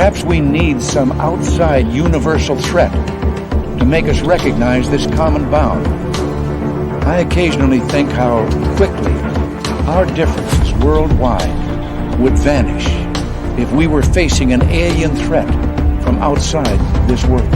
Perhaps we need some outside universal threat to make us recognize this common bound. I occasionally think how quickly our differences worldwide would vanish if we were facing an alien threat from outside this world.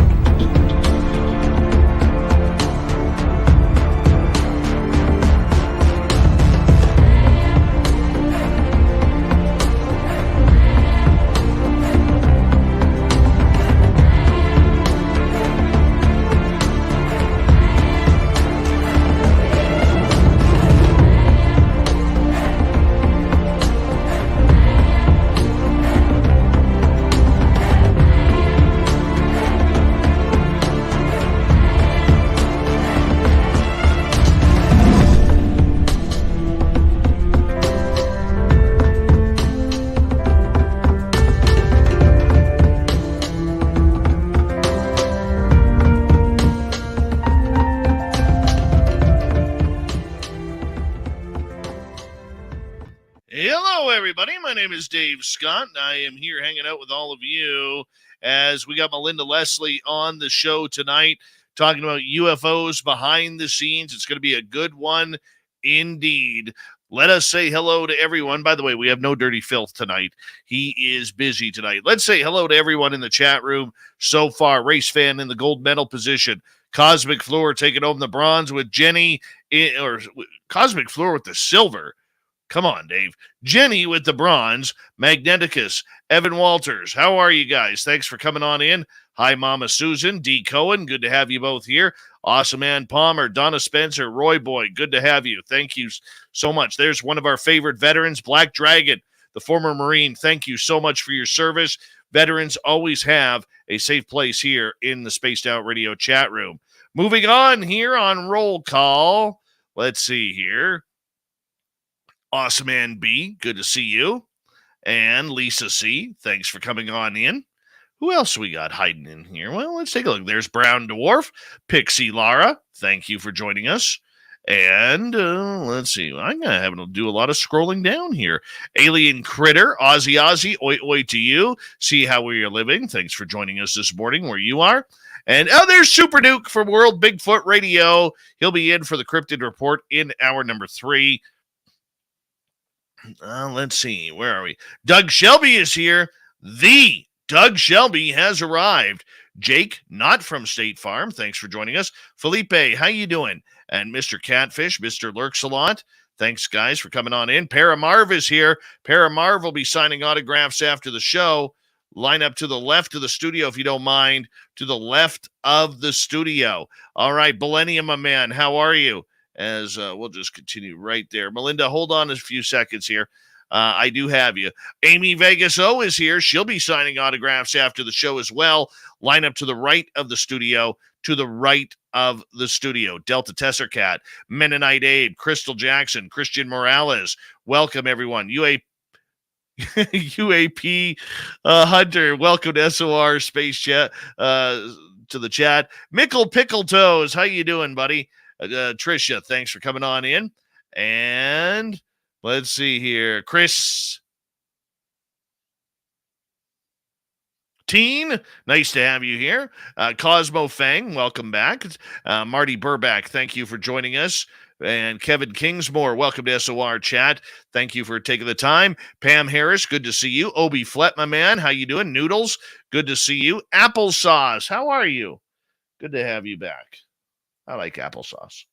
My name is Dave Scott, and I am here hanging out with all of you as we got Melinda Leslie on the show tonight talking about UFOs behind the scenes. It's going to be a good one indeed. Let us say hello to everyone. By the way, we have no Dirty Filth tonight. He is busy tonight. Let's say hello to everyone in the chat room so far. Race Fan in the gold medal position. Cosmic Floor taking home the bronze with Jenny, or Cosmic Floor with the silver. Come on, Dave. Jenny with the bronze. Magneticus. Evan Walters. How are you guys? Thanks for coming on in. Hi, Mama Susan. D. Cohen. Good to have you both here. Awesome Ann Palmer. Donna Spencer. Roy Boy. Good to have you. Thank you so much. There's one of our favorite veterans, Black Dragon, the former Marine. Thank you so much for your service. Veterans always have a safe place here in the Spaced Out Radio chat room. Moving on here on Roll Call. Let's see here. Awesome Ann B, good to see you. And Lisa C, thanks for coming on in. Who else we got hiding in here? Well, let's take a look. There's Brown Dwarf. Pixie Lara, thank you for joining us. And let's see. I'm going to have to do a lot of scrolling down here. Alien Critter, Ozzy, oi oi to you. See how we are living. Thanks for joining us this morning where you are. And there's Super Duke from World Bigfoot Radio. He'll be in for the Cryptid Report in hour number 3. Let's see. Where are we? Doug Shelby is here. The Doug Shelby has arrived. Jake, not from State Farm. Thanks for joining us. Felipe, how you doing? And Mr. Catfish, Mr. Lurks-a-lot. Thanks, guys, for coming on in. Paramarv is here. Paramarv will be signing autographs after the show. Line up to the left of the studio, if you don't mind. To the left of the studio. All right, Millennium, my man, how are you? As we'll just continue right there. Melinda, hold on a few seconds here. I do have you. Amy Vegas O is here. She'll be signing autographs after the show as well. Line up to the right of the studio, to the right of the studio. Delta Tessercat, Mennonite Abe, Crystal Jackson, Christian Morales. Welcome, everyone. UAP Hunter, welcome to SOR Space Chat, to the chat. Mickle Pickle Toes, how you doing, buddy? Tricia, thanks for coming on in. And let's see here. Chris Teen, nice to have you here. Cosmo Fang, welcome back. Marty Burback, thank you for joining us. And Kevin Kingsmore, welcome to SOR Chat. Thank you for taking the time. Pam Harris, good to see you. Obi Flett, my man, how you doing? Noodles, good to see you. Applesauce, how are you? Good to have you back. I like applesauce.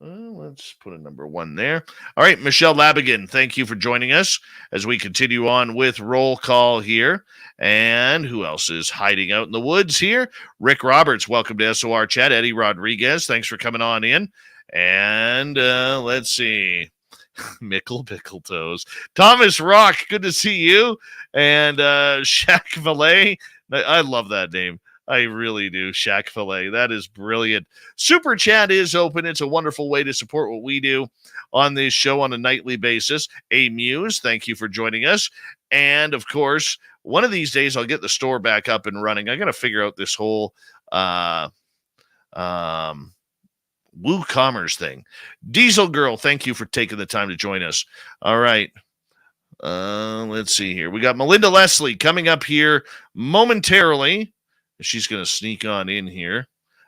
Let's put a number 1 there. All right, Michelle Labigan, thank you for joining us as we continue on with Roll Call here. And who else is hiding out in the woods here? Rick Roberts, welcome to SOR Chat. Eddie Rodriguez, thanks for coming on in. And let's see. Mickle Pickle Toes. Thomas Rock, good to see you. And Shaq Valet, I love that name. I really do. Shaq Filet. That is brilliant. Super Chat is open. It's a wonderful way to support what we do on this show on a nightly basis. A Muse, thank you for joining us. And, of course, one of these days I'll get the store back up and running. I got to figure out this whole WooCommerce thing. Diesel Girl, thank you for taking the time to join us. All right. Let's see here. We got Melinda Leslie coming up here momentarily. She's going to sneak on in here.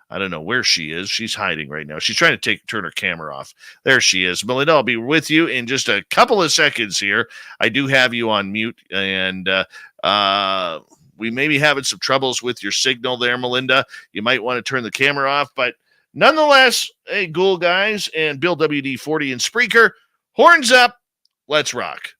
I don't know where she is. She's hiding right now. She's trying to turn her camera off. There she is. Melinda, I'll be with you in just a couple of seconds here. I do have you on mute, and we may be having some troubles with your signal there, Melinda. You might want to turn the camera off, but nonetheless, hey, Ghoul guys and Bill WD-40 and Spreaker, horns up. Let's rock.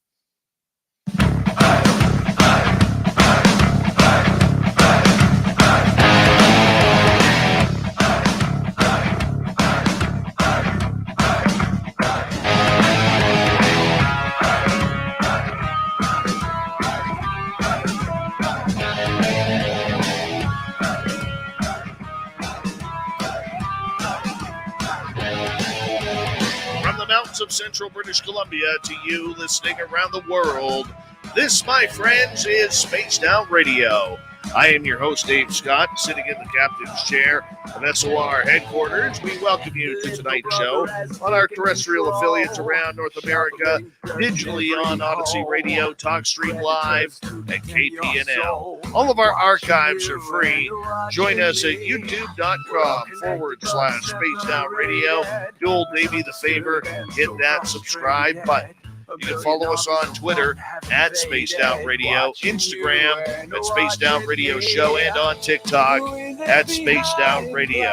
Of central British Columbia to you listening around the world. This, my friends, is Spaced Out Radio. I am your host, Dave Scott, sitting in the captain's chair of SOR headquarters. We welcome you to tonight's show on our terrestrial affiliates around North America, digitally on Odyssey Radio, TalkStream Live, and KPNL. All of our archives are free. Join us at youtube.com/Spaced Out Radio. Do old Davey the favor, hit that subscribe button. You can follow us on Twitter at Spaced Out Radio, Instagram at Spaced Out Radio Show, and on TikTok at Spaced Out Radio.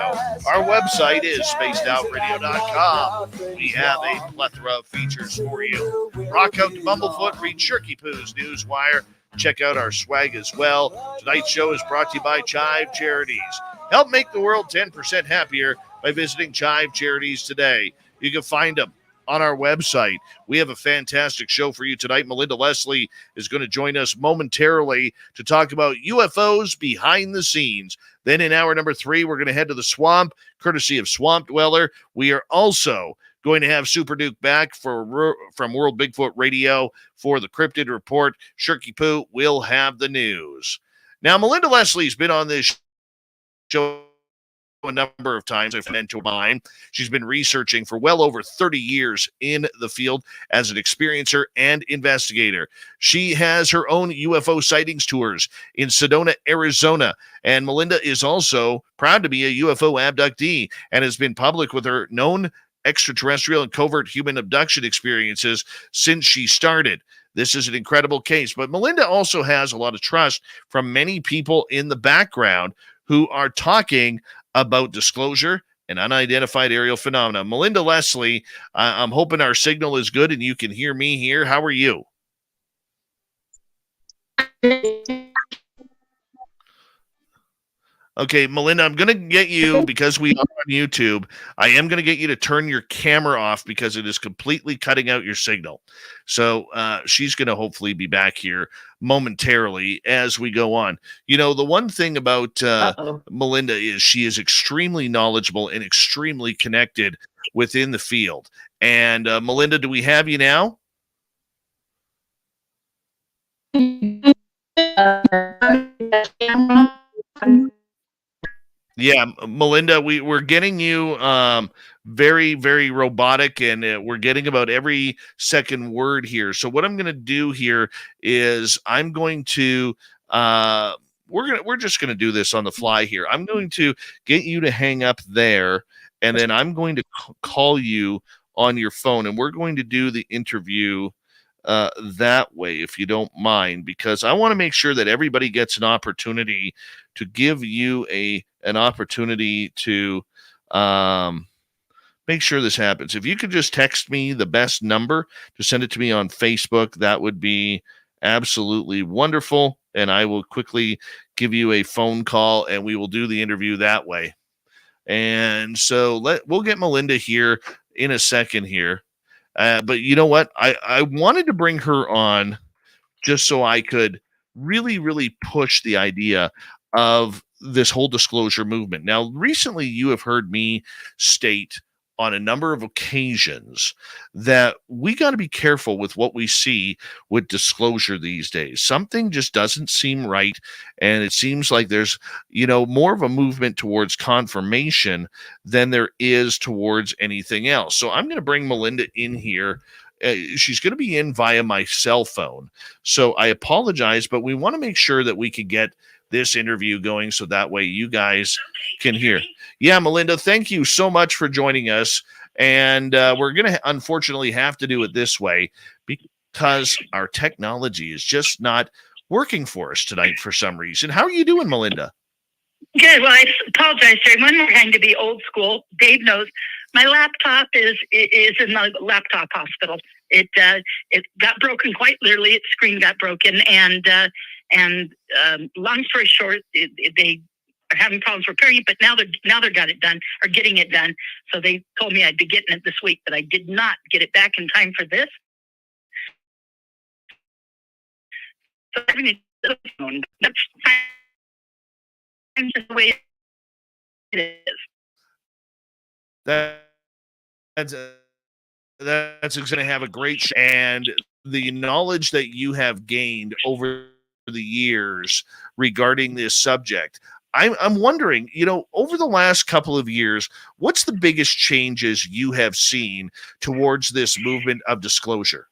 Our website is spacedoutradio.com. We have a plethora of features for you. Rock out to Bumblefoot, read Shirky Poo's Newswire. Check out our swag as well. Tonight's show is brought to you by Chive Charities. Help make the world 10% happier by visiting Chive Charities today. You can find them on our website. We have a fantastic show for you tonight. Melinda Leslie is going to join us momentarily to talk about UFOs behind the scenes. Then in hour number 3, we're going to head to the swamp, courtesy of Swamp Dweller. We are also going to have Super Duke back from World Bigfoot Radio for the Cryptid Report. Shirky Poo will have the news. Now, Melinda Leslie's been on this show a number of times. I've mentioned mine. She's been researching for well over 30 years in the field as an experiencer and investigator. She has her own UFO Sightings Tours in Sedona, Arizona. And Melinda is also proud to be a UFO abductee and has been public with her known extraterrestrial and covert human abduction experiences since she started. This is an incredible case. But Melinda also has a lot of trust from many people in the background who are talking about disclosure and unidentified aerial phenomena. Melinda Leslie, I'm hoping our signal is good and you can hear me here. How are you? Okay, Melinda, I'm going to get you, because we are on YouTube, I am going to get you to turn your camera off because it is completely cutting out your signal. So she's going to hopefully be back here momentarily as we go on. You know, the one thing about Melinda is she is extremely knowledgeable and extremely connected within the field. And Melinda, do we have you now? Yeah, Melinda, we're getting you very, very robotic, and we're getting about every second word here. So what I'm going to do here is I'm going to we're just going to do this on the fly here. I'm going to get you to hang up there, and then I'm going to call you on your phone, and we're going to do the interview that way, if you don't mind, because I want to make sure that everybody gets an opportunity to give you an opportunity to make sure this happens. If you could just text me the best number to send it to me on Facebook, that would be absolutely wonderful. And I will quickly give you a phone call and we will do the interview that way. And so we'll get Melinda here in a second here. But you know what? I wanted to bring her on just so I could really, really push the idea of this whole disclosure movement. Now, recently you have heard me state on a number of occasions that we got to be careful with what we see with disclosure these days. Something just doesn't seem right. And it seems like there's, more of a movement towards confirmation than there is towards anything else. So I'm going to bring Melinda in here she's going to be in via my cell phone. So I apologize, but we want to make sure that we can get this interview going so that way you guys can hear. Yeah, Melinda, thank you so much for joining us. And we're going to unfortunately have to do it this way because our technology is just not working for us tonight for some reason. How are you doing, Melinda? Good. Well, I apologize, Jerry. When we're going to be old school, Dave knows my laptop is in the laptop hospital. It got broken quite literally. Its screen got broken, and long story short, they are having problems repairing it. But now they're got it done or getting it done. So they told me I'd be getting it this week, but I did not get it back in time for this. So I mean, that's just the way it is. That's going to have a great and the knowledge that you have gained over the years regarding this subject. I'm wondering, over the last couple of years, what's the biggest changes you have seen towards this movement of disclosure?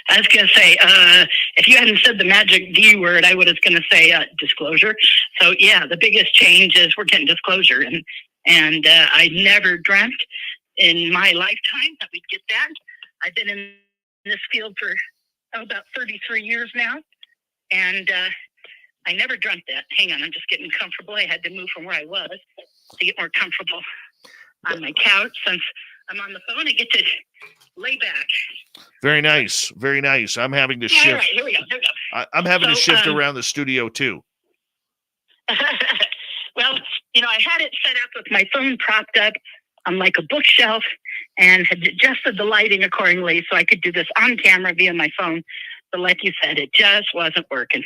I was going to say, if you hadn't said the magic D word, I was going to say disclosure. So yeah, the biggest change is we're getting disclosure, and I never dreamt in my lifetime that we'd get that. I've been in this field for about 33 years now, and I never dreamt that. Hang on, I'm just getting comfortable. I had to move from where I was to get more comfortable on my couch. Since I'm on the phone, I get to lay back. Very nice. Very nice. I'm having to shift. All right, here we go. I'm having to shift around the studio too. Well, I had it set up with my phone propped up on like a bookshelf and had adjusted the lighting accordingly so I could do this on camera via my phone. But like you said, it just wasn't working.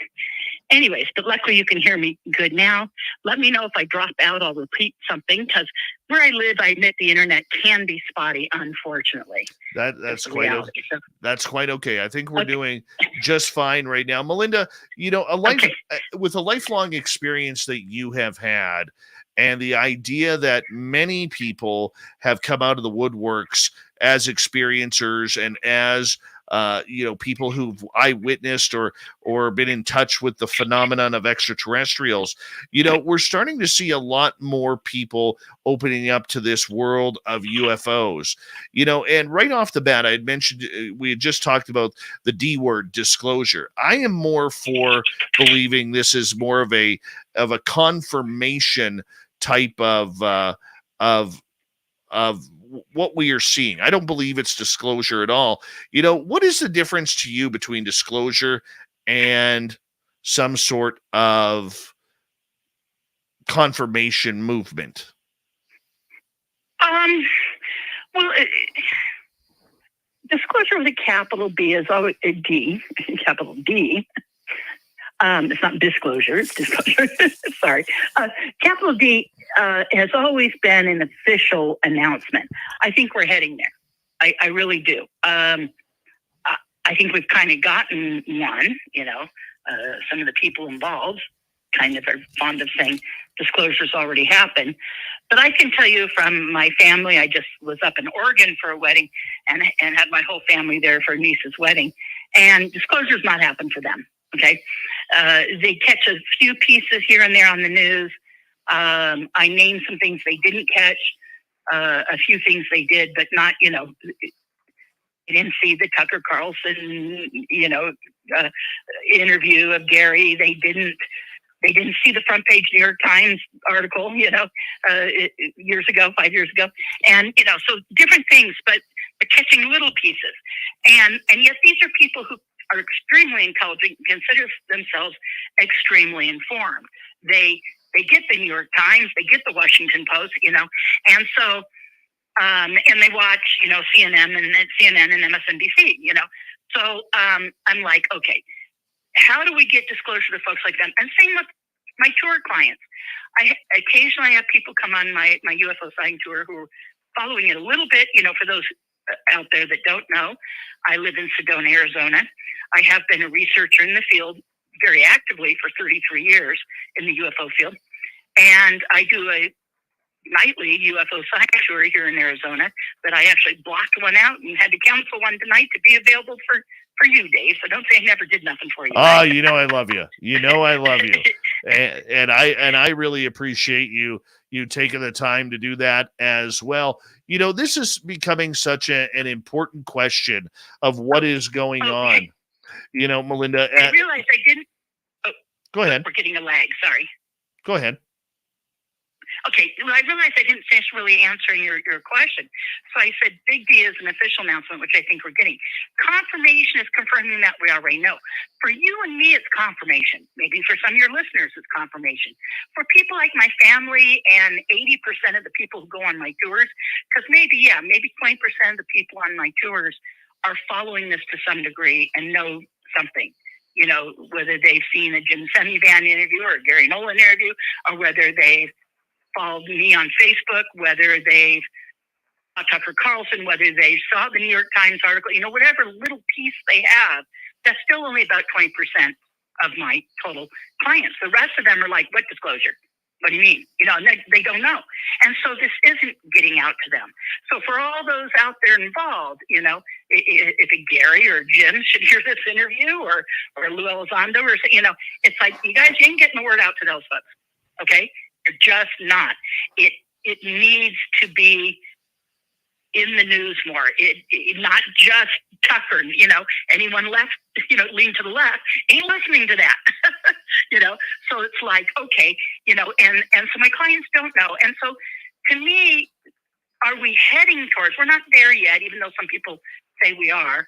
Anyways, but luckily you can hear me good now. Let me know if I drop out. I'll repeat something because where I live, I admit the internet can be spotty, unfortunately. That's quite okay. That's quite okay. I think we're doing just fine right now. Melinda, with a lifelong experience that you have had and the idea that many people have come out of the woodworks as experiencers and as people who've eyewitnessed or been in touch with the phenomenon of extraterrestrials, we're starting to see a lot more people opening up to this world of UFOs, and right off the bat, I had mentioned, we had just talked about the D word, disclosure. I am more for believing this is more of a confirmation type of what we are seeing. I don't believe it's disclosure at all. What is the difference to you between disclosure and some sort of confirmation movement? Well, disclosure with a capital B is always a D, capital D. It's not disclosure, it's disclosure. Sorry. Capital D has always been an official announcement. I think we're heading there. I really do. I think we've kind of gotten one, some of the people involved kind of are fond of saying disclosure's already happened. But I can tell you from my family, I just was up in Oregon for a wedding and had my whole family there for a niece's wedding. And disclosure's not happened for them. Okay. They catch a few pieces here and there on the news. I named some things they didn't catch, a few things they did, but not, they didn't see the Tucker Carlson, interview of Gary. They didn't see the front page New York Times article, 5 years ago. And, so different things, but catching little pieces. And yet these are people who are extremely intelligent, consider themselves extremely informed. They get the New York Times, they get the Washington Post, and so, and they watch, CNN and MSNBC, So I'm like, okay, how do we get disclosure to folks like them? And same with my tour clients. I occasionally have people come on my UFO Sighting Tour who are following it a little bit, for those out there that don't know. I live in Sedona, Arizona. I have been a researcher in the field very actively for 33 years in the UFO field. And I do nightly UFO Sighting Tour here in Arizona, but I actually blocked one out and had to cancel one tonight to be available for you, Dave. So don't say I never did nothing for you. Oh, you know I love you. You know I love you, and I really appreciate you taking the time to do that as well. You know, this is becoming such an important question of what is going on. You know, Melinda. I realized I didn't. Oh, go ahead. We're getting a lag. Sorry. Go ahead. Okay, well, I realized I didn't finish really answering your question. So I said Big D is an official announcement, which I think we're getting. Confirmation is confirming that we already know. For you and me, it's confirmation. Maybe for some of your listeners, it's confirmation. For people like my family and 80% of the people who go on my tours, because maybe 20% of the people on my tours are following this to some degree and know something. You know, whether they've seen a Jim Semivan interview or a Gary Nolan interview, or whether they've followed me on Facebook, whether they've Tucker Carlson, whether they saw the New York Times article, you know, whatever little piece they have, that's still only about 20% of my total clients. The rest of them are like, what disclosure? What do you mean? You know, and they don't know. And so this isn't getting out to them. So for all those out there involved, you know, if a Gary or Jim should hear this interview or Lou Elizondo or, you know, it's like, you guys ain't getting the word out to those folks. Okay? You're just not. It needs to be in the news more. It not just Tucker, you know, anyone left, you know, lean to the left, ain't listening to that. You know, so it's like, okay, you know, and so my clients don't know. And so to me, are we heading towards, we're not there yet, even though some people say we are,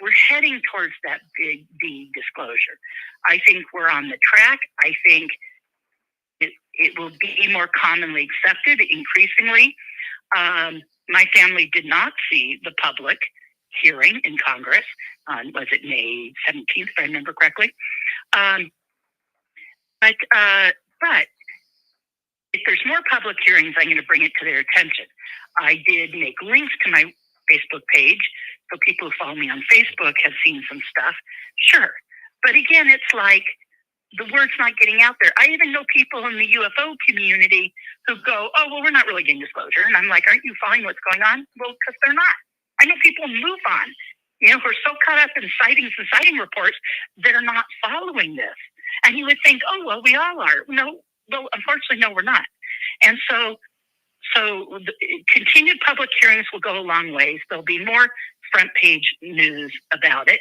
we're heading towards that big D disclosure. I think we're on the track. I think it will be more commonly accepted increasingly. My family did not see the public hearing in Congress on, was it May 17th, if I remember correctly? But if there's more public hearings, I'm going to bring it to their attention. I did make links to my Facebook page, so people who follow me on Facebook have seen some stuff. Sure. But again, it's like the word's not getting out there. I even know people in the UFO community who go, oh, well, we're not really getting disclosure. And I'm like, aren't you following what's going on? Well, because they're not. I know people in MUFON, you know, who are so caught up in sightings and sighting reports that are not following this. And you would think, oh, well, we all are. No, well, unfortunately, no, we're not. And so the continued public hearings will go a long ways. There'll be more front page news about it.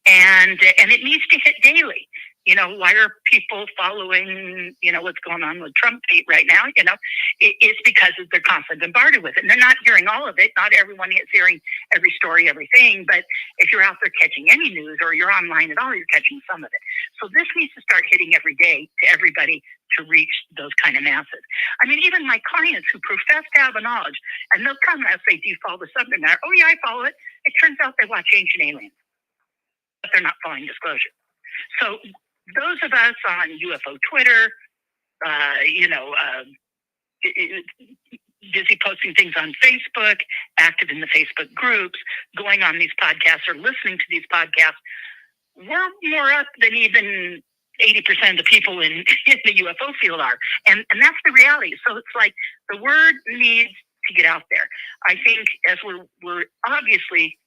And it needs to hit daily. You know, why are people following, you know, what's going on with Trump right now? You know, it's because they're constantly bombarded with it. And they're not hearing all of it. Not everyone is hearing every story, everything. But if you're out there catching any news or you're online at all, you're catching some of it. So this needs to start hitting every day to everybody to reach those kind of masses. I mean, even my clients who profess to have a knowledge, and they'll come and I'll say, do you follow the subject matter? Oh, yeah, I follow it. It turns out they watch Ancient Aliens, but they're not following disclosure. So those of us on UFO Twitter, busy posting things on Facebook, active in the Facebook groups, going on these podcasts or listening to these podcasts, we're more up than even 80% of the people in the UFO field are. And that's the reality. So it's like the word needs to get out there. I think as we're obviously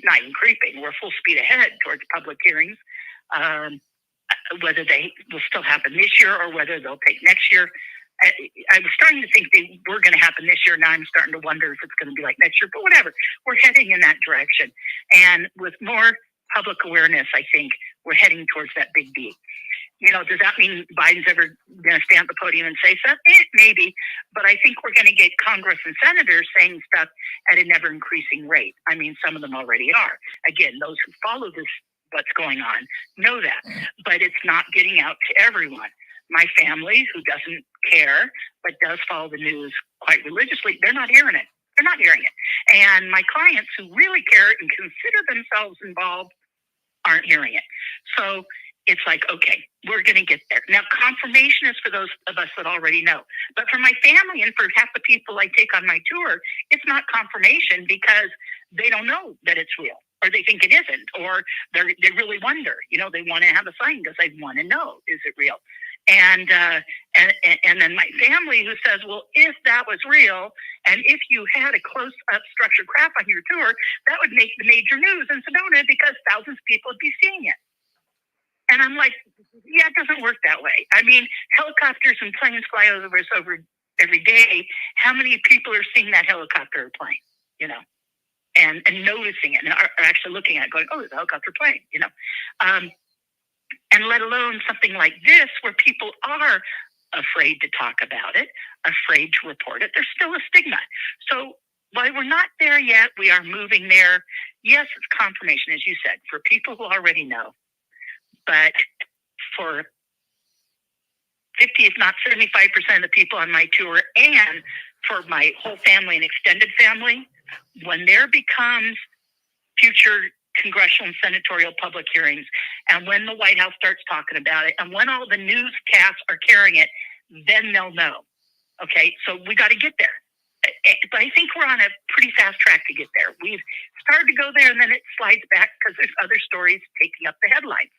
not even creeping, we're full speed ahead towards public hearings. Whether they will still happen this year or whether they'll take next year. I was starting to think they were going to happen this year. Now I'm starting to wonder if it's going to be like next year, but whatever. We're heading in that direction. And with more public awareness, I think we're heading towards that big D. You know, does that mean Biden's ever going to stand at the podium and say something? Maybe. But I think we're going to get Congress and senators saying stuff at an ever increasing rate. I mean, some of them already are. Again, those who follow this, what's going on, know that. But it's not getting out to everyone. My family, who doesn't care, but does follow the news quite religiously, they're not hearing it. They're not hearing it. And my clients who really care and consider themselves involved aren't hearing it. So it's like, okay, we're going to get there. Now, confirmation is for those of us that already know. But for my family and for half the people I take on my tour, it's not confirmation because they don't know that it's real. Or they think it isn't, or they really wonder, you know, they want to have a sign because they want to know, is it real? And then my family who says, well, if that was real, and if you had a close-up structured craft on your tour, that would make the major news in Sedona because thousands of people would be seeing it. And I'm like, yeah, it doesn't work that way. I mean, helicopters and planes fly over us over every day. How many people are seeing that helicopter or plane, and noticing it and are actually looking at it going, oh, it's a helicopter plane, and let alone something like this where people are afraid to talk about it, afraid to report it. There's still a stigma. So while we're not there yet, we are moving there. Yes, it's confirmation, as you said, for people who already know. But for 50, if not 75% of the people on my tour and for my whole family and extended family, when there becomes future congressional and senatorial public hearings, and when the White House starts talking about it, and when all the newscasts are carrying it, then they'll know. Okay, so we got to get there. But I think we're on a pretty fast track to get there. We've started to go there, and then it slides back because there's other stories taking up the headlines.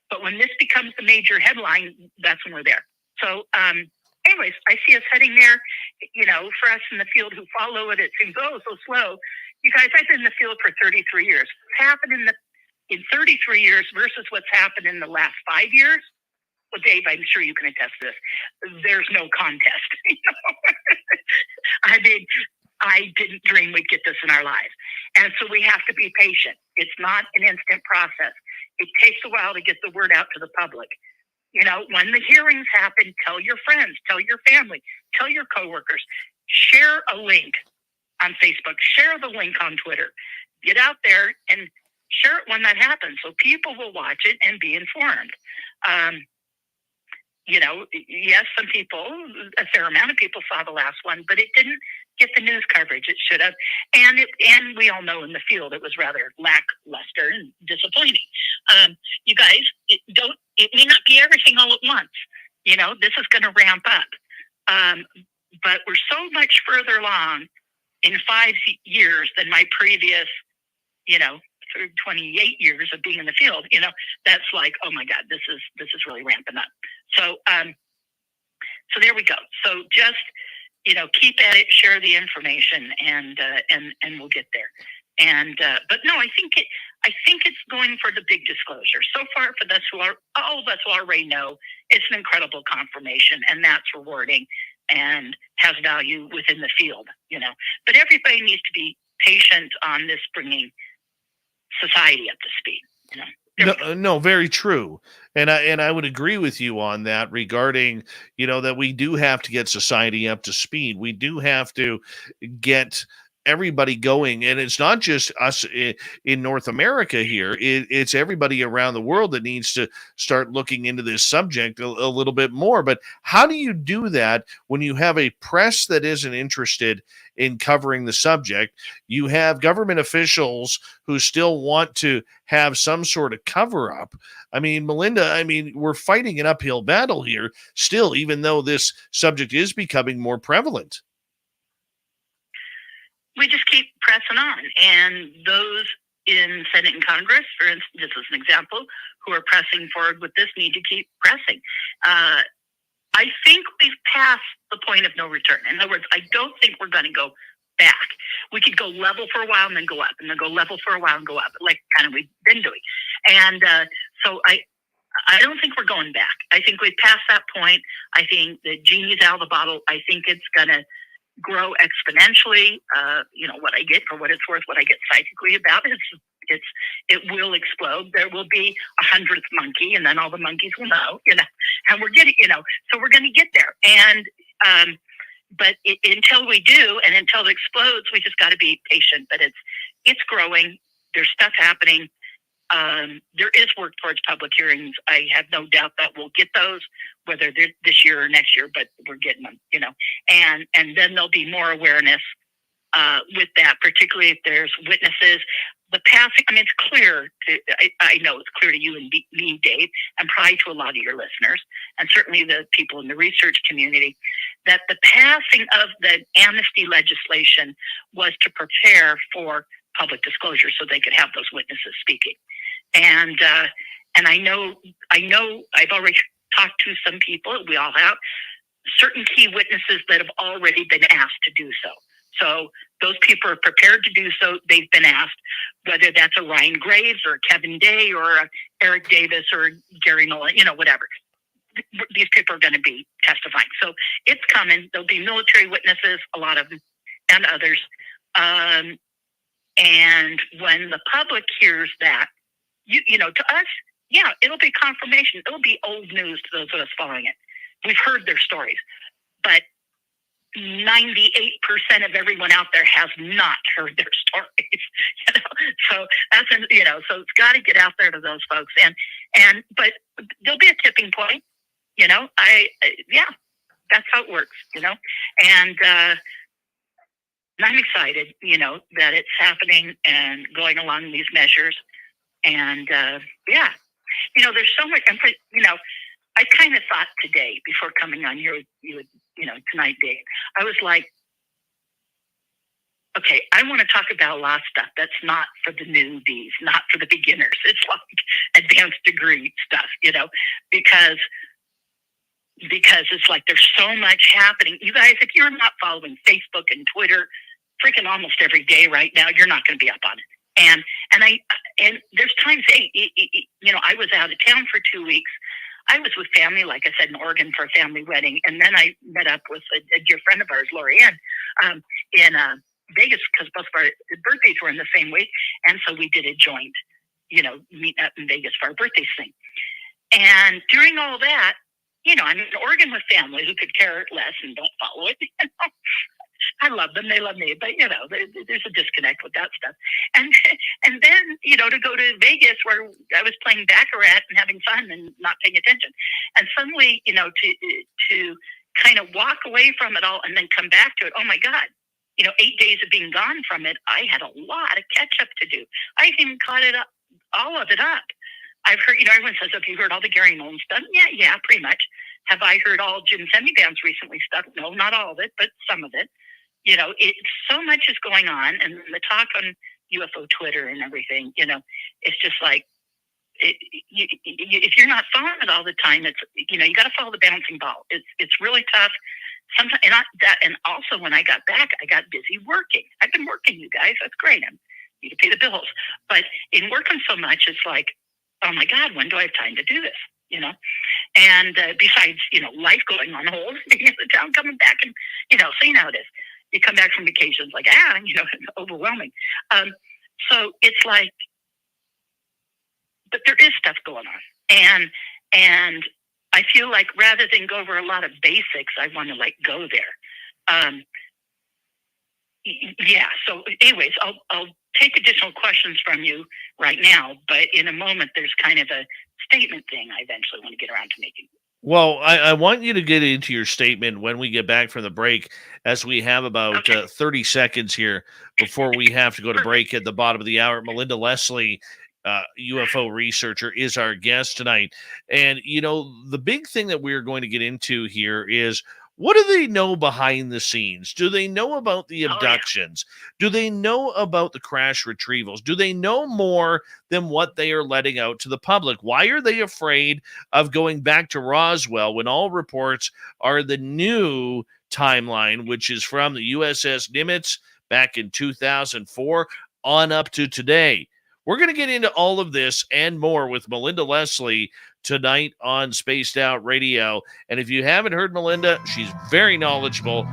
But when this becomes the major headline, that's when we're there. So anyways, I see us heading there. For us in the field who follow it, it seems, oh, so slow. You guys, I've been in the field for 33 years. What's happened in 33 years versus what's happened in the last 5 years? Well, Dave, I'm sure you can attest to this. There's no contest. I mean, I didn't dream we'd get this in our lives. And so we have to be patient. It's not an instant process. It takes a while to get the word out to the public. When the hearings happen, tell your friends, tell your family, tell your coworkers, share a link on Facebook, share the link on Twitter, get out there and share it when that happens so people will watch it and be informed. Yes, some people, a fair amount of people saw the last one, but it didn't get the news coverage it should have. And we all know in the field it was rather lackluster and disappointing. You guys, it may not be everything all at once. This is going to ramp up. But we're so much further along in 5 years than my previous, 28 years of being in the field. That's like, oh my God, this is really ramping up. So there we go. So just, keep at it, share the information, and we'll get there. But no, I think it's going for the big disclosure. So far, for all of us who already know, it's an incredible confirmation, and that's rewarding and has value within the field. But everybody needs to be patient on this bringing society up to speed. No, very true. And I would agree with you on that regarding, that we do have to get society up to speed. We do have to get everybody going, and it's not just us in North America here. It's everybody around the world that needs to start looking into this subject a little bit more. But how do you do that when you have a press that isn't interested in covering the subject? You have government officials who still want to have some sort of cover up. I mean, Melinda, we're fighting an uphill battle here still, even though this subject is becoming more prevalent. We just keep pressing on. And those in Senate and Congress, for instance, this is an example, who are pressing forward with this need to keep pressing. I think we've passed the point of no return. In other words, I don't think we're going to go back. We could go level for a while and then go up, and then go level for a while and go up, like kind of we've been doing. And so I don't think we're going back. I think we've passed that point. I think the genie's out of the bottle. I think it's going to grow exponentially. What I get, for what it's worth, what I get psychically about it will explode. There will be 100th monkey, and then all the monkeys will know, and we're getting, so we're going to get there. And but until we do, and until it explodes, we just got to be patient. But it's growing. There's stuff happening. There is work towards public hearings. I have no doubt that we'll get those, whether they're this year or next year, but we're getting them, and then there'll be more awareness with that, particularly if there's witnesses. The passing, it's clear I know it's clear to you and me, Dave, and probably to a lot of your listeners, and certainly the people in the research community, that the passing of the amnesty legislation was to prepare for public disclosure so they could have those witnesses speaking. And I know I've already talked to some people. We all have certain key witnesses that have already been asked to do so. So those people are prepared to do so. They've been asked, whether that's a Ryan Graves or a Kevin Day or a Eric Davis or Gary Nolan, whatever. These people are going to be testifying. So it's coming. There'll be military witnesses, a lot of them, and others. And when the public hears that, to us, yeah, it'll be confirmation. It'll be old news to those of us following it. We've heard their stories, but 98% of everyone out there has not heard their stories. So that's so it's got to get out there to those folks, but there'll be a tipping point. That's how it works. And I'm excited, that it's happening and going along these measures, and there's so much. And I kind of thought today before coming on here, tonight, Dave, I was like, okay, I want to talk about a lot of stuff that's not for the newbies, not for the beginners. It's like advanced degree stuff, because it's like there's so much happening. You guys, if you're not following Facebook and Twitter freaking almost every day right now, you're not going to be up on it. And there's times, I was out of town for 2 weeks. I was with family, like I said, in Oregon for a family wedding. And then I met up with a dear friend of ours, Lorianne, in Vegas, because both of our birthdays were in the same week. And so we did a joint, meet up in Vegas for our birthdays thing. And during all that, I'm in Oregon with family who could care less and don't follow it. I love them. They love me. But, there's a disconnect with that stuff. And then, to go to Vegas where I was playing Baccarat and having fun and not paying attention. And suddenly, to kind of walk away from it all and then come back to it. Oh, my God. 8 days of being gone from it, I had a lot of catch up to do. I even caught it up, all of it up. I've heard, everyone says, have you heard all the Gary Nolan stuff? Yeah, pretty much. Have I heard all Jim Semiband's recently stuff? No, not all of it, but some of it. So much is going on, and the talk on UFO Twitter and everything, it's just like, if you're not following it all the time, it's, you got to follow the bouncing ball. It's really tough. Sometimes, and also when I got back, I got busy working. I've been working, you guys. That's great. I need to pay the bills. But in working so much, it's like, oh my God, when do I have time to do this? And besides, life going on hold, being in the town, coming back, and so you know how it is. You come back from vacations like, it's overwhelming. So it's like, but there is stuff going on, and I feel like rather than go over a lot of basics, I want to go there. So anyways, I'll take additional questions from you right now, but in a moment, there's kind of a statement thing I eventually want to get around to making. Well, I want you to get into your statement when we get back from the break, as we have about 30 seconds here before we have to go to break at the bottom of the hour. Melinda Leslie, UFO researcher, is our guest tonight. And, the big thing that we're going to get into here is, what do they know behind the scenes? Do they know about the abductions? Do they know about the crash retrievals? Do they know more than what they are letting out to the public? Why are they afraid of going back to Roswell when all reports are the new timeline, which is from the USS Nimitz back in 2004 on up to today? We're going to get into all of this and more with Melinda Leslie tonight on Spaced Out Radio. And if you haven't heard Melinda, she's very knowledgeable,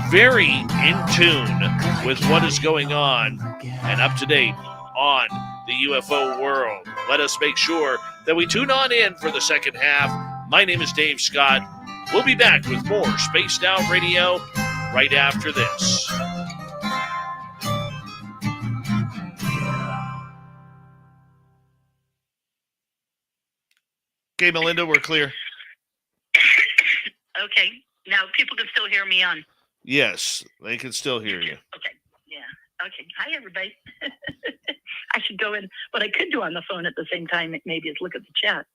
very in tune with what is going on and up to date on the UFO world. Let us make sure that we tune on in for the second half. My name is Dave Scott. We'll be back with more Spaced Out Radio right after this. Okay, Melinda, we're clear. Okay. Now people can still hear me on. Yes, they can still hear you. Okay. Yeah. Okay. Hi, everybody. I should go in. What I could do on the phone at the same time, maybe, is look at the chat.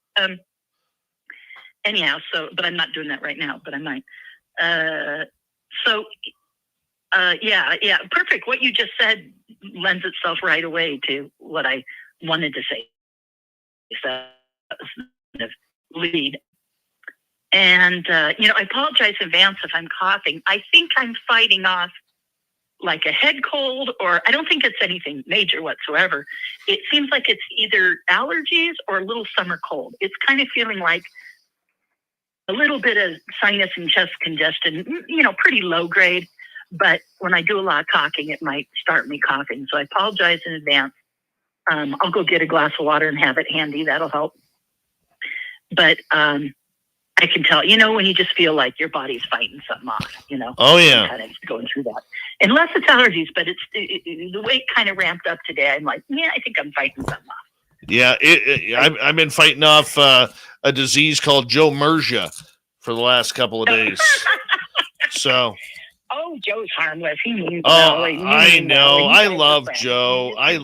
Anyhow, but I'm not doing that right now, but I might. Yeah. Perfect. What you just said lends itself right away to what I wanted to say. So, lead. And, I apologize in advance if I'm coughing. I think I'm fighting off like a head cold, or I don't think it's anything major whatsoever. It seems like it's either allergies or a little summer cold. It's kind of feeling like a little bit of sinus and chest congestion, pretty low grade. But when I do a lot of coughing, it might start me coughing. So I apologize in advance. I'll go get a glass of water and have it handy. That'll help. But I can tell, when you just feel like your body's fighting something off, Oh, yeah. Kind of going through that. Unless it's allergies, but it's the way it kind of ramped up today. I'm like, yeah, I think I'm fighting something off. Yeah, I've been fighting off a disease called Joe Mergia for the last couple of days. So. Oh, Joe's harmless. He means I know. I love Joe. I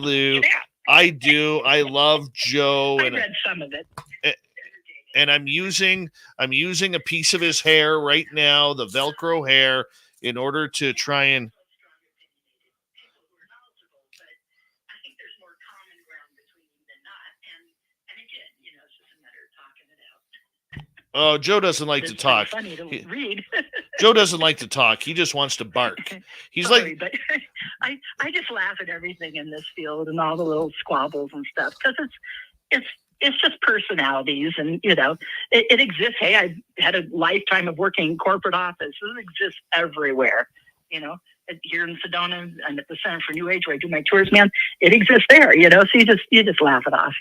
do. I love Joe. I read some of it. And I'm using a piece of his hair right now, the Velcro hair, in order to try and. Oh, Joe doesn't like to talk. Funny to read. Joe doesn't like to talk. He just wants to bark. He's Sorry, but I just laugh at everything in this field and all the little squabbles and stuff because it's just personalities and it exists. Hey, I had a lifetime of working in corporate office. It exists everywhere. Here in Sedona, I'm at the Center for New Age where I do my tours, man. It exists there, so you just laugh it off,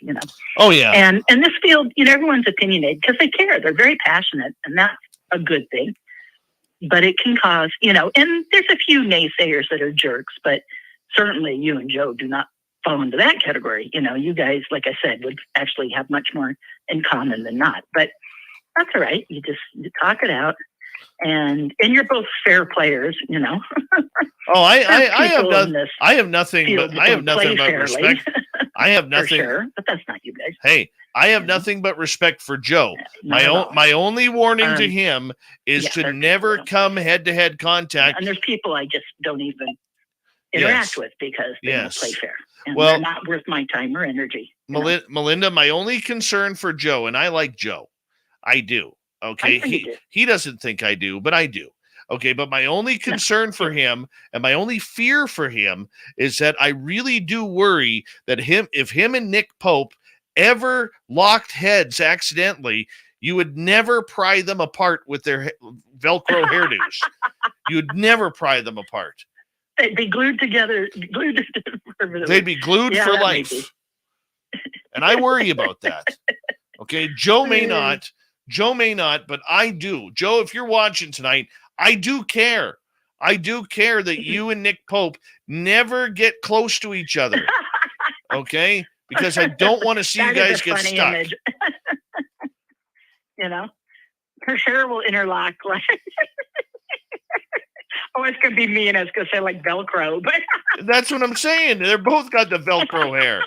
Oh yeah. And this field, everyone's opinionated because they care. They're very passionate, and that's a good thing. But it can cause, and there's a few naysayers that are jerks, but certainly you and Joe do not fall into that category. You guys, like I said, would actually have much more in common than not. But that's all right. You talk it out. And you're both fair players, Oh, I have nothing but respect. I have nothing. Sure, but that's not you guys. Hey, I have nothing but respect for Joe. My only warning to him is to never come head-to-head contact. And there's people I just don't even interact with because they don't play fair. And they're not worth my time or energy. Melinda, my only concern for Joe, and I like Joe. I do. Okay, he doesn't think I do, but I do. Okay, but my only concern for him and my only fear for him is that I really do worry that if him and Nick Pope ever locked heads accidentally, you would never pry them apart with their Velcro hairdos. You'd never pry them apart. They'd be glued together. They'd be glued for life. And I worry about that. Okay, Joe may not, but I do. Joe, if you're watching tonight, I do care. I do care that you and Nick Pope never get close to each other. Okay? Because I don't want to see you guys get stuck. Image. Her hair will interlock like it's going to be me and I was going to say like Velcro. But that's what I'm saying. They're both got the Velcro hair.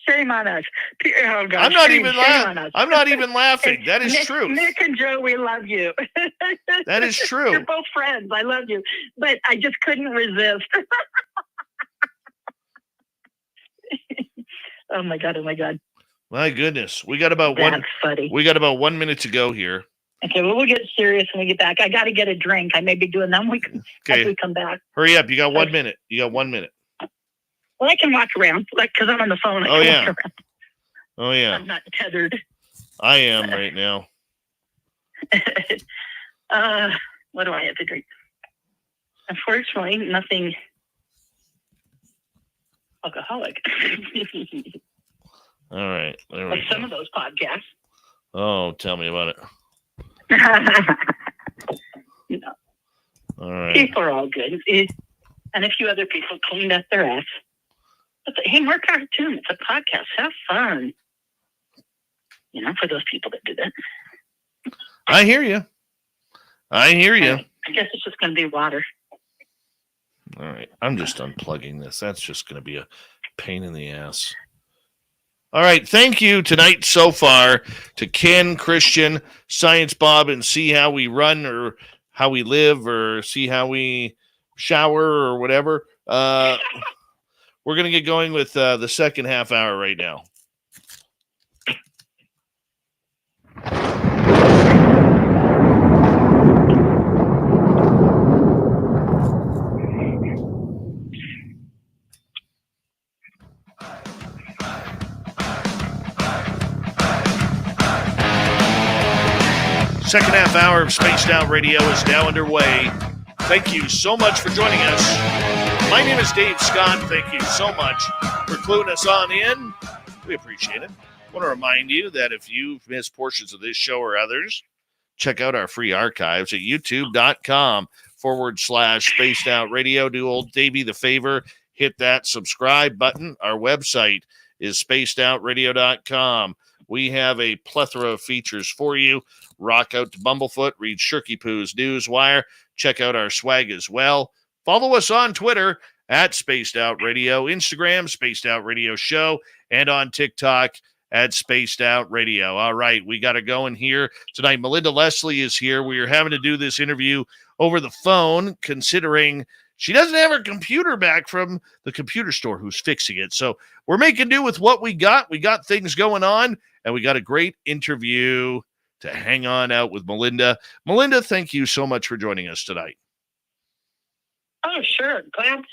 Shame on us. Oh, God. I'm not even laughing. That is true. Nick and Joe, we love you. That is true. You're both friends. I love you. But I just couldn't resist. Oh my God. My goodness. We got about 1 minute to go here. Okay, well, we'll get serious when we get back. I got to get a drink. I may be doing them as we come back. Hurry up. You got 1 minute. Well, I can walk around, because I'm on the phone. Walk around. Oh, yeah. I'm not tethered. I am right now. What do I have to drink? Unfortunately, nothing alcoholic. All right. There we go. Some of those podcasts. Oh, tell me about it. All right. People are all good. And a few other people cleaned up their ass. But hey, more cartoon. It's a podcast. Have fun. For those people that do that. I hear you. I guess it's just going to be water. All right. I'm just unplugging this. That's just going to be a pain in the ass. All right. Thank you tonight so far to Ken, Christian, Science Bob, and see how we run or how we live or see how we shower or whatever. We're going to get going with the second half hour right now. Second half hour of Spaced Out Radio is now underway. Thank you so much for joining us. My name is Dave Scott. Thank you so much for cluing us on in. We appreciate it. I want to remind you that if you've missed portions of this show or others, check out our free archives at youtube.com/Spaced Out Radio. Do old Davey the favor, hit that subscribe button. Our website is spacedoutradio.com. We have a plethora of features for you. Rock out to Bumblefoot, read Shirky Poo's Newswire, check out our swag as well. Follow us on Twitter at Spaced Out Radio, Instagram, Spaced Out Radio Show, and on TikTok at Spaced Out Radio. All right, we got to go in here tonight. Melinda Leslie is here. We are having to do this interview over the phone, considering she doesn't have her computer back from the computer store who's fixing it. So we're making do with what we got. We got things going on, and we got a great interview to hang on out with Melinda. Melinda, thank you so much for joining us tonight. Oh, sure. Glad.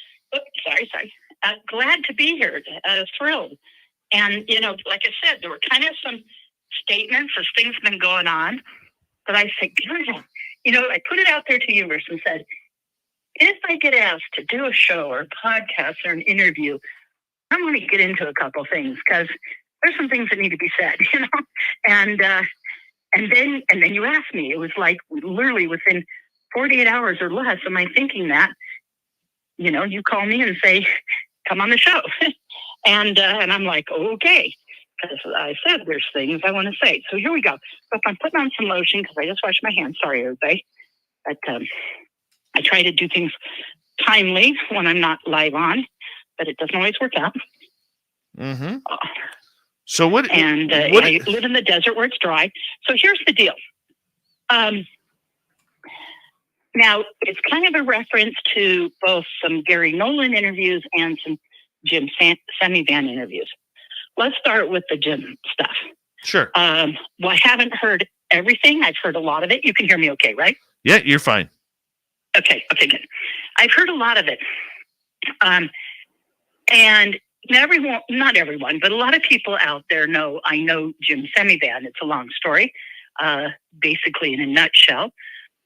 Glad to be here. Thrilled. And, like I said, there were kind of some statements as things have been going on. But I said, I put it out there to the universe and said, if I get asked to do a show or a podcast or an interview, I'm going to get into a couple things because there's some things that need to be said, And then you asked me. It was like literally within 48 hours or less of my thinking that, you call me and say, come on the show. And I'm like, okay, because I said there's things I want to say. So here we go. So if I'm putting on some lotion, because I just washed my hands, sorry, everybody. But I try to do things timely when I'm not live on, but it doesn't always work out. Mm-hmm. So what? And I live in the desert where it's dry. So here's the deal. Now, it's kind of a reference to both some Gary Nolan interviews and some Jim Semivan interviews. Let's start with the Jim stuff. Sure. I haven't heard everything. I've heard a lot of it. You can hear me okay, right? Yeah, you're fine. Okay, good. I've heard a lot of it. And not everyone, but a lot of people out there know I know Jim Semivan. It's a long story. Basically, in a nutshell,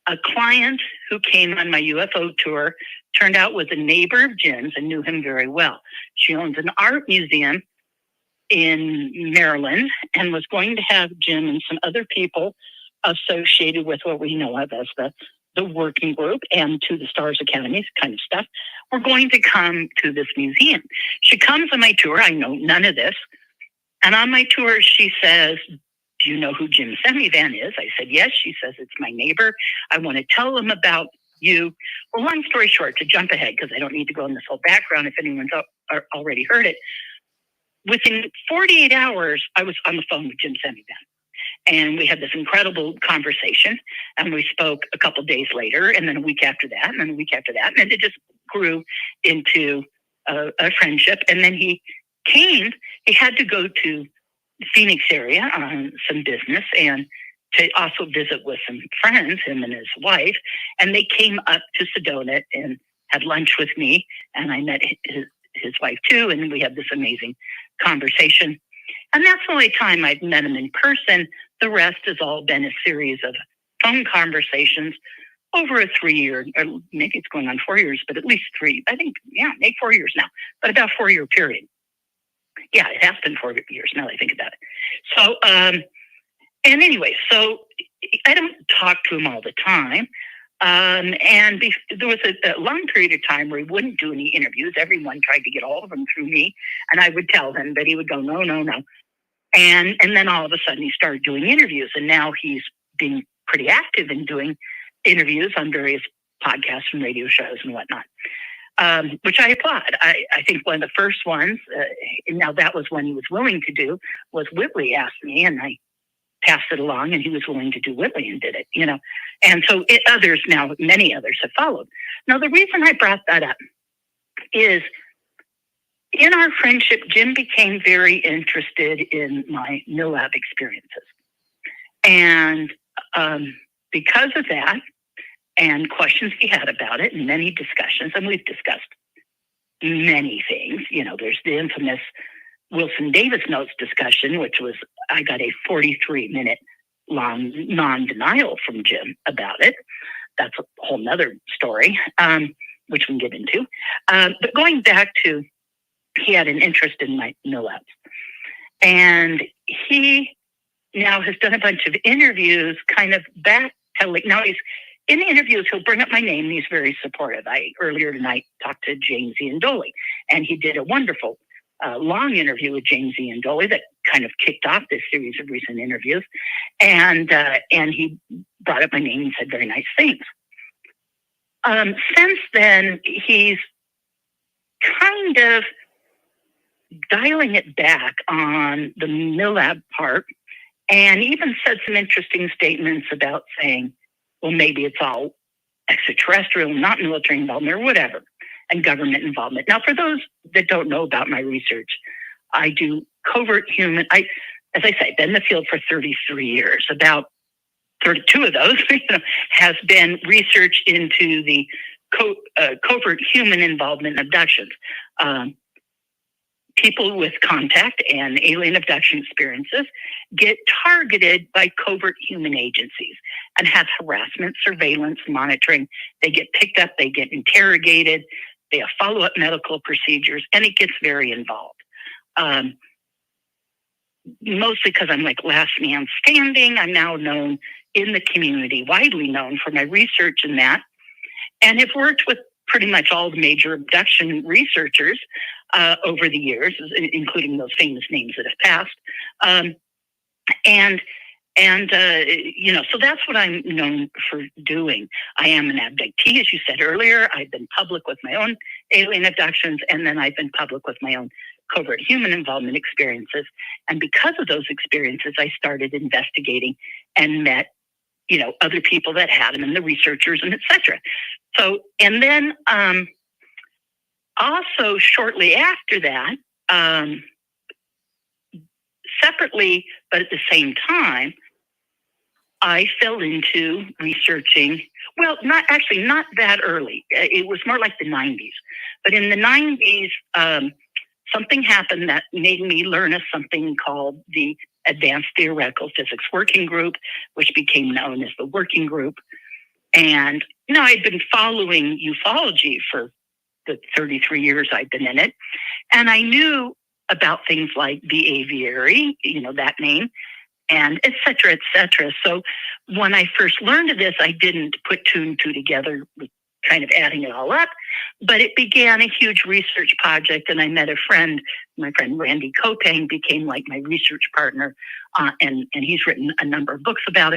a client who came on my UFO tour turned out was a neighbor of Jim's and knew him very well. She owns an art museum in Maryland and was going to have Jim and some other people associated with what we know of as the working group and to the Stars Academies kind of stuff. We're going to come to this museum. She comes on my tour. I know none of this. And on my tour, she says, do you know who Jim Semivan is? I said, yes. She says, it's my neighbor. I want to tell him about you. Well, long story short, to jump ahead, because I don't need to go in this whole background if anyone's already heard it. Within 48 hours, I was on the phone with Jim Semivan. And we had this incredible conversation. And we spoke a couple days later, and then a week after that, and then a week after that. And it just grew into a friendship. And then he had to go to the Phoenix area on some business and to also visit with some friends, him and his wife. And they came up to Sedona and had lunch with me. And I met his wife too. And we had this amazing conversation. And that's the only time I've met him in person. The rest has all been a series of phone conversations over a 3-year, or maybe it's going on 4 years, but at least 3. I think, maybe 4 years now, but about 4-year period. Yeah, it has been 4 years now that I think about it. So, and anyway, so I don't talk to him all the time. There was a long period of time where he wouldn't do any interviews. Everyone tried to get all of them through me, and I would tell him, but he would go, no. And then all of a sudden he started doing interviews, and now he's being pretty active in doing interviews on various podcasts and radio shows and whatnot, which I applaud. I think one of the first ones, now that was when he was willing to do, was Whitley asked me, and I passed it along, and he was willing to do Whitley and did it, And so many others have followed. Now, the reason I brought that up is in our friendship, Jim became very interested in my MILAB experiences. And because of that, and questions he had about it, and many discussions, and we've discussed many things. There's the infamous Wilson Davis notes discussion, which was, I got a 43-minute long non-denial from Jim about it. That's a whole nother story, which we can get into. But going back to, he had an interest in my MILABs. And he now has done a bunch of interviews kind of backpedaling. Now he's in the interviews, he'll bring up my name, and he's very supportive. I earlier tonight talked to James Iandoli, and he did a wonderful long interview with James Iandoli that kind of kicked off this series of recent interviews. And he brought up my name and said very nice things. Since then, he's kind of dialing it back on the MILAB part, and even said some interesting statements about saying, well, maybe it's all extraterrestrial, not military involvement or whatever, and government involvement. Now, for those that don't know about my research, I do covert human. As I say, been in the field for 33 years. About 32 of those has been research into the covert human involvement in abductions. People with contact and alien abduction experiences get targeted by covert human agencies and have harassment, surveillance, monitoring. They get picked up, they get interrogated, they have follow-up medical procedures, and it gets very involved. Mostly because I'm like last man standing. I'm now known in the community, widely known for my research in that, and have worked with pretty much all the major abduction researchers over the years, including those famous names that have passed. So that's what I'm known for doing. I am an abductee, as you said earlier. I've been public with my own alien abductions, and then I've been public with my own covert human involvement experiences. And because of those experiences, I started investigating and met, other people that had them and the researchers and et cetera. So, and then also shortly after that, separately, but at the same time, I fell into researching, well, not that early. It was more like the 90s. But in the 90s, something happened that made me learn of something called the Advanced Theoretical Physics Working Group, which became known as the Working Group. And, I'd been following ufology for the 33 years I've been in it. And I knew about things like the aviary, that name, and et cetera, et cetera. So when I first learned of this, I didn't put two and two together, kind of adding it all up, but it began a huge research project. And I met a friend, my friend Randy Kopang became like my research partner. And he's written a number of books about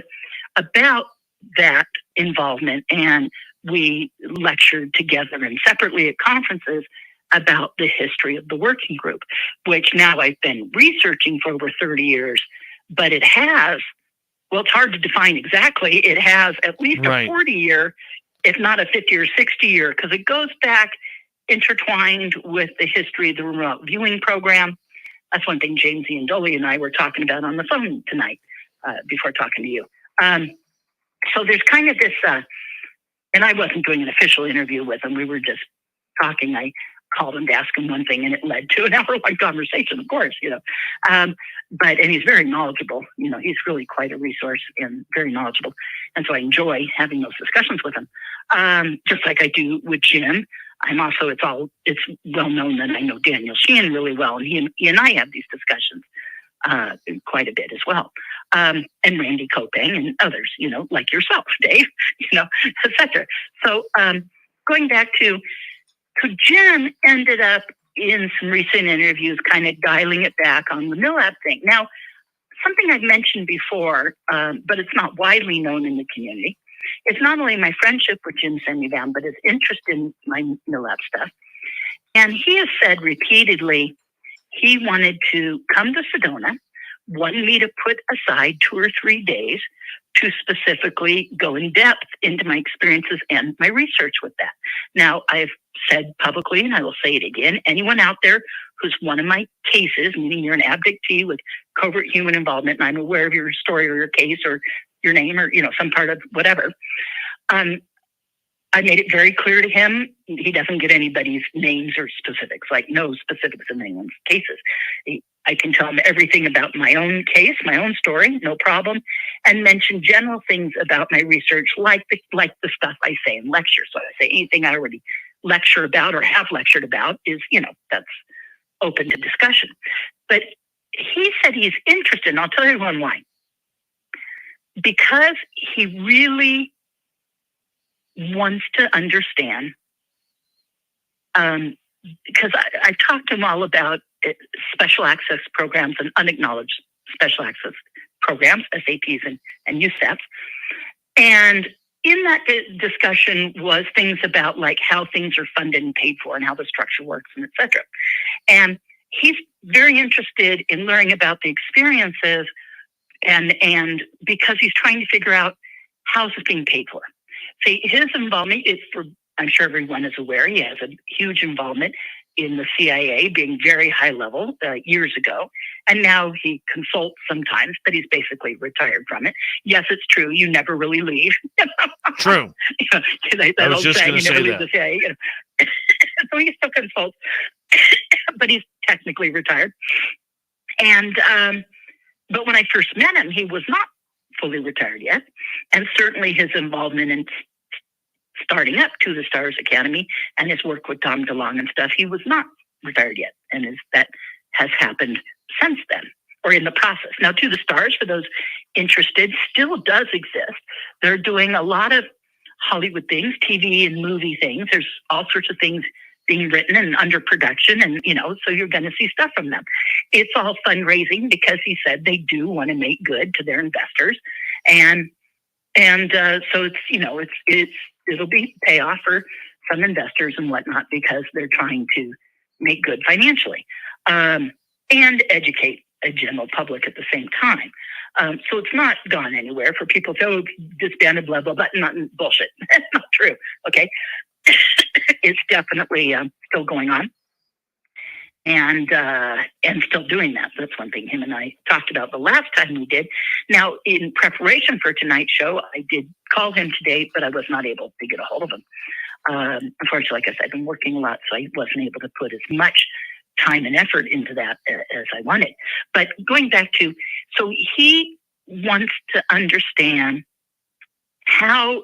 that involvement. And we lectured together and separately at conferences about the history of the working group, which now I've been researching for over 30 years, but it has, well, it's hard to define exactly. It has at least a 40-year, if not a 50 or 60-year, because it goes back intertwined with the history of the remote viewing program. That's one thing James Iandoli and I were talking about on the phone tonight before talking to you. So there's kind of this, and I wasn't doing an official interview with him. We were just talking. I called him to ask him one thing, and it led to an hour-long conversation, of course, and he's very knowledgeable. He's really quite a resource and very knowledgeable. And so I enjoy having those discussions with him. Just like I do with Jim. It's well known that I know Daniel Sheehan really well, and he and I have these discussions quite a bit as well. And Randy Kopang and others, like yourself, Dave, et cetera. So going back to Jim ended up in some recent interviews kind of dialing it back on the MILAB thing. Now, something I've mentioned before, but it's not widely known in the community. It's not only my friendship with Jim Semivan, but his interest in my MILAB stuff. And he has said repeatedly he wanted to come to Sedona, wanted me to put aside 2 or 3 days to specifically go in depth into my experiences and my research with that. Now, I've said publicly, and I will say it again, anyone out there who's one of my cases, meaning you're an abductee with covert human involvement, and I'm aware of your story or your case or your name or, some part of whatever, I I made it very clear to him he doesn't get anybody's names or specifics, like no specifics in anyone's cases. I can tell him everything about my own case, my own story, no problem, and mention general things about my research, like the stuff I say in lectures. So I say anything I already lecture about or have lectured about is, that's open to discussion. But he said he's interested, and I'll tell everyone why. Because he really wants to understand, because I talked to him all about special access programs and unacknowledged special access programs, SAPs and USAPs. And in that discussion was things about like how things are funded and paid for and how the structure works and et cetera. And he's very interested in learning about the experiences and because he's trying to figure out how's it being paid for. See, his involvement is I'm sure everyone is aware, he has a huge involvement in the CIA, being very high level years ago. And now he consults sometimes, but he's basically retired from it. Yes, it's true. You never really leave. True. I was just going to say that. The CIA, so he still consults, but he's technically retired. And, but when I first met him, he was not fully retired yet. And certainly his involvement in starting up To the Stars Academy and his work with Tom DeLonge and stuff, he was not retired yet. And that has happened since then, or in the process. Now, To the Stars, for those interested, still does exist. They're doing a lot of Hollywood things, TV and movie things. There's all sorts of things being written and under production, and so you're going to see stuff from them. It's all fundraising because he said they do want to make good to their investors, and so it'll be payoff for some investors and whatnot because they're trying to make good financially and educate a general public at the same time. So it's not gone anywhere for people to, oh, disbanded, blah, blah, blah. Not bullshit. That's not true. Okay. It's definitely still going on and still doing that. That's one thing him and I talked about the last time we did. Now, in preparation for tonight's show, I did call him today, but I was not able to get a hold of him. Unfortunately, like I said, I've been working a lot, so I wasn't able to put as much time and effort into that as I wanted. But going back to, so he wants to understand how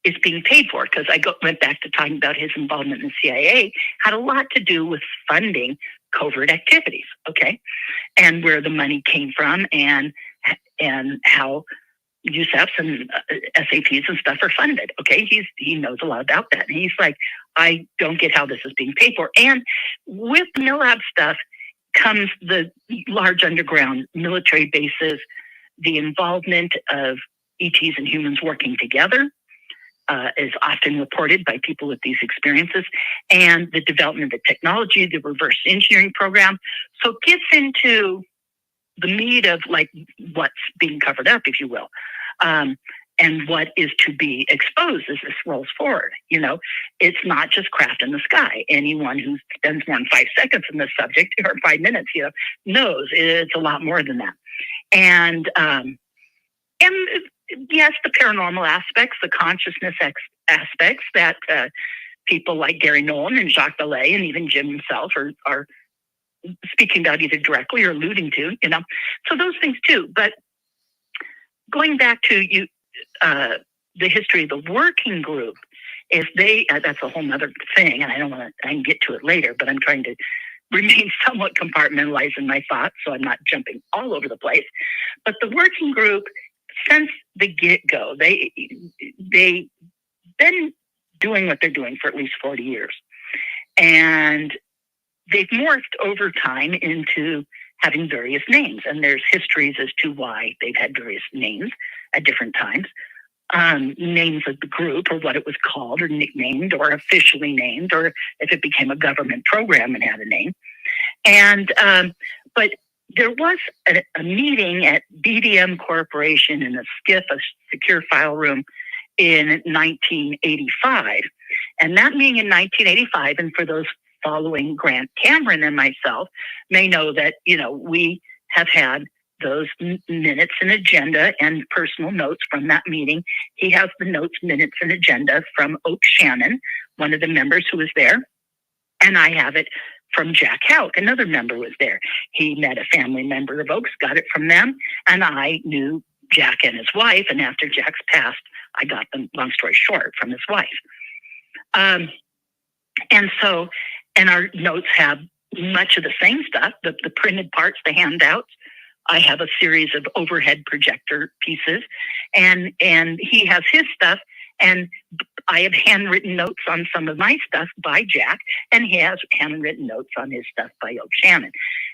it's being paid for, because I went back to talking about his involvement in the CIA had a lot to do with funding covert activities, okay, and where the money came from and how USAPs and SAPs and stuff are funded. Okay, he knows a lot about that, and he's like, I don't get how this is being paid for. And with MILAB stuff comes the large underground military bases, the involvement of ETs and humans working together. Is often reported by people with these experiences, and the development of technology, the reverse engineering program. So it gets into the meat of like what's being covered up, if you will, and what is to be exposed as this rolls forward. It's not just craft in the sky. Anyone who spends more than 5 seconds in this subject or 5 minutes, knows it's a lot more than that. And yes, the paranormal aspects, the consciousness aspects that people like Gary Nolan and Jacques Vallée and even Jim himself are speaking about either directly or alluding to, So those things too. But going back to the history of the working group, is that's a whole nother thing, and I can get to it later, but I'm trying to remain somewhat compartmentalized in my thoughts so I'm not jumping all over the place. But the working group, since the get-go, they've been doing what they're doing for at least 40 years. And they've morphed over time into having various names. And there's histories as to why they've had various names at different times. Names of the group, or what it was called, or nicknamed, or officially named, or if it became a government program and had a name. And but there was a meeting at BDM Corporation in a SCIF, a secure file room, in 1985. And that meeting in 1985, and for those following Grant Cameron and myself, may know that, we have had those minutes and agenda and personal notes from that meeting. He has the notes, minutes, and agenda from Oak Shannon, one of the members who was there. And I have it from Jack Houck, another member was there. He met a family member of Oak's, got it from them. And I knew Jack and his wife. And after Jack's passed, I got them, long story short, from his wife. And our notes have much of the same stuff, the printed parts, the handouts. I have a series of overhead projector pieces, and he has his stuff, and I have handwritten notes on some of my stuff by Jack, and he has handwritten notes on his stuff by Oak Shannon.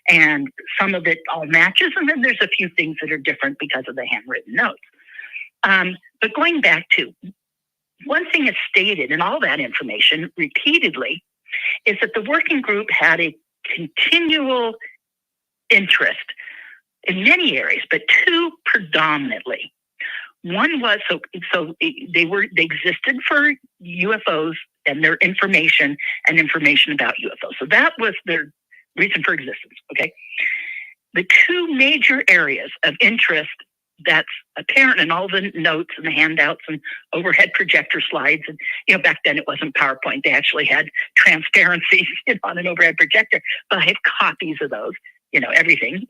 And some of it all matches, and then there's a few things that are different because of the handwritten notes. But going back to one thing is stated in all that information repeatedly is that the working group had a continual interest in many areas, but two predominantly. One was so they existed for UFOs and their information and information about UFOs. So that was their reason for existence. Okay, the two major areas of interest that's apparent in all the notes and the handouts and overhead projector slides. And, back then it wasn't PowerPoint. They actually had transparencies on an overhead projector, but I have copies of those, everything,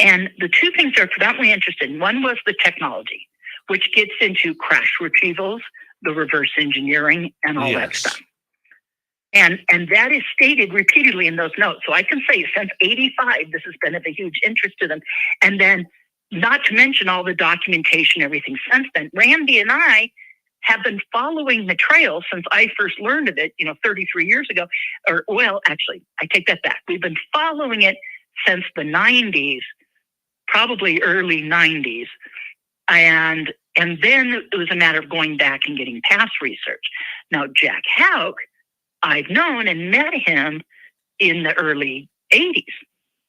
and the two things they're predominantly interested in, one was the technology, which gets into crash retrievals, the reverse engineering, and all that stuff. And that is stated repeatedly in those notes. So I can say since 85, this has been of a huge interest to them. And then not to mention all the documentation, everything since then. Randy and I have been following the trail since I first learned of it, 33 years ago. Actually, I take that back. We've been following it since the 90s, probably early 90s. And then it was a matter of going back and getting past research. Now, Jack Houck, I've known and met him in the early 80s,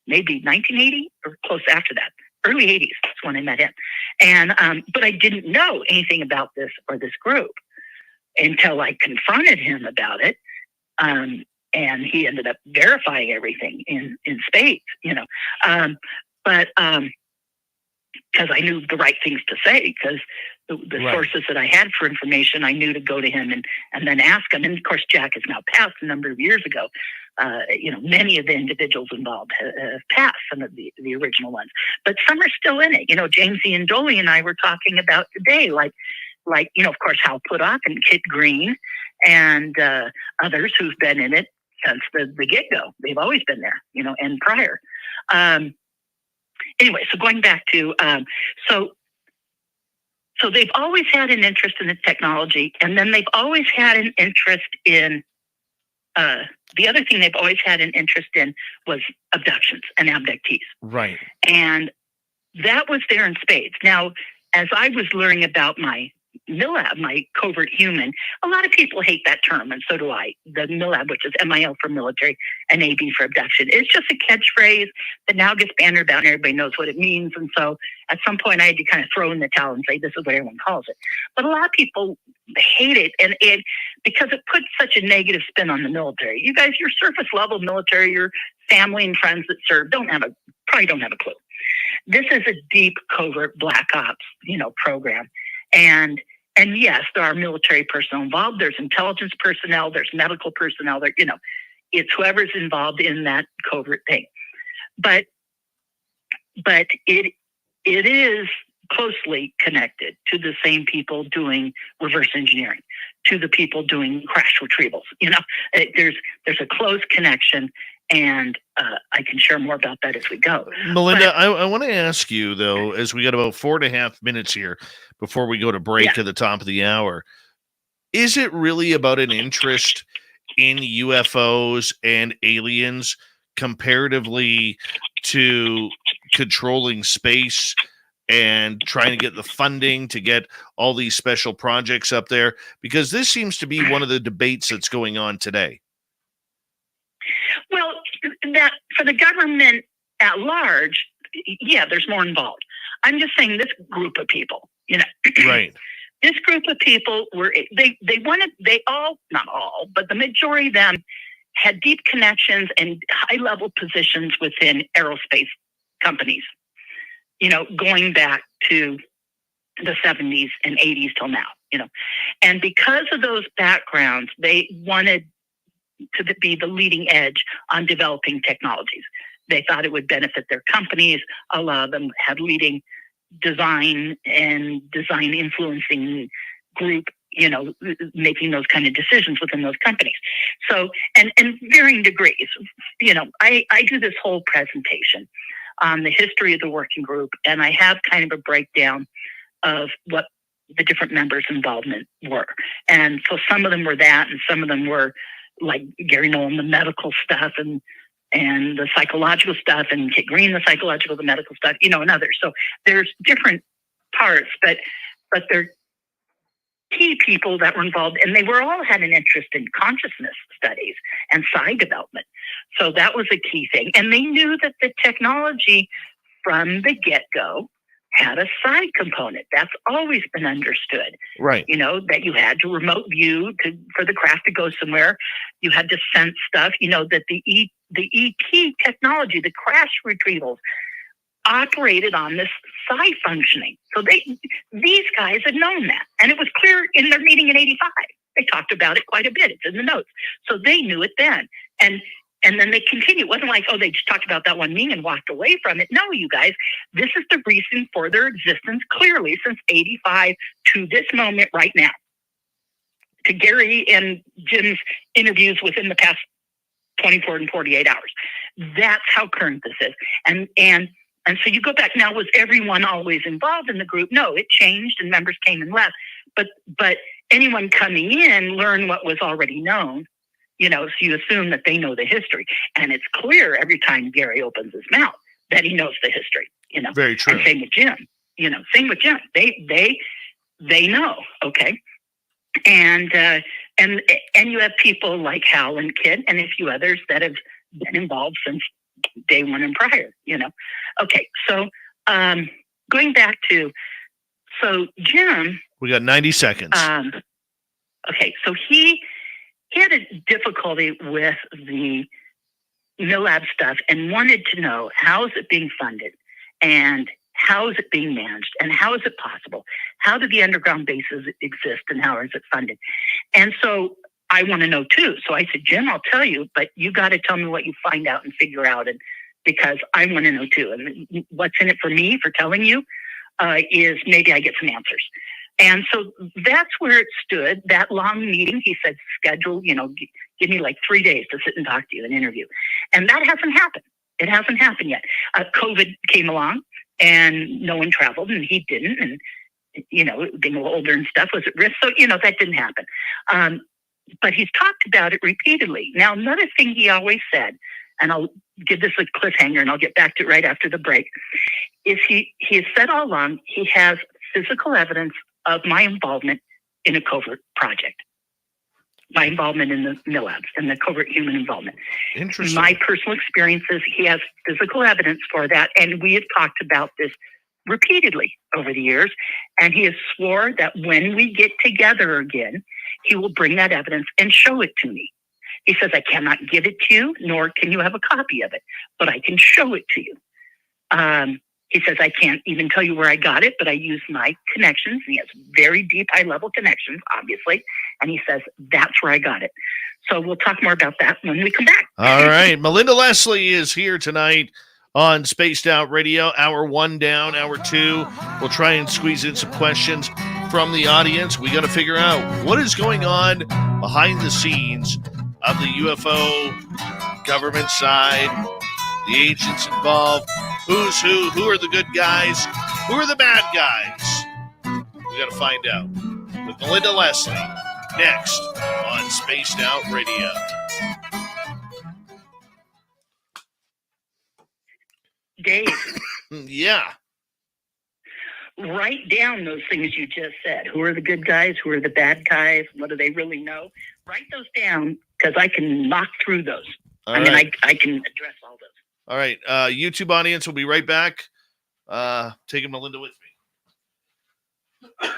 maybe 1980 or close after that. Early 80s is when I met him. And but I didn't know anything about this or this group until I confronted him about it. And he ended up verifying everything in spades, but because I knew the right things to say, because the Right. sources that I had for information, I knew to go to him and then ask him. And of course, Jack has now passed a number of years ago. Many of the individuals involved have passed, some of the original ones, but some are still in it. James Ian Doley and I were talking about today, like, of course, Hal Puthoff and Kit Green and others who've been in it since the get-go. They've always been there, and prior. Anyway, so going back to, so they've always had an interest in the technology, and then they've always had an interest in, the other thing they've always had an interest in was abductions and abductees. Right. And that was there in spades. Now, as I was learning about my MILAB, my covert human, a lot of people hate that term, and so do I. The MILAB, which is MIL for military and AB for abduction, it's just a catchphrase that now gets bannered about and everybody knows what it means. And so at some point I had to kind of throw in the towel and say, this is what everyone calls it. But a lot of people hate it, and because it puts such a negative spin on the military. You guys, your surface level military, your family and friends that serve probably don't have a clue. This is a deep covert black ops, program. And yes, there are military personnel involved. There's intelligence personnel. There's medical personnel. There, it's whoever's involved in that covert thing. But it is closely connected to the same people doing reverse engineering, to the people doing crash retrievals. There's a close connection. And I can share more about that as we go. Melinda, I want to ask you, though, as we got about 4.5 minutes here before we go to break at the top of the hour, is it really about an interest in UFOs and aliens comparatively to controlling space and trying to get the funding to get all these special projects up there? Because this seems to be one of the debates that's going on today. Well, that for the government at large, yeah, there's more involved. I'm just saying this group of people, Right. This group of people not all, but the majority of them had deep connections and high-level positions within aerospace companies, going back to the 70s and 80s till now, And because of those backgrounds, they wanted to be the leading edge on developing technologies. They thought it would benefit their companies. A lot of them had leading design and design influencing group, making those kind of decisions within those companies. So, and varying degrees, I do this whole presentation on the history of the working group, and I have kind of a breakdown of what the different members' involvement were. And so some of them were that, and some of them were like Gary Nolan, the medical stuff, and the psychological stuff, and Kit Green, the psychological, the medical stuff, and others. So there's different parts, but they're key people that were involved, and they were all had an interest in consciousness studies and psi development. So that was a key thing. And they knew that the technology from the get-go had a psi component. That's always been understood. Right. That you had to remote view for the craft to go somewhere. You had to sense stuff, that the ET technology, the crash retrievals, operated on this psi functioning. So these guys had known that. And it was clear in their meeting in 85. They talked about it quite a bit. It's in the notes. So they knew it then. And then they continued. It wasn't like, they just talked about that one meeting and walked away from it. No, you guys, this is the reason for their existence clearly since 85 to this moment right now. To Gary and Jim's interviews within the past 24 and 48 hours. That's how current this is. And so you go back now, was everyone always involved in the group? No, it changed and members came and left. But anyone coming in learned what was already known. So you assume that they know the history. And it's clear every time Gary opens his mouth that he knows the history, Very true. And same with Jim, same with Jim. They know, okay? And you have people like Hal and Kit and a few others that have been involved since day one and prior, Okay, so going back to, Jim. We got 90 seconds. Okay, so he had a difficulty with the MILAB stuff and wanted to know how is it being funded and how is it being managed and how is it possible? How do the underground bases exist and how is it funded? And so I want to know too. So I said, Jim, I'll tell you, but you got to tell me what you find out and figure out, and because I want to know too. And what's in it for me for telling you is maybe I get some answers. And so that's where it stood. That long meeting, he said, schedule, give me like 3 days to sit and talk to you and interview. And that hasn't happened. It hasn't happened yet. COVID came along and no one traveled and he didn't. And, being a little older and stuff was at risk. So, that didn't happen. But he's talked about it repeatedly. Now, another thing he always said, and I'll give this a cliffhanger and I'll get back to it right after the break, is he has said all along he has physical evidence of my involvement in a covert project, my involvement in the MILABs and the covert human involvement. Interesting. My personal experiences, he has physical evidence for that. And we have talked about this repeatedly over the years. And he has swore that when we get together again, he will bring that evidence and show it to me. He says, I cannot give it to you, nor can you have a copy of it, but I can show it to you. He says, I can't even tell you where I got it, but I use my connections. And he has very deep, high-level connections, obviously. And he says, that's where I got it. So we'll talk more about that when we come back. All right. Melinda Leslie is here tonight on Spaced Out Radio. Hour 1 down, hour 2. We'll try and squeeze in some questions from the audience. We got to figure out what is going on behind the scenes of the UFO government side, the agents involved. Who's who are the good guys? Who are the bad guys? We got to find out with Melinda Leslie next on Spaced Out Radio. Dave. Yeah. Write down those things you just said. Who are the good guys? Who are the bad guys? What do they really know? Write those down because I can knock through those. I can address all those. All right. YouTube audience, will be right back. Taking Melinda with me.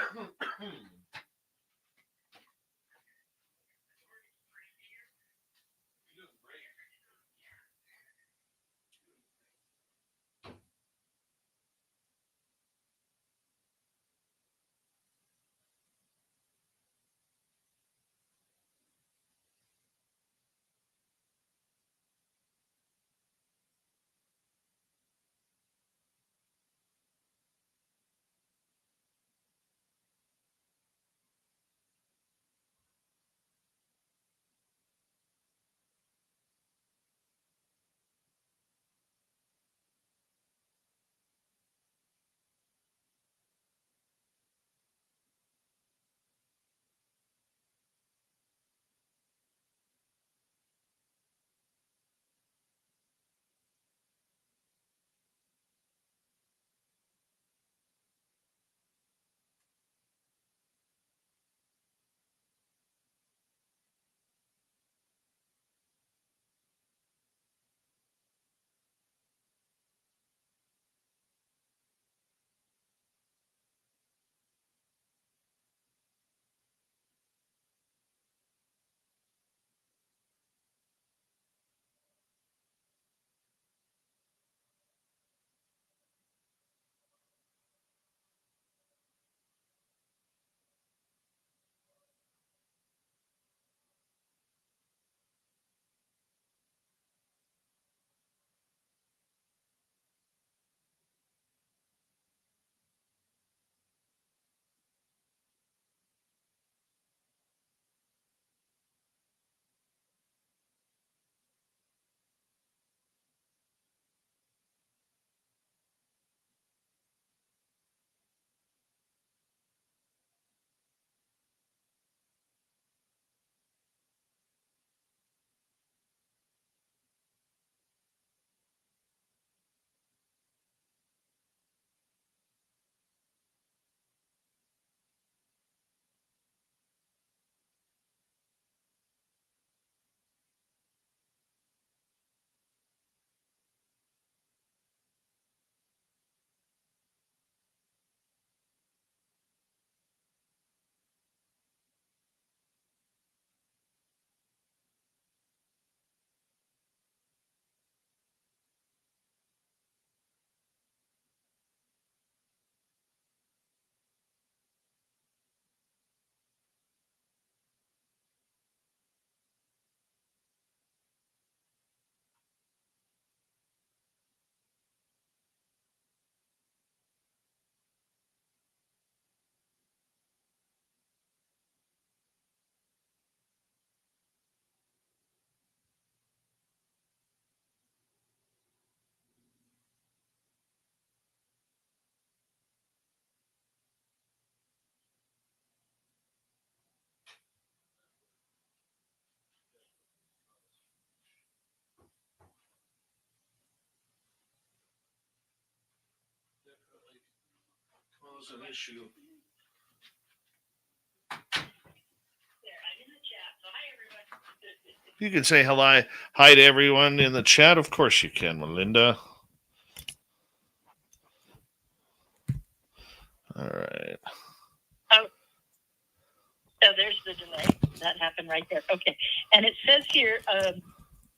was an issue. You can say hello, hi to everyone in the chat. Of course you can, Melinda. All right. Oh, there's the delay. That happened right there. Okay. And it says here,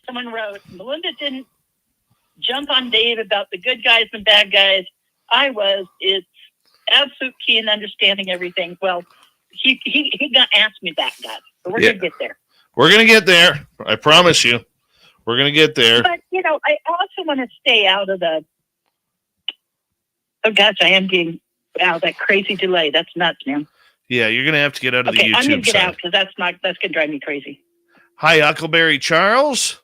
someone wrote, Melinda didn't jump on Dave about the good guys and bad guys. I was. It's absolute key in understanding everything. Well, he got asked me that, guys. So we're going to get there. We're going to get there. I promise you. We're going to get there. But, I also want to stay out of the... Oh, gosh, I am getting... Wow, that crazy delay. That's nuts, man. Yeah, you're going to have to get out of the YouTube I'm going to get side. out because that's going to drive me crazy. Hi, Huckleberry Charles.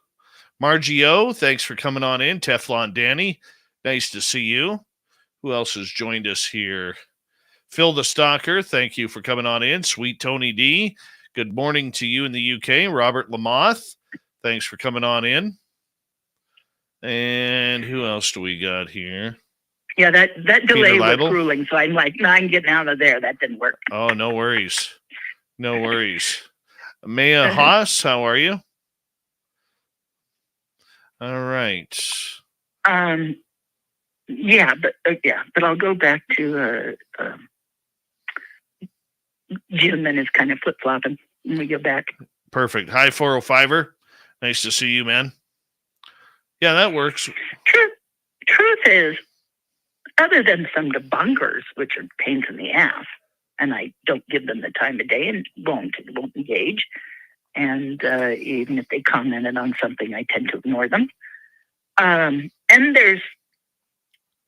Margie O, thanks for coming on in. Teflon Danny, nice to see you. Who else has joined us here? Phil the Stalker, thank you for coming on in. Sweet Tony D, good morning to you in the UK. Robert Lamoth, thanks for coming on in. And who else do we got here? Yeah, that delay was Leibel? grueling, so I'm like, I'm getting out of there. That didn't work. Oh, no worries. No worries. Maya Haas, how are you? All right. Yeah, but I'll go back to Jim and his kind of flip flopping when we go back. Perfect. Hi, 405er. Nice to see you, man. Yeah, that works. Truth is, other than some debunkers, which are pains in the ass, and I don't give them the time of day and won't engage. And even if they commented on something, I tend to ignore them. And there's,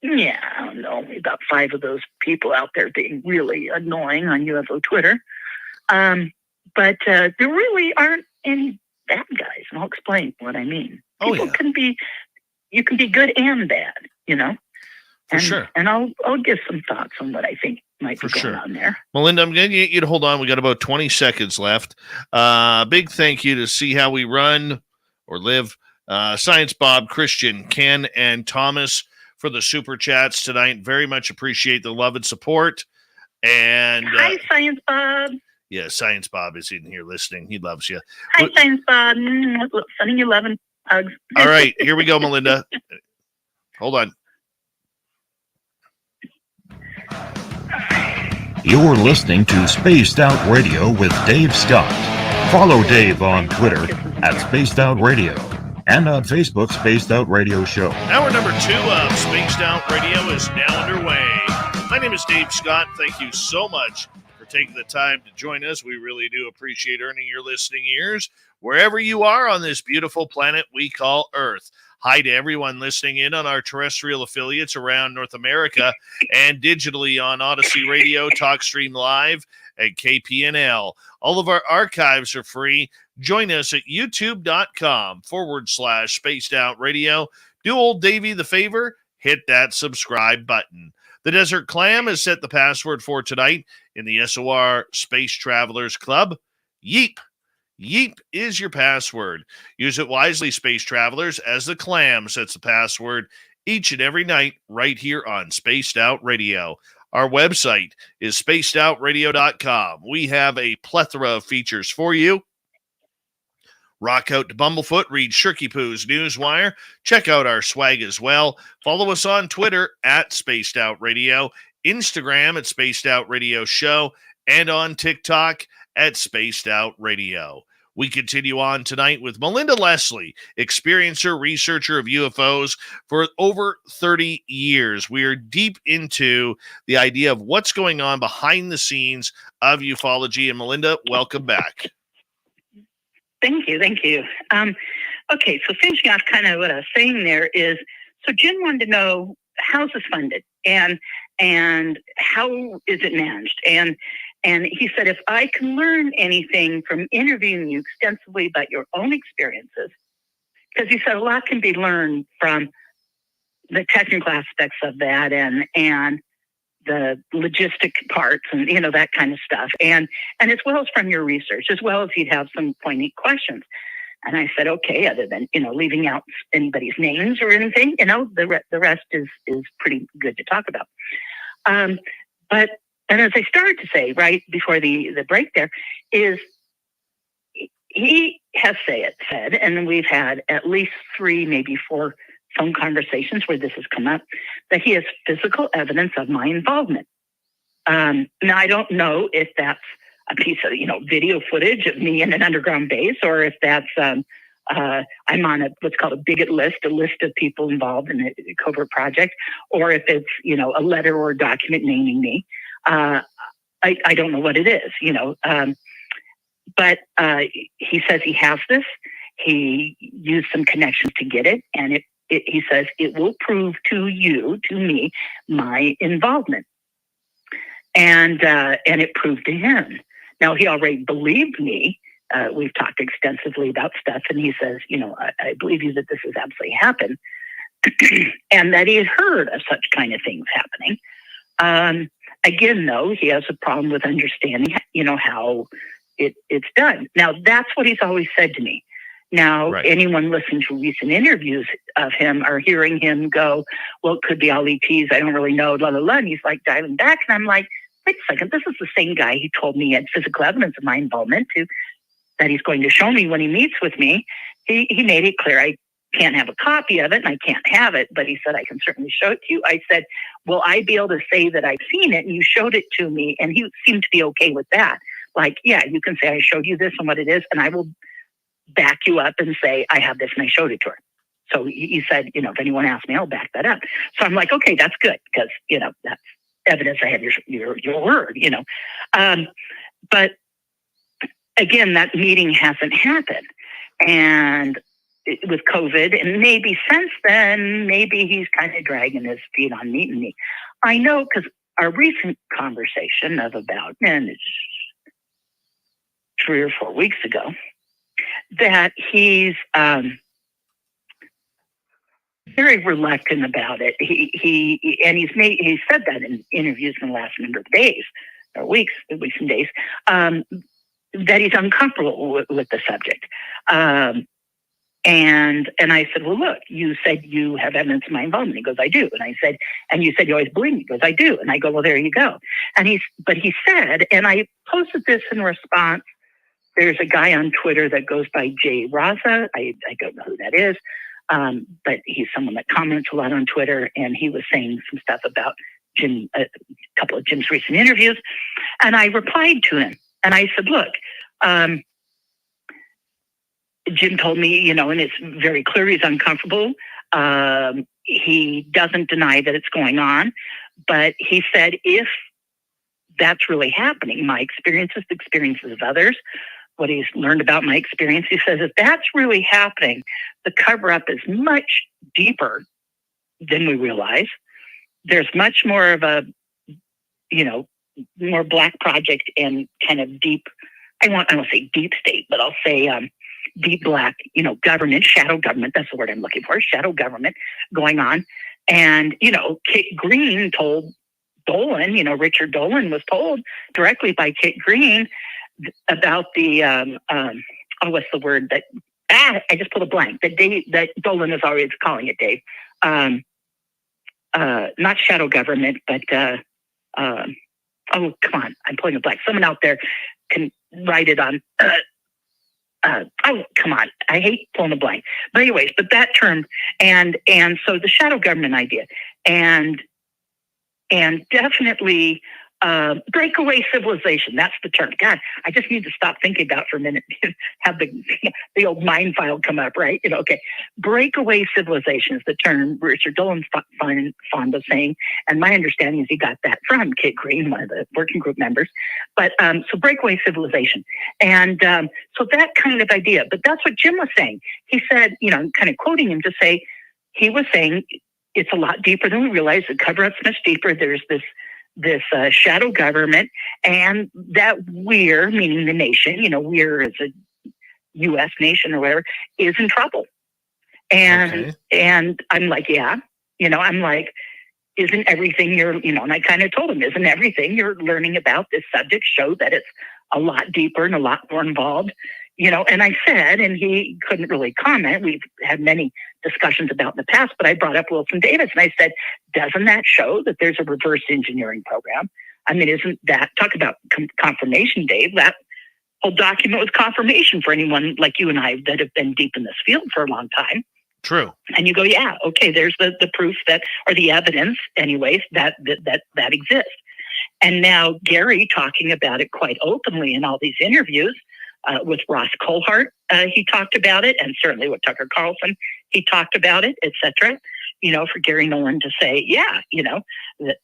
I don't know, about 5 of those people out there being really annoying on UFO Twitter. But there really aren't any bad guys, and I'll explain what I mean. People can be, you can be good and bad, For sure. And I'll give some thoughts on what I think might be going on there. Melinda, I'm going to get you to hold on. We got about 20 seconds left. Big thank you to See How We Run or Live. Science Bob, Christian, Ken, and Thomas for the super chats tonight. Very much appreciate the love and support. And hi, Science Bob. Yeah, Science Bob is in here listening. He loves you. Hi, Science Bob. Sending you love and hugs. All right, here we go, Melinda. Hold on. You're listening to Spaced Out Radio with Dave Scott. Follow Dave on Twitter at Spaced Out Radio and on Facebook, Spaced Out Radio Show. Hour number 2 of Spaced Out Radio is now underway. My name is Dave Scott. Thank you so much for taking the time to join us. We really do appreciate earning your listening ears wherever you are on this beautiful planet we call Earth. Hi to everyone listening in on our terrestrial affiliates around North America and digitally on Odyssey Radio, TalkStream Live, and KPNL. All of our archives are free. Join us at youtube.com/Spaced Out Radio. Do old Davey the favor, hit that subscribe button. The Desert Clam has set the password for tonight in the SOR Space Travelers Club. Yeep. Yeep is your password. Use it wisely, space travelers, as the Clam sets the password each and every night right here on Spaced Out Radio. Our website is spacedoutradio.com. We have a plethora of features for you. Rock out to Bumblefoot, read Shirky Poo's Newswire. Check out our swag as well. Follow us on Twitter at Spaced Out Radio, Instagram at Spaced Out Radio Show, and on TikTok at Spaced Out Radio. We continue on tonight with Melinda Leslie, experiencer, researcher of UFOs for over 30 years. We are deep into the idea of what's going on behind the scenes of ufology. And Melinda, welcome back. Thank you. Okay, so finishing off kind of what I was saying there is, so Jim wanted to know, how's this funded and how is it managed? And he said, if I can learn anything from interviewing you extensively about your own experiences, because he said a lot can be learned from the technical aspects of that and the logistic parts and, that kind of stuff. And as well as from your research, as well as he'd have some poignant questions. And I said, okay, other than, leaving out anybody's names or anything, the rest is pretty good to talk about. and as I started to say right before the break there, is he has said, and we've had at least 3, maybe 4 phone conversations where this has come up, that he has physical evidence of my involvement. Now, I don't know if that's a piece of, video footage of me in an underground base, or if that's, I'm on what's called a bigot list, a list of people involved in a covert project, or if it's, a letter or a document naming me. I don't know what it is, but he says he has this. He used some connections to get it, and he says it will prove to me, my involvement. And it proved to him. Now, he already believed me. We've talked extensively about stuff, and he says, I believe you that this has absolutely happened, and that he had heard of such kind of things happening. Again, though, he has a problem with understanding, how it's done. Now, that's what he's always said to me. Now, right. Anyone listening to recent interviews of him are hearing him go, well, it could be all ETs. I don't really know, blah, blah, blah. And he's like dialing back. And I'm like, wait a second. This is the same guy who told me he had physical evidence of my involvement that he's going to show me when he meets with me. He made it clear I can't have a copy of it and I can't have it. But he said, I can certainly show it to you. I said, will I be able to say that I've seen it and you showed it to me? And he seemed to be okay with that. Like, yeah, you can say I showed you this and what it is, and I will back you up and say, I have this and I showed it to her. So he said, if anyone asks me, I'll back that up. So I'm like, okay, that's good because, that's evidence I have your word, but again, that meeting hasn't happened. And with COVID, and maybe since then, maybe he's kind of dragging his feet on meeting me. I know because our recent conversation of about 3 or 4 weeks ago, that he's very reluctant about it. He said that in interviews in the last number of days or weeks and days, that he's uncomfortable with the subject. And I said, well, look, you said you have evidence of my involvement. He goes, I do. And I said, and you said you always believe me. He goes, I do. And I go, well, there you go. And he said, and I posted this in response. There's a guy on Twitter that goes by Jay Raza. I don't know who that is, but he's someone that comments a lot on Twitter. And he was saying some stuff about Jim, a couple of Jim's recent interviews. And I replied to him. And I said, look, Jim told me, and it's very clear he's uncomfortable. He doesn't deny that it's going on. But he said, if that's really happening, my experiences, the experiences of others, what he's learned about my experience, he says, if that's really happening, the cover-up is much deeper than we realize. There's much more of a, more black project and kind of deep, I won't say deep state, but I'll say deep black, government, shadow government, that's the word I'm looking for, shadow government going on. And, Kit Green told Dolan, Richard Dolan was told directly by Kit Green about the, what's the word that, I just pulled a blank, that Dolan is always calling it, Dave. Not shadow government, but, oh, come on, I'm pulling a blank. Someone out there can write it on, oh, come on, I hate pulling a blank. But anyways, but that term, and so the shadow government idea, and definitely breakaway civilization. That's the term. God, I just need to stop thinking about it for a minute. Have the old mind file come up, right? Okay. Breakaway civilization is the term Richard Dolan's fond of saying, and my understanding is he got that from Kit Green, one of the working group members. But so breakaway civilization, and so that kind of idea. But that's what Jim was saying. He said, kind of quoting him to say, he was saying it's a lot deeper than we realize. The cover-up's much deeper. There's this shadow government, and that we're, meaning the nation, we're as a U.S. nation or whatever, is in trouble. And I'm like, yeah, I'm like, isn't everything and I kind of told him, isn't everything you're learning about this subject show that it's a lot deeper and a lot more involved? And I said, and he couldn't really comment. We've had many discussions about in the past, but I brought up Wilson Davis and I said, doesn't that show that there's a reverse engineering program? I mean, isn't that, talk about confirmation, Dave? That whole document was confirmation for anyone like you and I that have been deep in this field for a long time. True. And you go, yeah, okay, there's the proof that, or the evidence anyways, that exists. And now Gary talking about it quite openly in all these interviews with Ross Colhart, he talked about it, and certainly with Tucker Carlson, he talked about it, etc. For Gary Nolan to say, yeah, that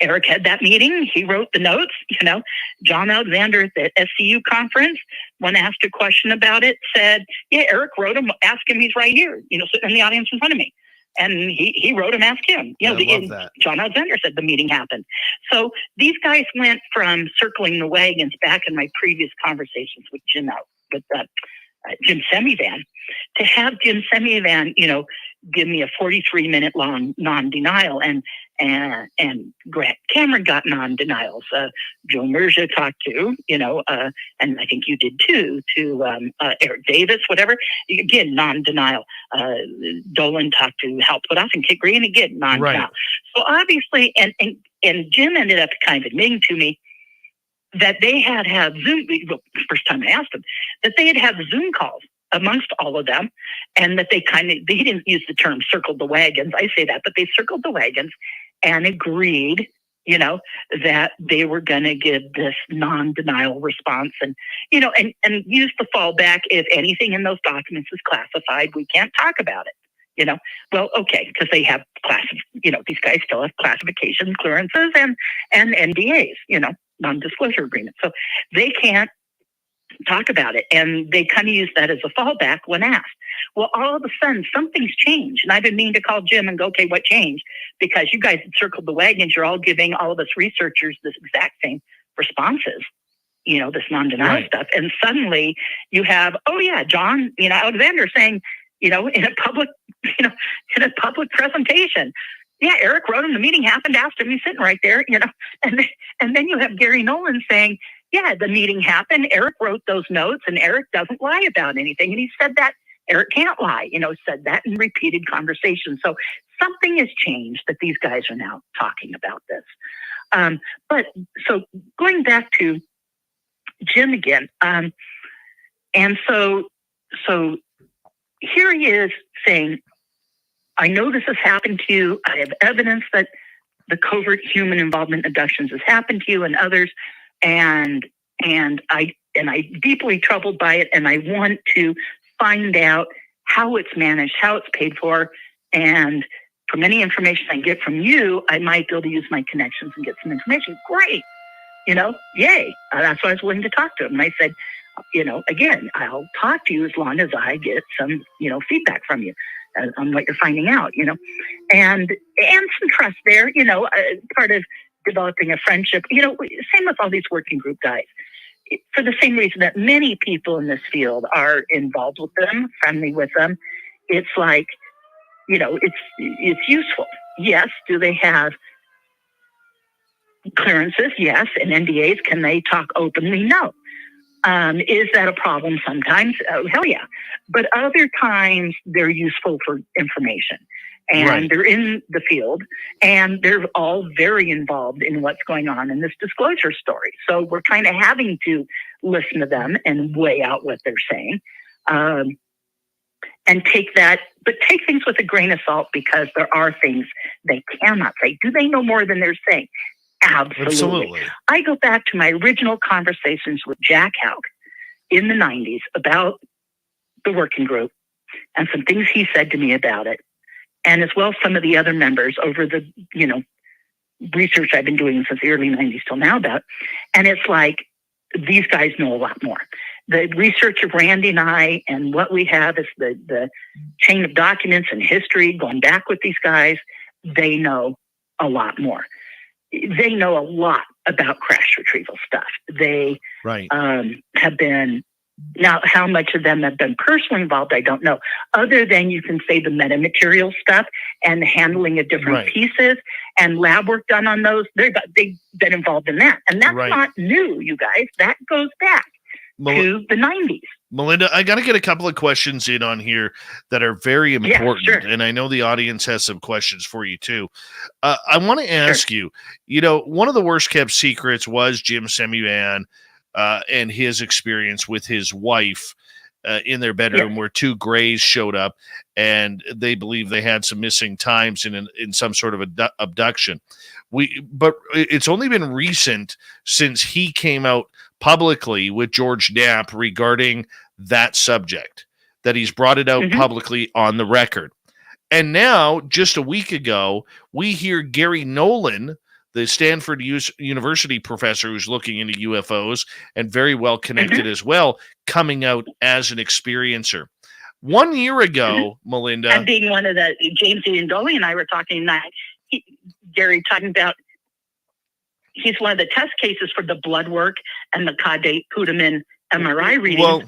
Eric had that meeting, he wrote the notes, John Alexander at the SCU conference, when asked a question about it, said, yeah, Eric wrote him, ask him, he's right here, sitting in the audience in front of me. And he wrote him, ask him. I love that. John Alexander said the meeting happened. So these guys went from circling the wagons back in my previous conversations with Jim Semivan, to have Jim Semivan, give me a 43-minute long non-denial, and Grant Cameron got non-denials. Joe Merja talked to, and I think you did too, to Eric Davis, whatever. Again, non-denial. Dolan talked to Hal Puthoff and Kit Green, again, non-denial. Right. So obviously, and Jim ended up kind of admitting to me that they had Zoom, the first time I asked him, that they had Zoom calls amongst all of them, and that they didn't use the term circled the wagons. I say that, but they circled the wagons and agreed, that they were going to give this non-denial response, and use the fallback. If anything in those documents is classified, we can't talk about it. Well, okay, because they have these guys still have classification clearances and NDAs, non-disclosure agreements. So they can't talk about it. And they kind of use that as a fallback when asked. Well, all of a sudden, something's changed. And I've been meaning to call Jim and go, okay, what changed? Because you guys had circled the wagons. You're all giving all of us researchers this exact same responses, this non-denial stuff. And suddenly you have, oh yeah, John, Alexander saying, in a public presentation, yeah, Eric wrote him, the meeting happened, asked him, he's sitting right there, and then you have Gary Nolan saying, yeah, the meeting happened, Eric wrote those notes, and Eric doesn't lie about anything. And he said that Eric can't lie, said that in repeated conversations. So something has changed that these guys are now talking about this. But so going back to Jim again, and so here he is saying, I know this has happened to you. I have evidence that the covert human involvement abductions has happened to you and others, and I'm deeply troubled by it, and I want to find out how it's managed, how it's paid for, and from any information I get from you, I might be able to use my connections and get some information. Great, yay! That's why I was willing to talk to him. And I said, again, I'll talk to you as long as I get some, feedback from you on what you're finding out, and some trust there, part of developing a friendship, same with all these working group guys, for the same reason that many people in this field are involved with them, friendly with them. It's like, it's useful. Yes. Do they have clearances? Yes. And NDAs, can they talk openly? No. Is that a problem sometimes? Oh, hell yeah. But other times they're useful for information, and they're in the field, and they're all very involved in what's going on in this disclosure story. So we're kind of having to listen to them and weigh out what they're saying, and take things with a grain of salt, because there are things they cannot say. Do they know more than they're saying? Absolutely. I go back to my original conversations with Jack Houck in the 90s about the working group, and some things he said to me about it, and as well as some of the other members over the, research I've been doing since the early 90s till now about. And it's like, these guys know a lot more. The research of Randy and I, and what we have is the chain of documents and history going back with these guys. They know a lot more. They know a lot about crash retrieval stuff. They have been, now how much of them have been personally involved, I don't know. Other than you can say the metamaterial stuff and the handling of different pieces and lab work done on those, they've been involved in that. And that's not new, you guys. That goes back to the 90s. Melinda, I got to get a couple of questions in on here that are very important, sure. and I know the audience has some questions for you too. I want to ask you, you know, one of the worst kept secrets was Jim Semivan and his experience with his wife in their bedroom, where two Greys showed up, and they believe they had some missing times in some sort of abduction. But it's only been recent since he came out publicly with George Knapp regarding that subject, that he's brought it out publicly on the record. And now, just a week ago, we hear Gary Nolan, the Stanford University professor who's looking into UFOs and very well connected as well, coming out as an experiencer. 1 year ago, Melinda. And being one of the, James Iandoli and I were talking, Gary talking about, he's one of the test cases for the blood work and the caudate Pudeman MRI readings. Well,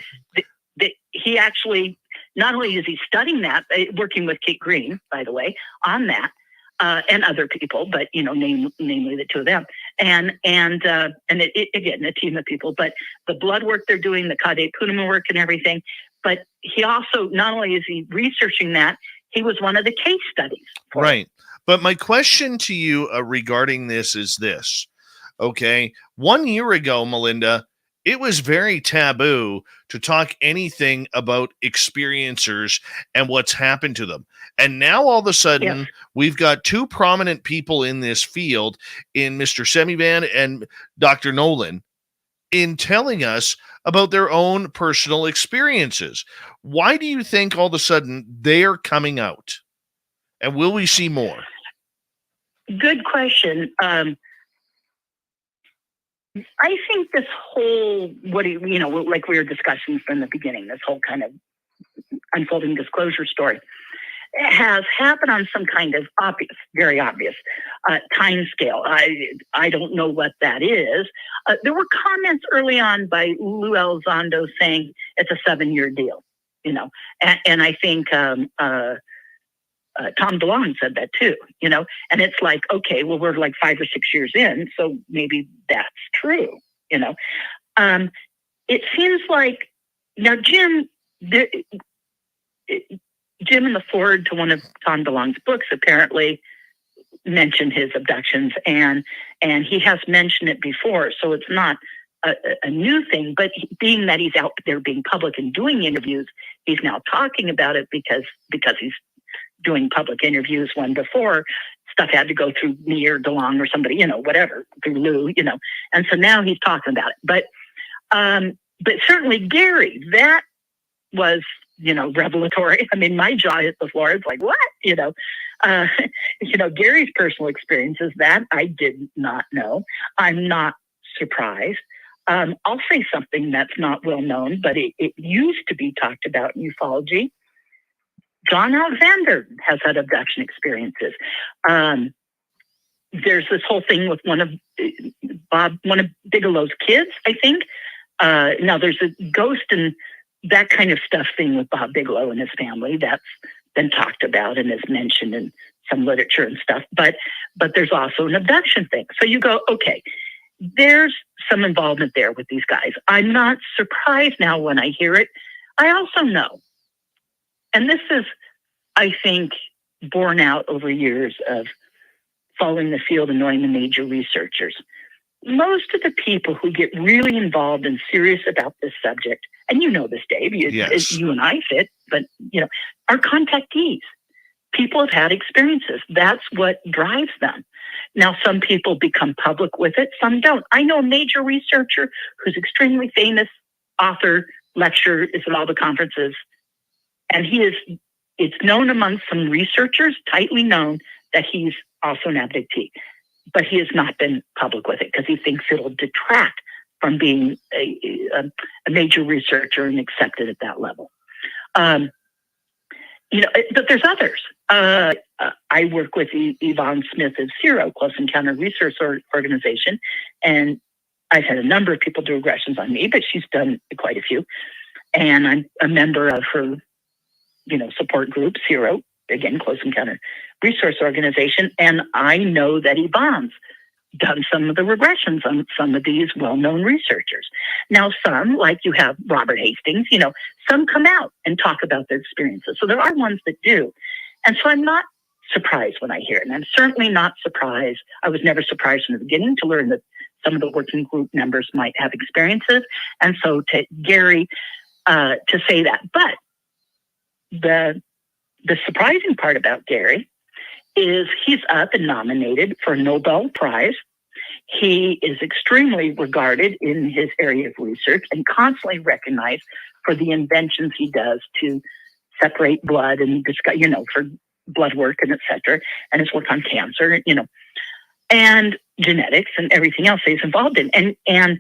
he actually, not only is he studying that, working with Kate Green, by the way, on that, and other people, but namely the two of them, and again, a team of people. But the blood work they're doing, the caudate Pudeman work, and everything. But he also, not only is he researching that, he was one of the case studies. Right. But my question to you regarding this is this. Okay. 1 year ago, Melinda, it was very taboo to talk anything about experiencers and what's happened to them. And now all of a sudden, we've got two prominent people in this field, in Mr. Semivan and Dr. Nolan, in telling us about their own personal experiences. Why do you think all of a sudden they're coming out? And will we see more? Good question. I think this whole, like we were discussing from the beginning, this whole kind of unfolding disclosure story has happened on some kind of very obvious time scale. I don't know what that is. There were comments early on by Lou Elizondo saying it's a 7-year deal, and I think Tom DeLonge said that too, and it's like, okay, well, we're like 5 or 6 years in, so maybe that's true, It seems like now Jim in the foreword to one of Tom DeLonge's books apparently mentioned his abductions, and he has mentioned it before, so it's not a new thing. But being that he's out there being public and doing interviews, he's now talking about it because he's doing public interviews. When before, stuff had to go through me or DeLonge or somebody, whatever, through Lou, and so now he's talking about it. But certainly Gary, that was, revelatory. I mean, my jaw hit the floor. It's like, what? Gary's personal experiences, that I did not know. I'm not surprised. I'll say something that's not well known, but it used to be talked about in ufology. John Alexander has had abduction experiences. There's this whole thing with one of Bigelow's kids, I think. Now there's a ghost and that kind of stuff thing with Bob Bigelow and his family that's been talked about and is mentioned in some literature and stuff. But there's also an abduction thing. So you go, okay, there's some involvement there with these guys. I'm not surprised now when I hear it. I also know, and this is, I think, borne out over years of following the field and knowing the major researchers. Most of the people who get really involved and serious about this subject, and you know this, Dave, you and I fit, but, are contactees. People have had experiences. That's what drives them. Now, some people become public with it, some don't. I know a major researcher who's extremely famous, author, lecturer, is at all the conferences, and it's known among some researchers, tightly known, that he's also an abductee. But he has not been public with it because he thinks it'll detract from being a major researcher and accepted at that level. But there's others. I work with Yvonne Smith of CERO, Close Encounter Research Organization, and I've had a number of people do regressions on me, but she's done quite a few. And I'm a member of her, support group, CERO, again, Close Encounter Resource Organization, and I know that Yvonne's done some of the regressions on some of these well-known researchers. Now, some, like you have Robert Hastings, some come out and talk about their experiences. So there are ones that do. And so I'm not surprised when I hear it. And I'm certainly not surprised. I was never surprised from the beginning to learn that some of the working group members might have experiences. And so to Gary to say that. But the surprising part about Gary is he's up and nominated for a Nobel Prize. He is extremely regarded in his area of research and constantly recognized for the inventions he does to separate blood and discuss, for blood work and et cetera, and his work on cancer, and genetics and everything else he's involved in. And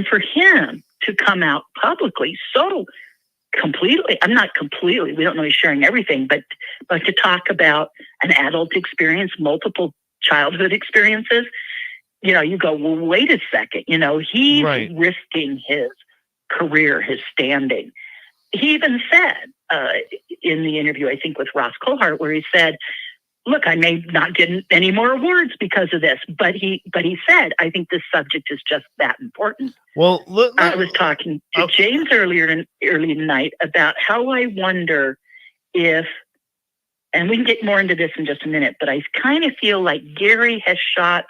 for him to come out publicly so completely, we don't know he's sharing everything, but to talk about an adult experience, multiple childhood experiences, you go, well, wait a second, he's right. risking his career, his standing. He even said in the interview, I think with Ross Coulthart, where he said, look, I may not get any more awards because of this, but he said, I think this subject is just that important. Well, I was talking to James early tonight about how I wonder if, and we can get more into this in just a minute, but I kind of feel like Gary has shot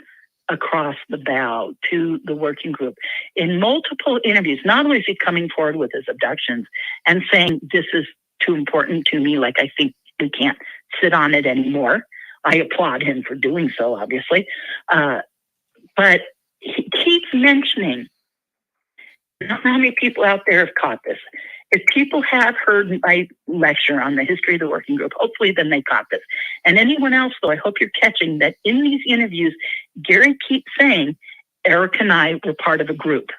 across the bow to the working group in multiple interviews. Not only is he coming forward with his abductions and saying, this is too important to me, like I think we can't sit on it anymore. I applaud him for doing so, obviously. But he keeps mentioning, I don't know how many people out there have caught this. If people have heard my lecture on the history of the working group, hopefully then they caught this. And anyone else, though, I hope you're catching that in these interviews, Gary keeps saying, Eric and I were part of a group.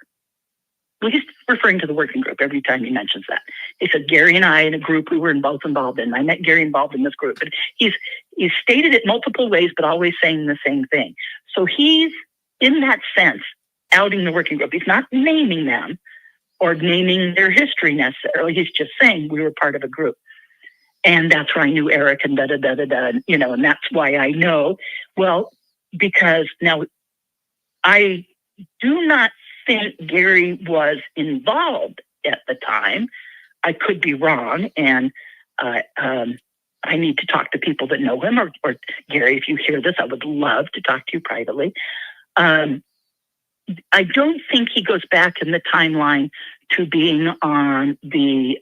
Well, he's referring to the working group every time he mentions that. He said, Gary and I in a group we were both involved in. I met Gary involved in this group. But he's stated it multiple ways, but always saying the same thing. So he's, in that sense, outing the working group. He's not naming them or naming their history necessarily. He's just saying we were part of a group. And that's where I knew Eric and da-da-da-da-da, and that's why I know. Well, because now I do not think Gary was involved at the time. I could be wrong, and I need to talk to people that know him, or Gary, if you hear this, I would love to talk to you privately. I don't think he goes back in the timeline to being on the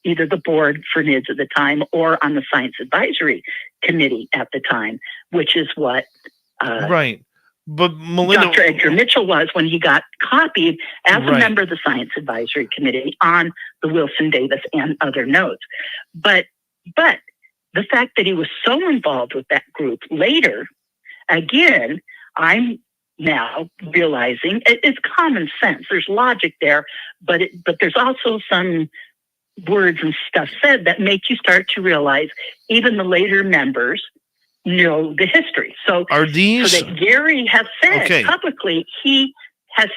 either the board for NIDS at the time or on the Science Advisory Committee at the time, which is what right. But Melinda, Dr. Edgar Mitchell was when he got copied as a member of the Science Advisory Committee on the Wilson Davis and other nodes. But the fact that he was so involved with that group later, again, I'm now realizing it's common sense. There's logic there, but there's also some words and stuff said that make you start to realize even the later members know the history. So are these, so that Gary has said publicly he has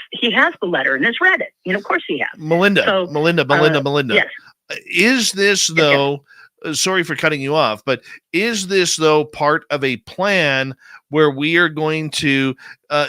the letter and has read it. Of course he has. Melinda. Yes. Is this though? Sorry for cutting you off, but is this though part of a plan where we are going to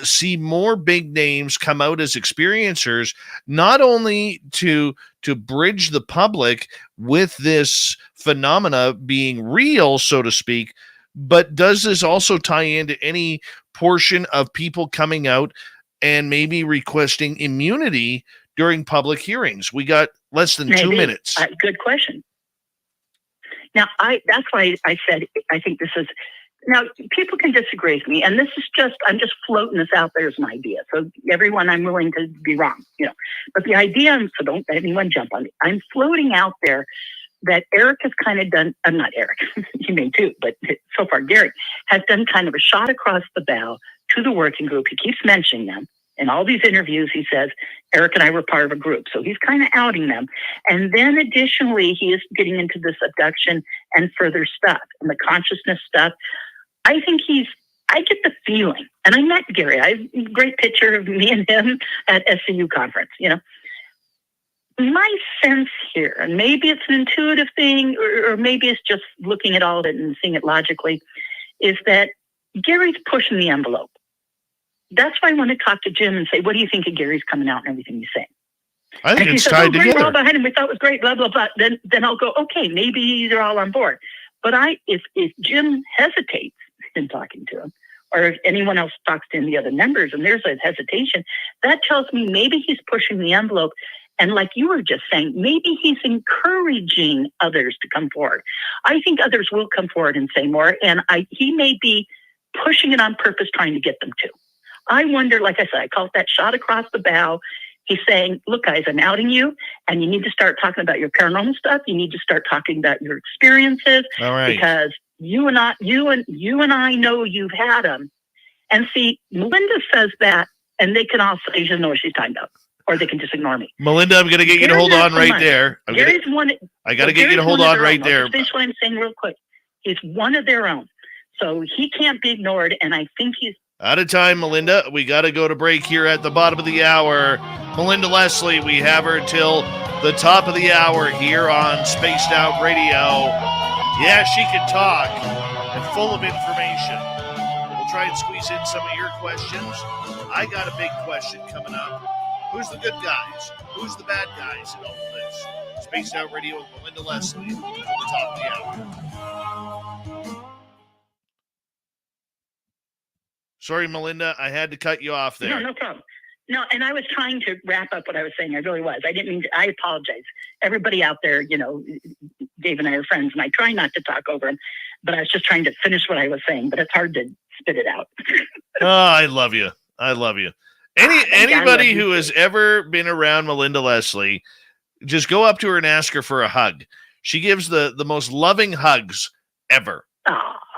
see more big names come out as experiencers, not only to bridge the public with this phenomena being real, so to speak, but does this also tie into any portion of people coming out and maybe requesting immunity during public hearings? We got less than 2 minutes. Good question. Now, that's why I said I think this is. Now, people can disagree with me, and this is I'm just floating this out there as an idea. So everyone, I'm willing to be wrong, But the idea, so don't let anyone jump on me. I'm floating out there that Eric has kind of done, I'm not Eric, he may too, but so far Gary has done kind of a shot across the bow to the working group. He keeps mentioning them. In all these interviews, he says, Eric and I were part of a group. So he's kind of outing them. And then additionally, he is getting into this abduction and further stuff and the consciousness stuff. I think I get the feeling, and I met Gary. I have a great picture of me and him at SCU conference, My sense here, and maybe it's an intuitive thing, or maybe it's just looking at all of it and seeing it logically, is that Gary's pushing the envelope. that's why I want to talk to Jim and say, what do you think of Gary's coming out and everything he's saying? I think and it's he says, tied great, we're all together. behind him. We thought it was great, blah, blah, blah. Then I'll go, okay, maybe they're all on board. But if Jim hesitates in talking to him, or if anyone else talks to the other members and there's a hesitation, that tells me maybe he's pushing the envelope. And like you were just saying, maybe he's encouraging others to come forward. I think others will come forward and say more. And he may be pushing it on purpose, trying to get them to. I wonder, like I said, I call it that shot across the bow. He's saying, look, guys, I'm outing you, and you need to start talking about your paranormal stuff. You need to start talking about your experiences. All right. Because you and I know you've had them. And see, Melinda says that, and they can all say she doesn't know what she's talking about, or they can just ignore me. Melinda, I'm going to get you to hold on right there. I got to get you to hold on right there. I'll finish what I'm saying real quick. He's one of their own. So he can't be ignored, and I think he's out of time, Melinda. We got to go to break here at the bottom of the hour. Melinda Leslie, we have her till the top of the hour here on Spaced Out Radio. Yeah, she can talk and full of information. We'll try and squeeze in some of your questions. I got a big question coming up. Who's the good guys? Who's the bad guys in all of this? Spaced Out Radio with Melinda Leslie at the top of the hour. Sorry, Melinda, I had to cut you off there. No problem. No, and I was trying to wrap up what I was saying. I really was. I didn't mean to. I apologize. Everybody out there, Dave and I are friends, and I try not to talk over him, but I was just trying to finish what I was saying, but it's hard to spit it out. Oh, I love you. I love you. Anybody who has ever been around Melinda Leslie, just go up to her and ask her for a hug. She gives the most loving hugs ever.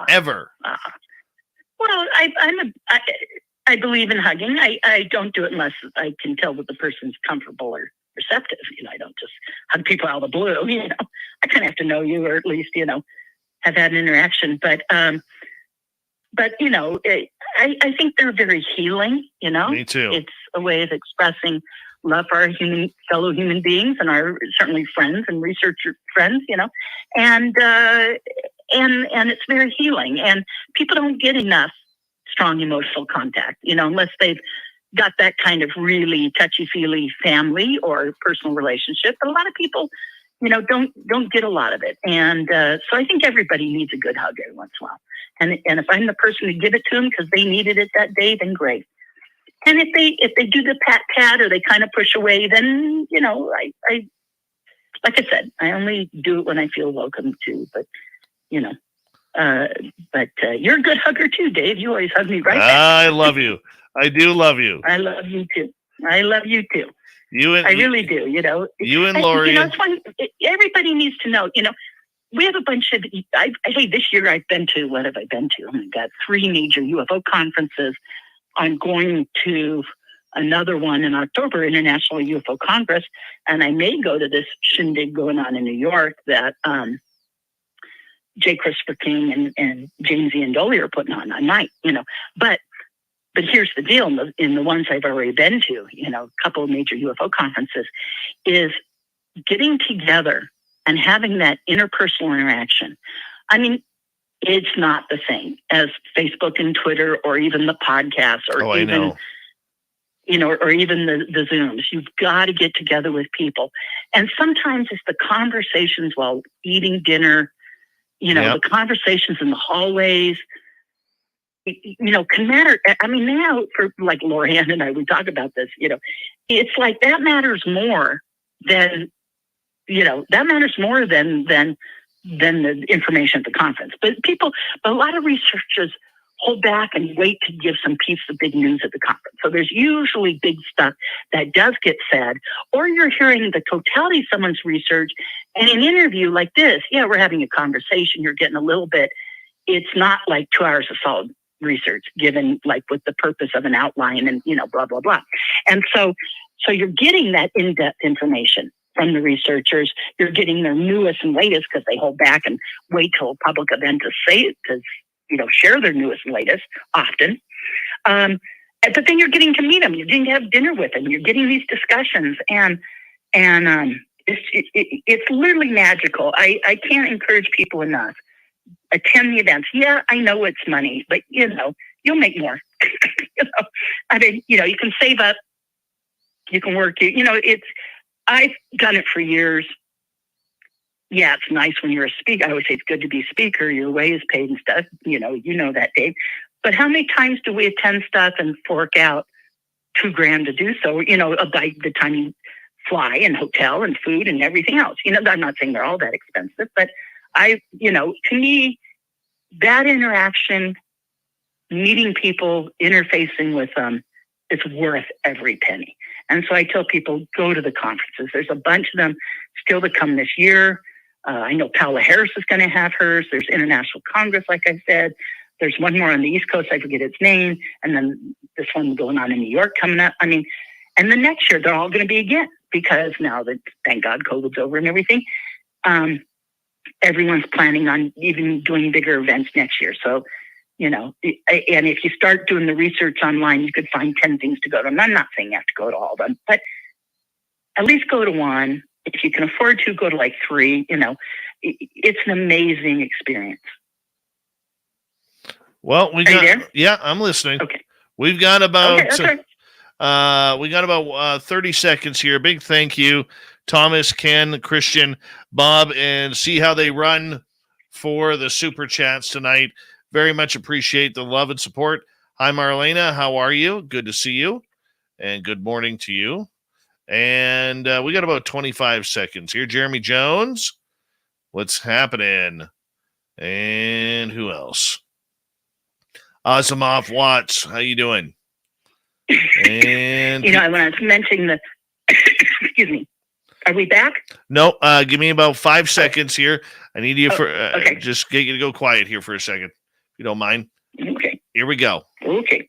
Ever. Well, I believe in hugging. I don't do it unless I can tell that the person's comfortable or receptive. I don't just hug people out of the blue. I kind of have to know you, or at least have had an interaction. But I think they're very healing. Me too. It's a way of expressing love for our fellow human beings and our certainly friends and researcher friends. And it's very healing. And people don't get enough strong emotional contact, unless they've got that kind of really touchy-feely family or personal relationship. But a lot of people, don't get a lot of it. And so I think everybody needs a good hug every once in a while. And if I'm the person to give it to them because they needed it that day, then great. And if they do the pat or they kind of push away, then I like I said, I only do it when I feel welcome to. But you're a good hugger too, Dave. You always hug me right back. I love you. I do love you. I love you too. I love you too. I really do. You and Lori. It's fun. Everybody needs to know. We have a bunch of. This year I've been to. What have I been to? I've got 3 major UFO conferences. I'm going to another one in October, International UFO Congress, and I may go to this shindig going on in New York that J. Christopher King and James Ian Doley are putting on. I might, but here's the deal: in the ones I've already been to, a couple of major UFO conferences, is getting together and having that interpersonal interaction. I mean, it's not the same as Facebook and Twitter or even the podcasts or or even the Zooms. You've got to get together with people. And sometimes it's the conversations while eating dinner, the conversations in the hallways, can matter. I mean, now for like Lorianne and I, we talk about this, it's like that matters more than the information at the conference. But a lot of researchers hold back and wait to give some piece of big news at the conference. So there's usually big stuff that does get said, or you're hearing the totality of someone's research. And in an interview like this, we're having a conversation, you're getting a little bit. It's not like 2 hours of solid research given like with the purpose of an outline and, blah, blah, blah. And so you're getting that in-depth information from the researchers. You're getting their newest and latest because they hold back and wait till a public event to say it, to share their newest and latest often. But then you're getting to meet them. You're getting to have dinner with them. You're getting these discussions, and it's literally magical. I can't encourage people enough. Attend the events. Yeah, I know it's money, but you'll make more. I mean, you can save up, you can work. I've done it for years. Yeah, it's nice when you're a speaker. I always say it's good to be a speaker. Your way is paid and stuff. You know that, Dave. But how many times do we attend stuff and fork out $2,000 to do so? By the time you fly and hotel and food and everything else. I'm not saying they're all that expensive, but to me, that interaction, meeting people, interfacing with them, it's worth every penny. And so I tell people, go to the conferences. There's a bunch of them still to come this year. I know Paola Harris is going to have hers. There's International Congress, like I said. There's one more on the East Coast. I forget its name. And then this one going on in New York coming up. I mean, and the next year, they're all going to be again, because now that, thank God, COVID's over and everything, everyone's planning on even doing bigger events next year. So, and if you start doing the research online, you could find 10 things to go to. And I'm not saying you have to go to all of them, but at least go to one. If you can afford to, go to like 3. It's an amazing experience. Well, Are you there? Yeah, I'm listening. Okay. We've got about, okay. 30 seconds here. Big thank you, Thomas, Ken, Christian, Bob, and see how they run for the super chats tonight. Very much appreciate the love and support. Hi, Marlena. How are you? Good to see you. And good morning to you. And we got about 25 seconds here. Jeremy Jones, what's happening? And who else? Asimov Watts, how you doing? And when I was mentioning excuse me, are we back? No, give me about 5 seconds here. I need you okay. Just get you to go quiet here for a second, if you don't mind. Okay. Here we go. Okay.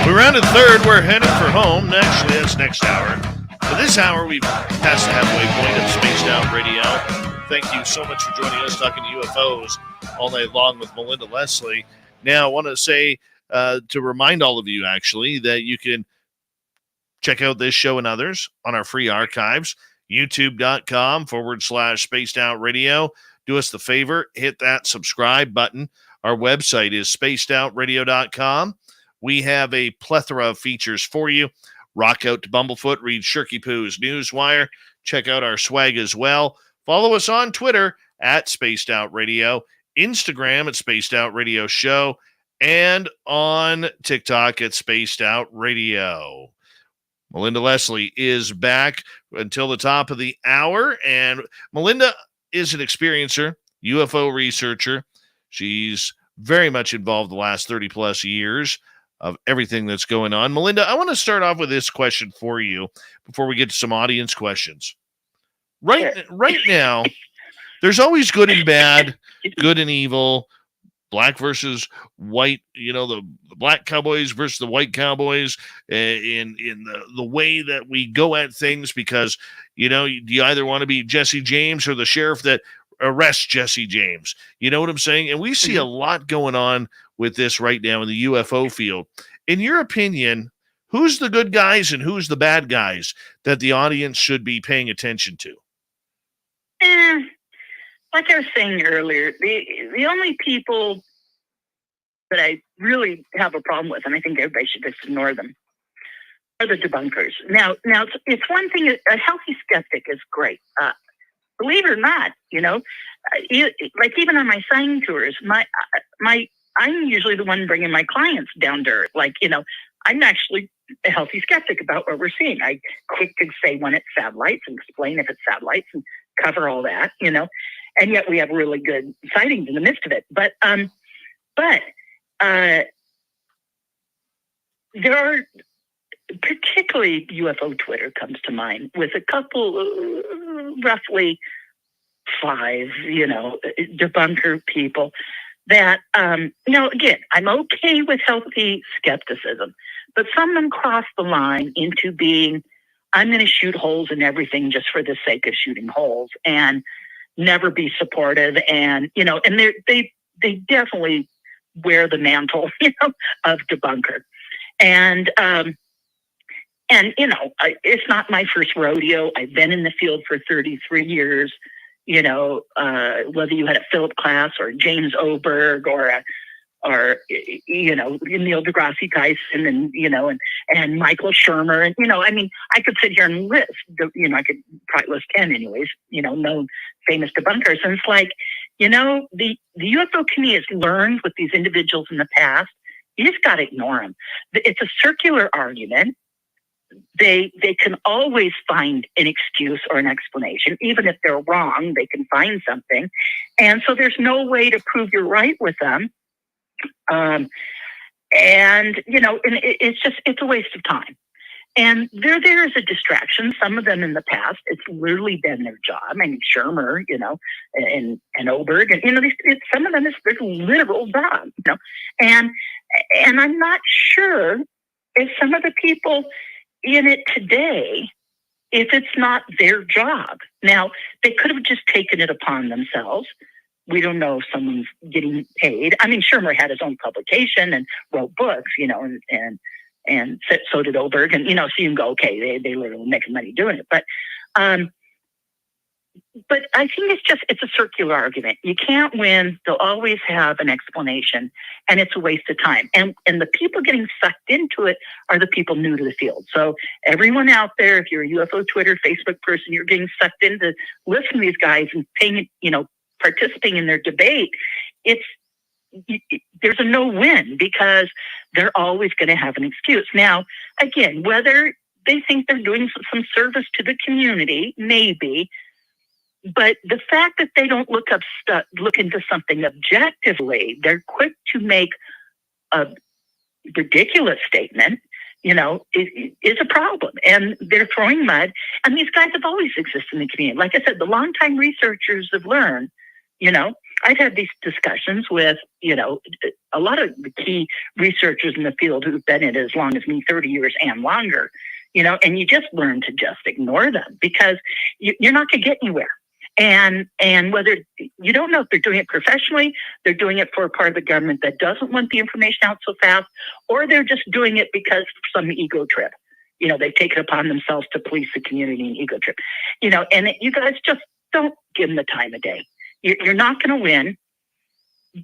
We rounded third. We're headed for home. Actually, that's next hour. For this hour, we've passed the halfway point of Spaced Out Radio. Thank you so much for joining us, talking to UFOs all night long with Melinda Leslie. Now, I want to say, to remind all of you, actually, that you can check out this show and others on our free archives, youtube.com/Spaced Out Radio. Do us the favor, hit that subscribe button. Our website is spacedoutradio.com. We have a plethora of features for you. Rock out to Bumblefoot, read Shirky Poo's Newswire. Check out our swag as well. Follow us on Twitter at Spaced Out Radio, Instagram at Spaced Out Radio Show, and on TikTok at Spaced Out Radio. Melinda Leslie is back until the top of the hour, and Melinda is an experiencer, UFO researcher. She's very much involved the last 30-plus years of everything that's going on. Melinda, I want to start off with this question for you before we get to some audience questions. Right now, there's always good and bad, good and evil, black versus white, the black cowboys versus the white cowboys in the way that we go at things, because, you either want to be Jesse James or the sheriff that arrests Jesse James. You know what I'm saying? And we see a lot going on with this right now in the UFO field. In your opinion, who's the good guys and who's the bad guys that the audience should be paying attention to? Like I was saying earlier, the only people that I really have a problem with, and I think everybody should just ignore them, are the debunkers. Now it's one thing. A healthy skeptic is great. Believe it or not, like even on my signing tours, I'm usually the one bringing my clients down to earth. Like, I'm actually a healthy skeptic about what we're seeing. I quick to say when it's satellites and explain if it's satellites and cover all that, and yet we have really good sightings in the midst of it. But there are, particularly UFO Twitter comes to mind with a couple, roughly 5, debunker people that, again, I'm okay with healthy skepticism, but some of them cross the line into being, I'm going to shoot holes in everything just for the sake of shooting holes and never be supportive. And, and they definitely wear the mantle, of debunker. And it's not my first rodeo. I've been in the field for 33 years. Whether you had a Philip Klass or James Oberg or Neil deGrasse Tyson and Michael Shermer. And, I could sit here and list, I could probably list 10 anyways, known famous debunkers. And it's like, the UFO community has learned with these individuals in the past, you just got to ignore them. It's a circular argument. They can always find an excuse or an explanation. Even if they're wrong, they can find something. And so there's no way to prove you're right with them. And it's a waste of time. And they're there as a distraction. Some of them in the past, it's literally been their job. I mean, Shermer, and Oberg, and some of them is their literal job. And I'm not sure if some of the people in it today, if it's not their job. Now, they could have just taken it upon themselves. We don't know if someone's getting paid. I mean, Shermer had his own publication and wrote books, and so did Oberg. And, so you can go, okay, they literally making money doing it. But I think it's a circular argument. You can't win. They'll always have an explanation, and it's a waste of time. And the people getting sucked into it are the people new to the field. So everyone out there, if you're a UFO Twitter, Facebook person, you're getting sucked into listening to these guys and paying, participating in their debate. There's a no-win because they're always going to have an excuse. Now, again, whether they think they're doing some service to the community, maybe. But the fact that they don't look into something objectively, they're quick to make a ridiculous statement, is a problem. And they're throwing mud. And these guys have always existed in the community. Like I said, the longtime researchers have learned, I've had these discussions with, a lot of the key researchers in the field who've been in it as long as me, 30 years and longer, and you just learn to just ignore them because you're not going to get anywhere. And whether you don't know if they're doing it professionally, they're doing it for a part of the government that doesn't want the information out so fast, or they're just doing it because of some ego trip. They take it upon themselves to police the community and ego trip. And you guys just don't give them the time of day. You're not going to win.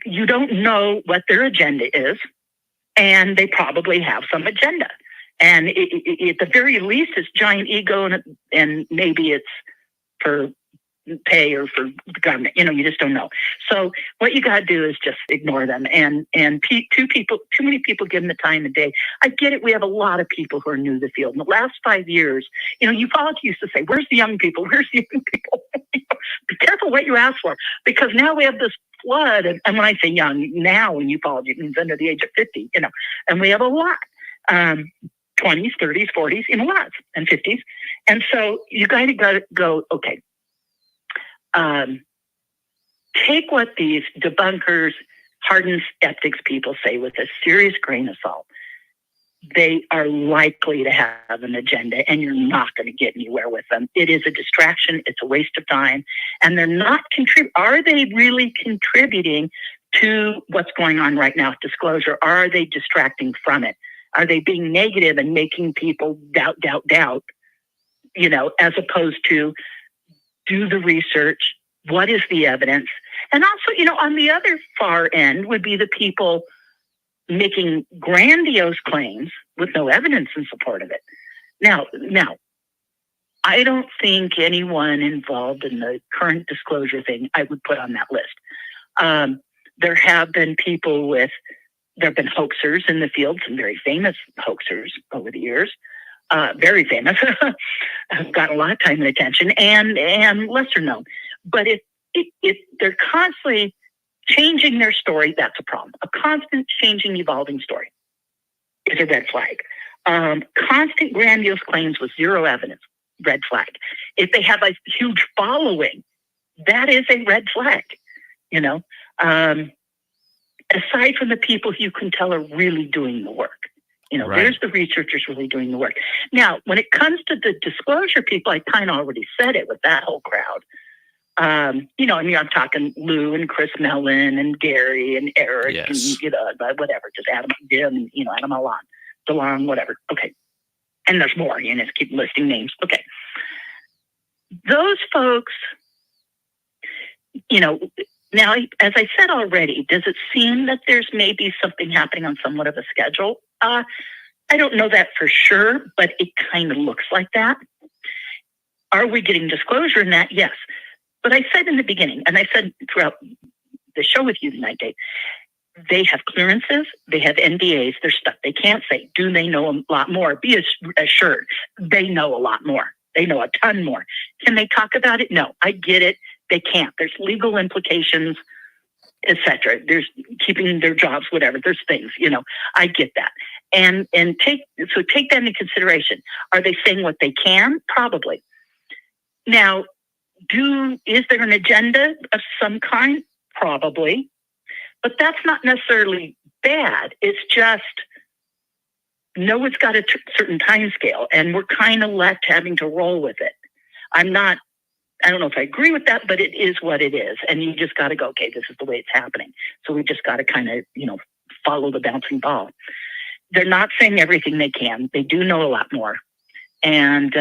You don't know what their agenda is, and they probably have some agenda. And at the very least, it's giant ego, and maybe it's for pay or for the government. You just don't know. So what you got to do is just ignore them. And too many people give them the time of day. I get it. We have a lot of people who are new to the field. In the last 5 years, Ufology used to say, "Where's the young people? Where's the young people?" Be careful what you ask for, because now we have this flood. And when I say young, now in ufology, it means under the age of 50. And we have a lot. 20s, 30s, 40s, lots, and 50s. And so you got to go, okay, take what these debunkers, hardened skeptics people say with a serious grain of salt. They are likely to have an agenda, and you're not going to get anywhere with them. It is a distraction. It's a waste of time. And they're not Are they really contributing to what's going on right now with disclosure? Or are they distracting from it? Are they being negative and making people doubt, as opposed to do the research? What is the evidence? And also, on the other far end would be the people making grandiose claims with no evidence in support of it. Now, I don't think anyone involved in the current disclosure thing I would put on that list. There have been there have been hoaxers in the field, some very famous hoaxers over the years, very famous, have gotten a lot of time and attention, and lesser known. But if they're constantly changing their story, that's a problem. A constant changing, evolving story is a red flag. Constant grandiose claims with zero evidence, red flag. If they have a huge following, that is a red flag. Aside from the people who you can tell are really doing the work. Right. There's the researchers really doing the work. Now, when it comes to the disclosure people, I kind of already said it with that whole crowd. You know, I mean, I'm talking Lou and Chris Mellon and Gary and Eric Yes. and, you know, whatever, just Adam, Jim, you know, Adam Alon, DeLong, whatever. Okay. And there's more, you know, just keep listing names. Okay. Those folks, you know, now, as I said already, does it seem that there's maybe something happening on somewhat of a schedule? I don't know that for sure, but it kind of looks like that. Are we getting disclosure in that? Yes. But I said in the beginning, and I said throughout the show with you tonight, Dave, they have clearances, they have NDAs, there's stuff they can't say. Do they know a lot more? Be assured, they know a lot more. They know a ton more. Can they talk about it? No, I get it. They can't. There's legal implications, etc. There's keeping their jobs, whatever. There's things, you know. I get that, and take that into consideration. Are they saying what they can? Probably. Now, is there an agenda of some kind? Probably, but that's not necessarily bad. It's just no, it's got a certain time scale, and we're kind of left having to roll with it. I don't know if I agree with that, but it is what it is. And you just got to go, okay, this is the way it's happening. So we just got to kind of, you know, follow the bouncing ball. They're not saying everything they can. They do know a lot more. And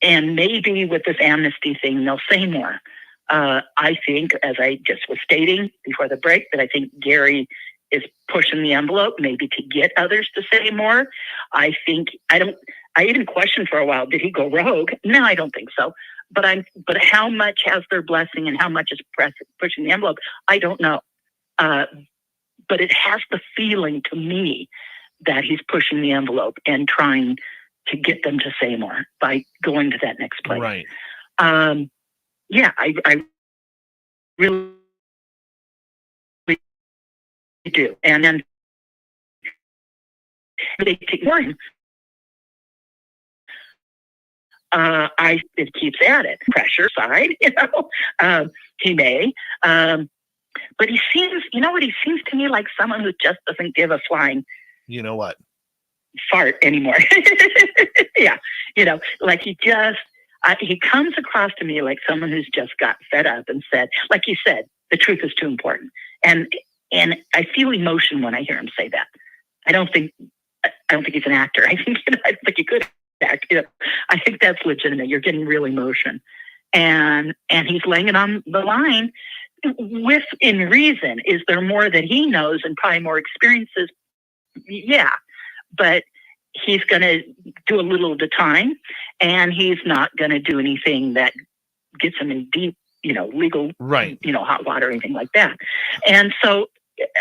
maybe with this amnesty thing, they'll say more. I think, as I just was stating before the break, that I think Gary is pushing the envelope, maybe to get others to say more. I even questioned for a while, did he go rogue? No, I don't think so. But how much has their blessing and how much is pushing the envelope? I don't know. But it has the feeling to me that he's pushing the envelope and trying to get them to say more by going to that next place. Right. Yeah, I really do. And then they take more. It keeps at it. Pressure side, you know. He may. But he seems, you know what, he seems to me like someone who just doesn't give a flying, you know what, fart anymore. Yeah. You know, like he comes across to me like someone who's just got fed up and said, like you said, the truth is too important. And I feel emotion when I hear him say that. I don't think he's an actor. I think he could act. You know, I think that's legitimate. You're getting real emotion. And he's laying it on the line within reason. Is there more that he knows and probably more experiences? Yeah. But he's going to do a little at a time, and he's not going to do anything that gets him in deep, you know, legal, right, you know, hot water or anything like that. And so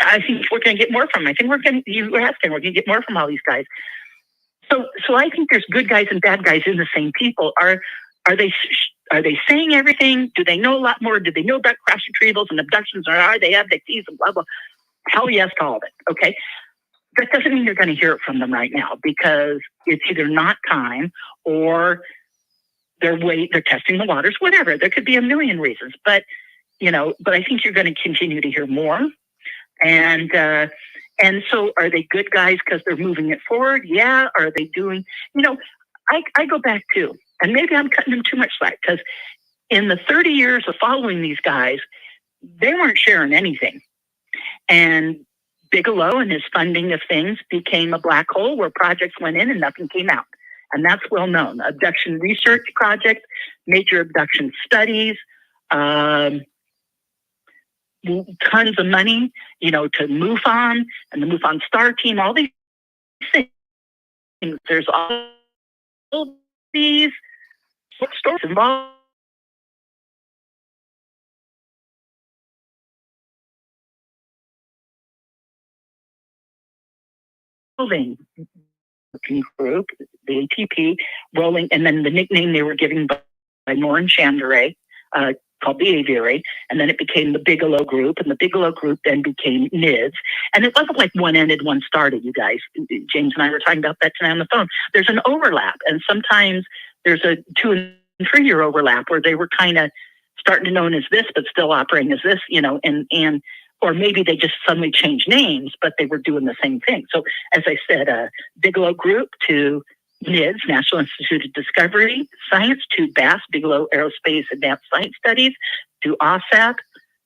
I think we're going to get more from him. I think you were asking, we're going to get more from all these guys. So I think there's good guys and bad guys in the same people. Are they saying everything? Do they know a lot more? Do they know about crash retrievals and abductions? Or are they abductees and blah, blah? Hell yes to all of it. Okay. That doesn't mean you're going to hear it from them right now, because it's either not time or they're testing the waters, whatever. There could be a million reasons, but I think you're going to continue to hear more. And so are they good guys because they're moving it forward? Yeah. Are they doing, I go back to, and maybe I'm cutting them too much slack, because in the 30 years of following these guys, they weren't sharing anything. And Bigelow and his funding of things became a black hole where projects went in and nothing came out. And that's well known. Abduction research project, major abduction studies, tons of money, to MUFON and the MUFON Star Team, all these things. There's all these stories involved. Group, the ATP, rolling, and then the nickname they were given by Norrin Chandray, called the Aviary, and then it became the Bigelow Group, and the Bigelow Group then became NIDS. And it wasn't like one ended, one started, you guys. James and I were talking about that tonight on the phone. There's an overlap, and sometimes there's a 2 and 3 year overlap where they were kind of starting to known as this, but still operating as this, and or maybe they just suddenly changed names, but they were doing the same thing. So as I said, Bigelow Group to NIDS, National Institute of Discovery Science, to BASS, Bigelow Aerospace Advanced Science Studies, to OSAP,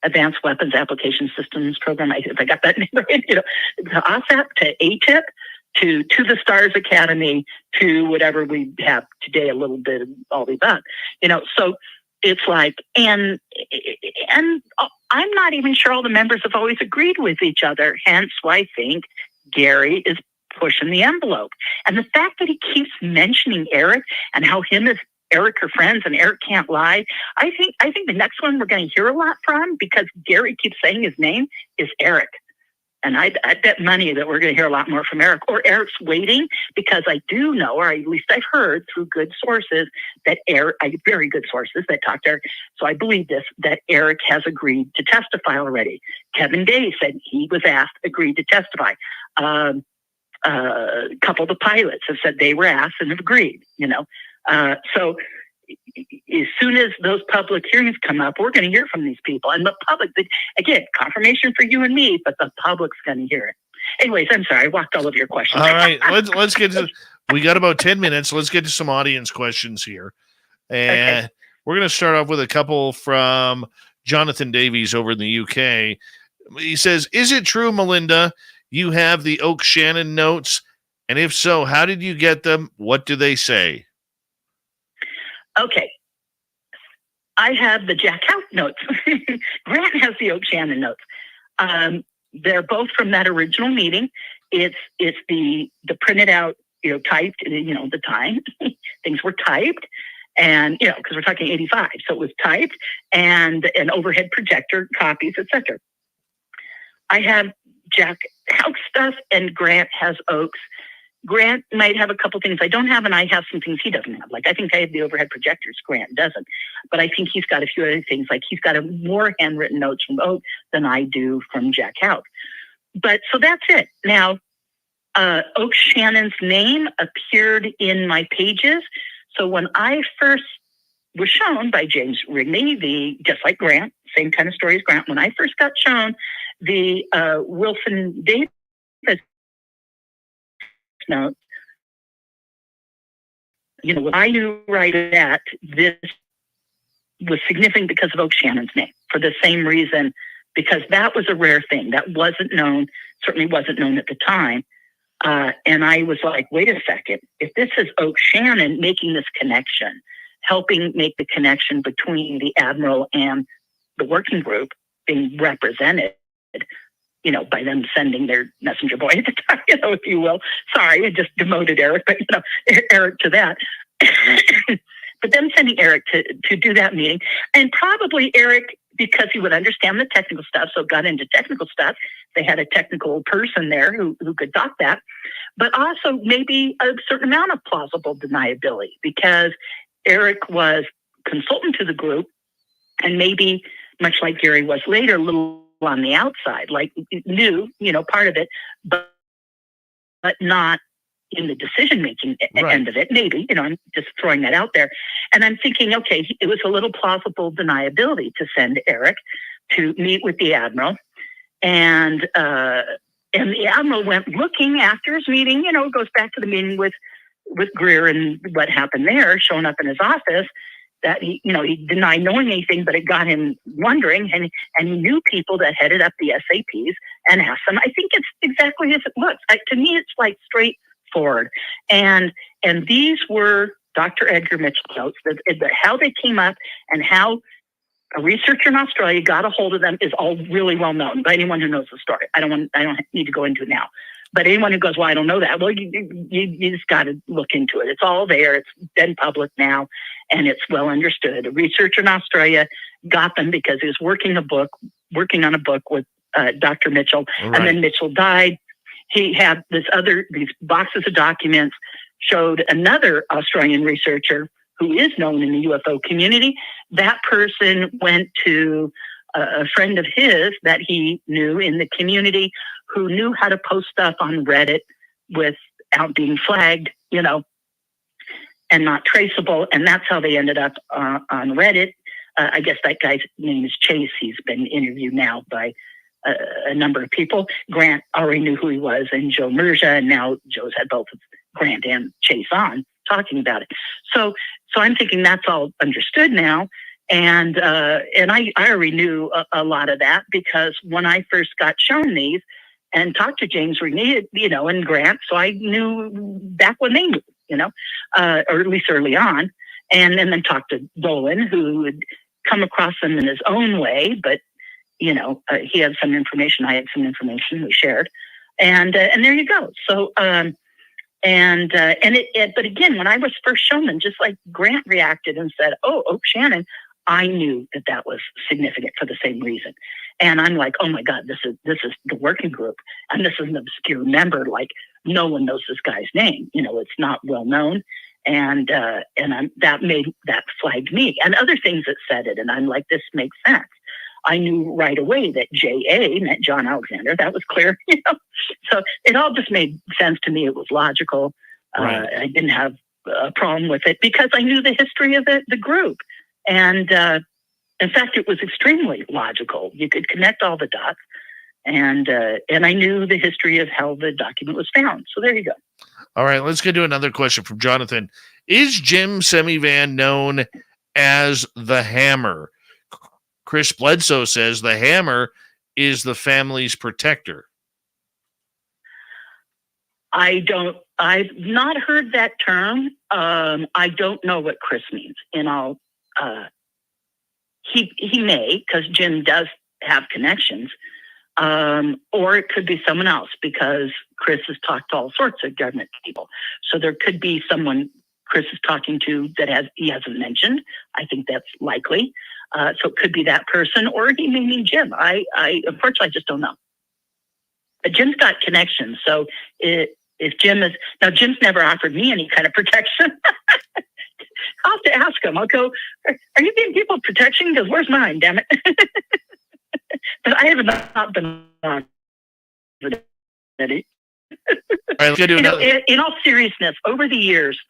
Advanced Weapons Application Systems Program, if I got that name right, to OSAP, to ATIP, to the Stars Academy, to whatever we have today, a little bit of all the above. So it's like, and I'm not even sure all the members have always agreed with each other, hence why I think Gary is pushing the envelope. And the fact that he keeps mentioning Eric and how him and Eric are friends and Eric can't lie, I think the next one we're going to hear a lot from, because Gary keeps saying his name, is Eric. And I bet money that we're going to hear a lot more from Eric, or Eric's waiting, because I do know, or at least I've heard through good sources, that Eric, very good sources that talked to Eric, so I believe this, that Eric has agreed to testify already. Kevin Day said he was asked, agreed to testify. A couple of the pilots have said they were asked and have agreed, So as soon as those public hearings come up, we're going to hear from these people. And the public, again, confirmation for you and me, but the public's going to hear it. Anyways, I'm sorry, I walked all of your questions. All right, let's get to, we got about 10 minutes. Let's get to some audience questions here. And okay, we're going to start off with a couple from Jonathan Davies over in the UK. He says, is it true, Melinda, you have the Oak Shannon notes? And if so, how did you get them? What do they say? Okay. I have the Jack House notes. Grant has the Oak Shannon notes. They're both from that original meeting. It's the printed out, typed, the time. Things were typed. And, because we're talking 85. So it was typed and an overhead projector, copies, etc. I have Jack House stuff and Grant has Oaks. Grant might have a couple things I don't have, and I have some things he doesn't have. Like, I think I have the overhead projectors, Grant doesn't. But I think he's got a few other things. Like, he's got more handwritten notes from Oak than I do from Jack House. But, so that's it. Now, Oak Shannon's name appeared in my pages. So when I first was shown by James Rigney, just like Grant, same kind of story as Grant, when I first got shown the Wilson Davis note, I knew right that this was significant because of Oak Shannon's name, for the same reason, because that was a rare thing that wasn't known, certainly wasn't known at the time. And I was like, wait a second, if this is Oak Shannon making this connection, helping make the connection between the Admiral and the working group being represented, by them sending their messenger boy at the time, if you will. Sorry, I just demoted Eric, but, Eric to that. But them sending Eric to do that meeting, and probably Eric, because he would understand the technical stuff, so got into technical stuff. They had a technical person there who could talk that, but also maybe a certain amount of plausible deniability, because Eric was consultant to the group, and maybe, much like Gary was later, a little on the outside, like knew, part of it, but not in the decision-making end of it. Maybe, I'm just throwing that out there. And I'm thinking, okay, it was a little plausible deniability to send Eric to meet with the Admiral. And the Admiral went looking after his meeting, goes back to the meeting with Greer and what happened there, showing up in his office, that he denied knowing anything, but it got him wondering, and he knew people that headed up the SAPs and asked them. I think it's exactly as it looks. To me, it's like straightforward. And these were Dr. Edgar Mitchell's notes, how they came up and how a researcher in Australia got a hold of them is all really well known by anyone who knows the story. I don't need to go into it now. But anyone who goes, well, I don't know that. Well, you just got to look into it. It's all there. It's been public now, and it's well understood. A researcher in Australia got them because he was working on a book with Dr. Mitchell, right. And then Mitchell died. He had these boxes of documents, showed another Australian researcher who is known in the UFO community. That person went to a friend of his that he knew in the community, who knew how to post stuff on Reddit without being flagged, and not traceable. And that's how they ended up on Reddit. I guess that guy's name is Chase. He's been interviewed now by a number of people. Grant already knew who he was, and Joe Merja, and now Joe's had both of Grant and Chase on talking about it. So I'm thinking that's all understood now. And I already knew a lot of that, because when I first got shown these and talked to James Reed, and Grant, so I knew back when they knew, or at least early on, and then talked to Dolan, who had come across them in his own way, but he had some information, I had some information, we shared, and there you go. So but again, when I was first shown them, just like Grant reacted and said, "Oh, Oak Shannon," I knew that was significant for the same reason. And I'm like, oh my God, this is the working group, and this is an obscure member. Like, no one knows this guy's name. It's not well known, and that flagged me, and other things that said it. And I'm like, this makes sense. I knew right away that J.A. meant John Alexander. That was clear, So it all just made sense to me. It was logical. Right. I didn't have a problem with it, because I knew the history of the group. And in fact, it was extremely logical. You could connect all the dots, and I knew the history of how the document was found. So there you go. All right, let's get to another question from Jonathan. Is Jim Semivan known as the Hammer? Chris Bledsoe says the Hammer is the family's protector. I've not heard that term. I don't know what Chris means, and he may, because Jim does have connections, or it could be someone else, because Chris has talked to all sorts of government people. So there could be someone Chris is talking to that he hasn't mentioned. I think that's likely. So it could be that person, or he may mean Jim. I unfortunately, I just don't know. But Jim's got connections, so if Jim is now, Jim's never offered me any kind of protection. I'll have to ask him. I'll go, are you giving people protection? Because where's mine, damn it? But I have not been on it. All right, let's do another. In all seriousness, over the years,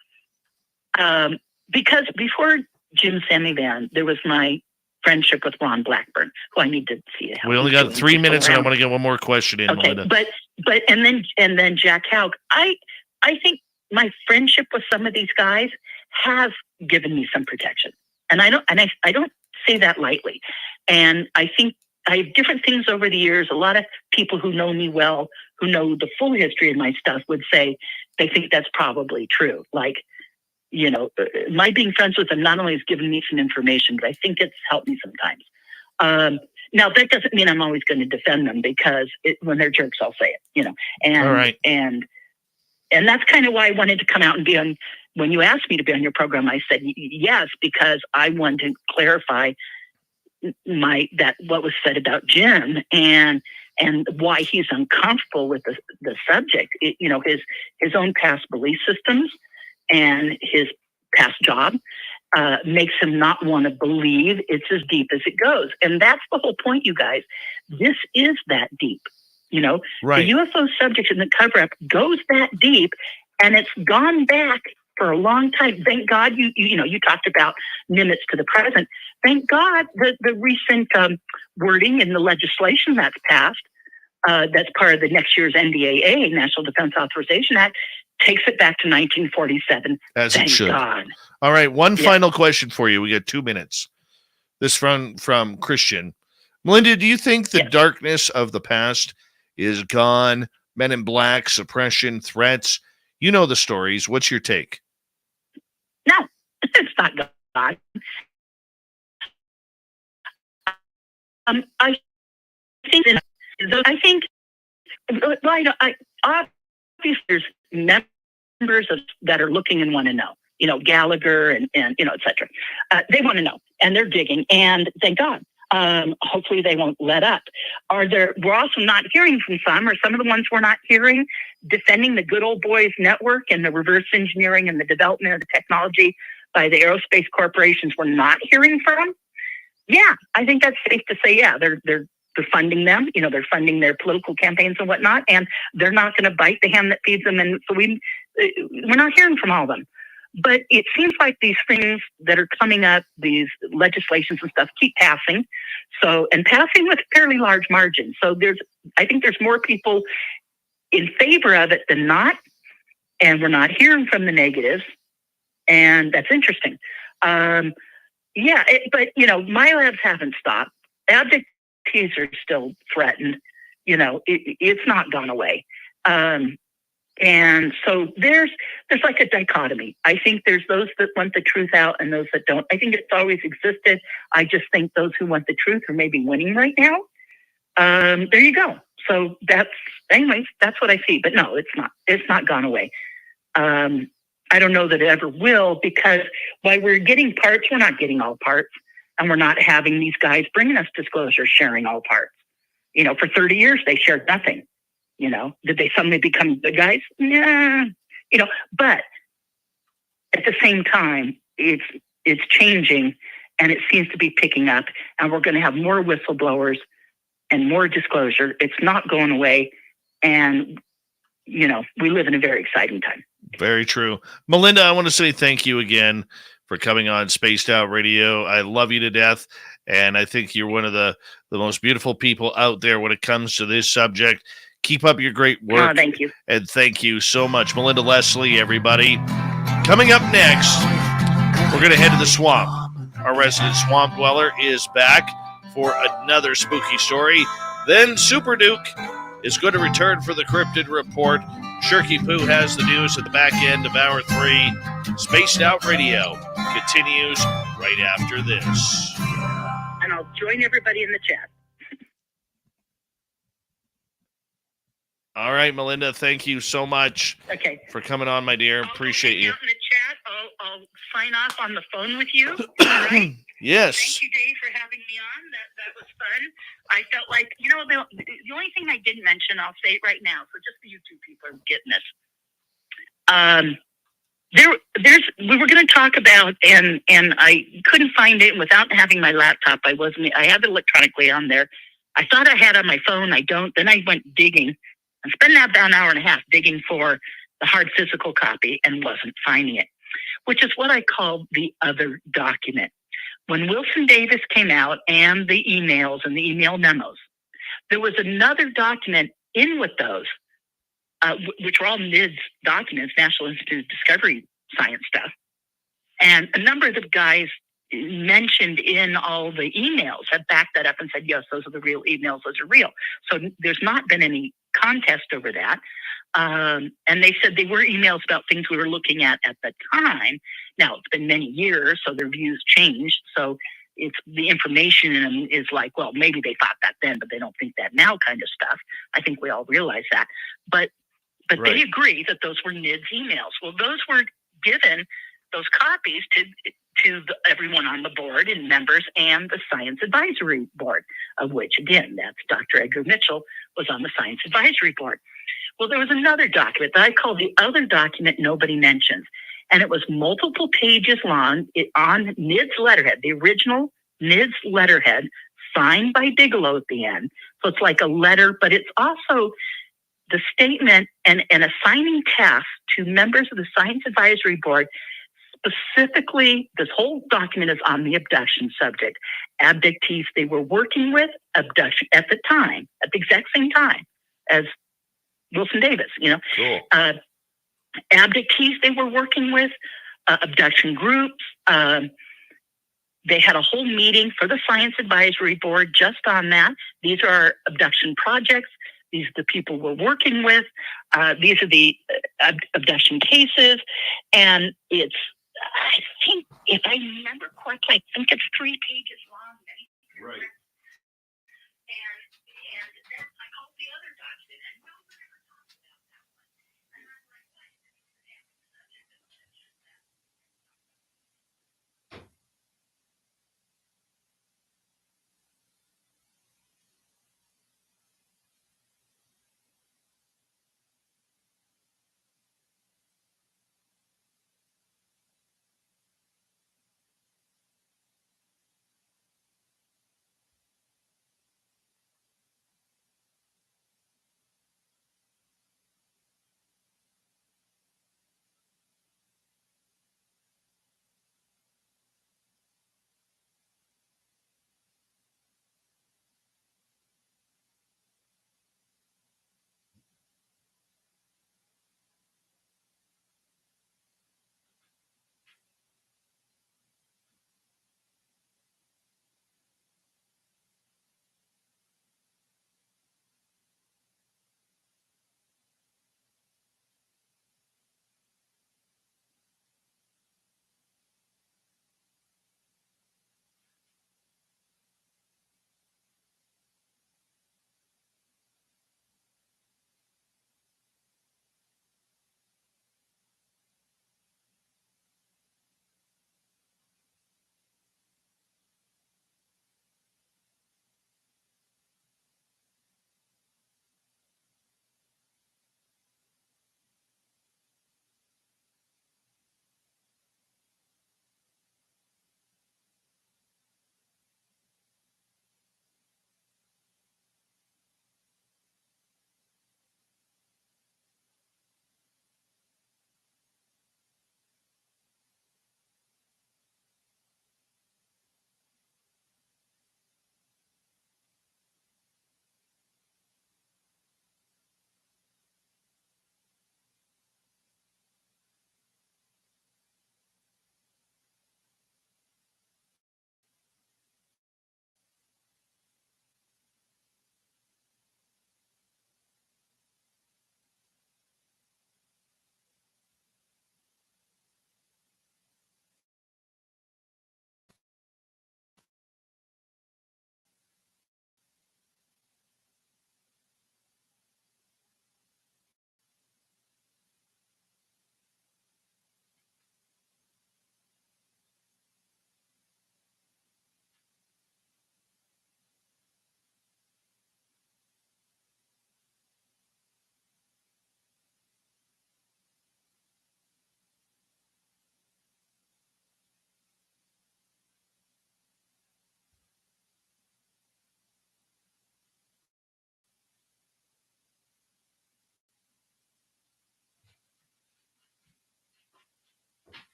because before Jim Semivan, there was my friendship with Ron Blackburn, who I need to see. We only got 3 minutes, and I want to get one more question in. Okay, Melinda. but and then Jack Haug. I think my friendship with some of these guys has given me some protection, and I don't say that lightly. And I think I have different things over the years. A lot of people who know me well, who know the full history of my stuff, would say they think that's probably true. Like, my being friends with them not only has given me some information, but I think it's helped me sometimes. Now, that doesn't mean I'm always going to defend them, because when they're jerks, I'll say it, And, all right. And that's kind of why I wanted to come out and be on. When you asked me to be on your program, I said yes, because I wanted to clarify what was said about Jim and why he's uncomfortable with the subject. His own past belief systems and his past job makes him not want to believe it's as deep as it goes. And that's the whole point, you guys. This is that deep. Right. The UFO subject in the cover-up goes that deep, and it's gone back for a long time. Thank God you talked about Nimitz to the present. Thank God the recent wording in the legislation that's passed, that's part of the next year's NDAA, National Defense Authorization Act, takes it back to 1947. As Thank it should. God. All right, one final question for you. We got 2 minutes. This from Christian. Melinda, do you think the darkness of the past is gone? Men in Black, suppression, threats. You know the stories. What's your take? No, it's not gone. I think obviously there's members that are looking and want to know, Gallagher and et cetera. They want to know, and they're digging, and thank God. Hopefully they won't let up. We're also not hearing from some of the ones we're not hearing, defending the good old boys network and the reverse engineering and the development of the technology by the aerospace corporations we're not hearing from. Yeah, I think that's safe to say, they're funding them, they're funding their political campaigns and whatnot, and they're not going to bite the hand that feeds them. And so we're not hearing from all of them. But it seems like these things that are coming up, these legislations and stuff, keep passing. So, and passing with fairly large margins. So I think there's more people in favor of it than not. And we're not hearing from the negatives. And that's interesting. But my labs haven't stopped. Abductees are still threatened. It's not gone away. And so there's like a dichotomy. I think there's those that want the truth out and those that don't. I think it's always existed. I just think those who want the truth are maybe winning right now. There you go. So that's what I see. But no, it's not. It's not gone away. I don't know that it ever will, because while we're getting parts, we're not getting all parts, and we're not having these guys bringing us disclosures sharing all parts. For 30 years they shared nothing. Did they suddenly become good guys? Yeah. But at the same time, it's changing, and it seems to be picking up, and we're going to have more whistleblowers and more disclosure. It's not going away, and we live in a very exciting time. Very true. Melinda, I want to say thank you again for coming on Spaced Out Radio. I love you to death, and I think you're one of the most beautiful people out there when it comes to this subject. Keep up your great work. Thank you. And thank you so much. Melinda Leslie, everybody. Coming up next, we're going to head to the swamp. Our resident swamp dweller is back for another spooky story. Then Super Duke is going to return for the Cryptid Report. Shirky Poo has the news at the back end of Hour 3. Spaced Out Radio continues right after this. And I'll join everybody in the chat. All right, Melinda, thank you so much for coming on, my dear. Appreciate you. In the chat, I'll sign off on the phone with you. All right? Yes. Thank you, Dave, for having me on. That was fun. I felt like, the only thing I didn't mention, I'll say it right now, so just so you two people are getting this. We were going to talk about, and I couldn't find it without having my laptop. I have it electronically on there. I thought I had it on my phone. I don't. Then I went digging and spent about an hour and a half digging for the hard physical copy and wasn't finding it, which is what I call the other document. When Wilson Davis came out and the emails and the email memos, there was another document in with those, which were all NIDS documents, National Institute of Discovery Science stuff. And a number of the guys mentioned in all the emails have backed that up and said, yes, those are the real emails, those are real. So there's not been any contest over that. And they said they were emails about things we were looking at the time. Now, it's been many years, so their views changed. So it's the information in them is like, well, maybe they thought that then, but they don't think that now kind of stuff. I think we all realize that. But right. They agree that those were NIDS emails. Well, those were given, those copies to everyone on the board and members and the Science Advisory Board, of which, again, that's Dr. Edgar Mitchell was on the Science Advisory Board. Well, there was another document that I call the other document nobody mentions. And it was multiple pages long on NIDS letterhead, the original NIDS letterhead, signed by Bigelow at the end. So it's like a letter, but it's also the statement and assigning tasks to members of the Science Advisory Board. Specifically, this whole document is on the abduction subject. Abductees they were working with, abduction at the time, at the exact same time as Wilson Davis, Cool. Abductees they were working with, abduction groups. They had a whole meeting for the Science Advisory Board just on that. These are abduction projects. These are the people we're working with. These are the abduction cases. And it's, I think, if I remember correctly, I think it's 3 pages long. Right. And then I called the other document, and no one ever talks about that one. And I'm like, why is it subject of attention?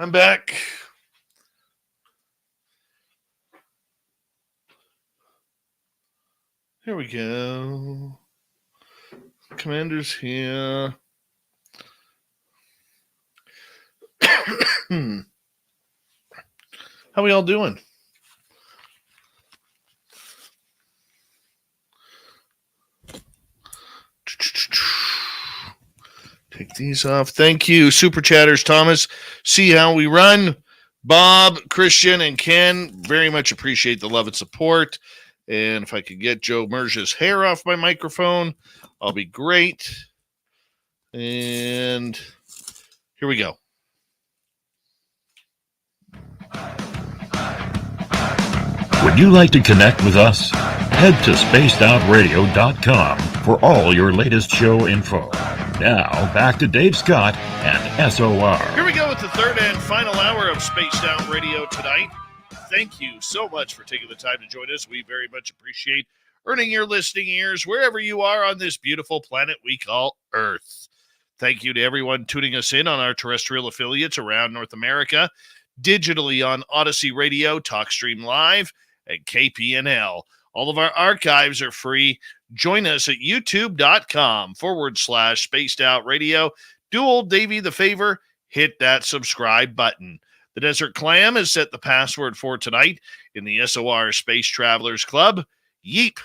I'm back. Here we go. Commander's here. How we all doing? Take these off. Thank you, Super Chatters, Thomas. See how we run. Bob, Christian, and Ken, very much appreciate the love and support. And if I could get Joe Merge's hair off my microphone, I'll be great. And here we go. Would you like to connect with us? Head to spacedoutradio.com for all your latest show info. Now, back to Dave Scott and SOR. Here we go with the third and final hour of Spaced Out Radio tonight. Thank you so much for taking the time to join us. We very much appreciate earning your listening ears wherever you are on this beautiful planet we call Earth. Thank you to everyone tuning us in on our terrestrial affiliates around North America, digitally on Odyssey Radio, TalkStream Live, and KPNL. All of our archives are free. Join us at youtube.com/Spaced Out Radio. Do old Davey the favor, hit that subscribe button. The Desert Clam has set the password for tonight in the SOR Space Travelers Club. Yeep.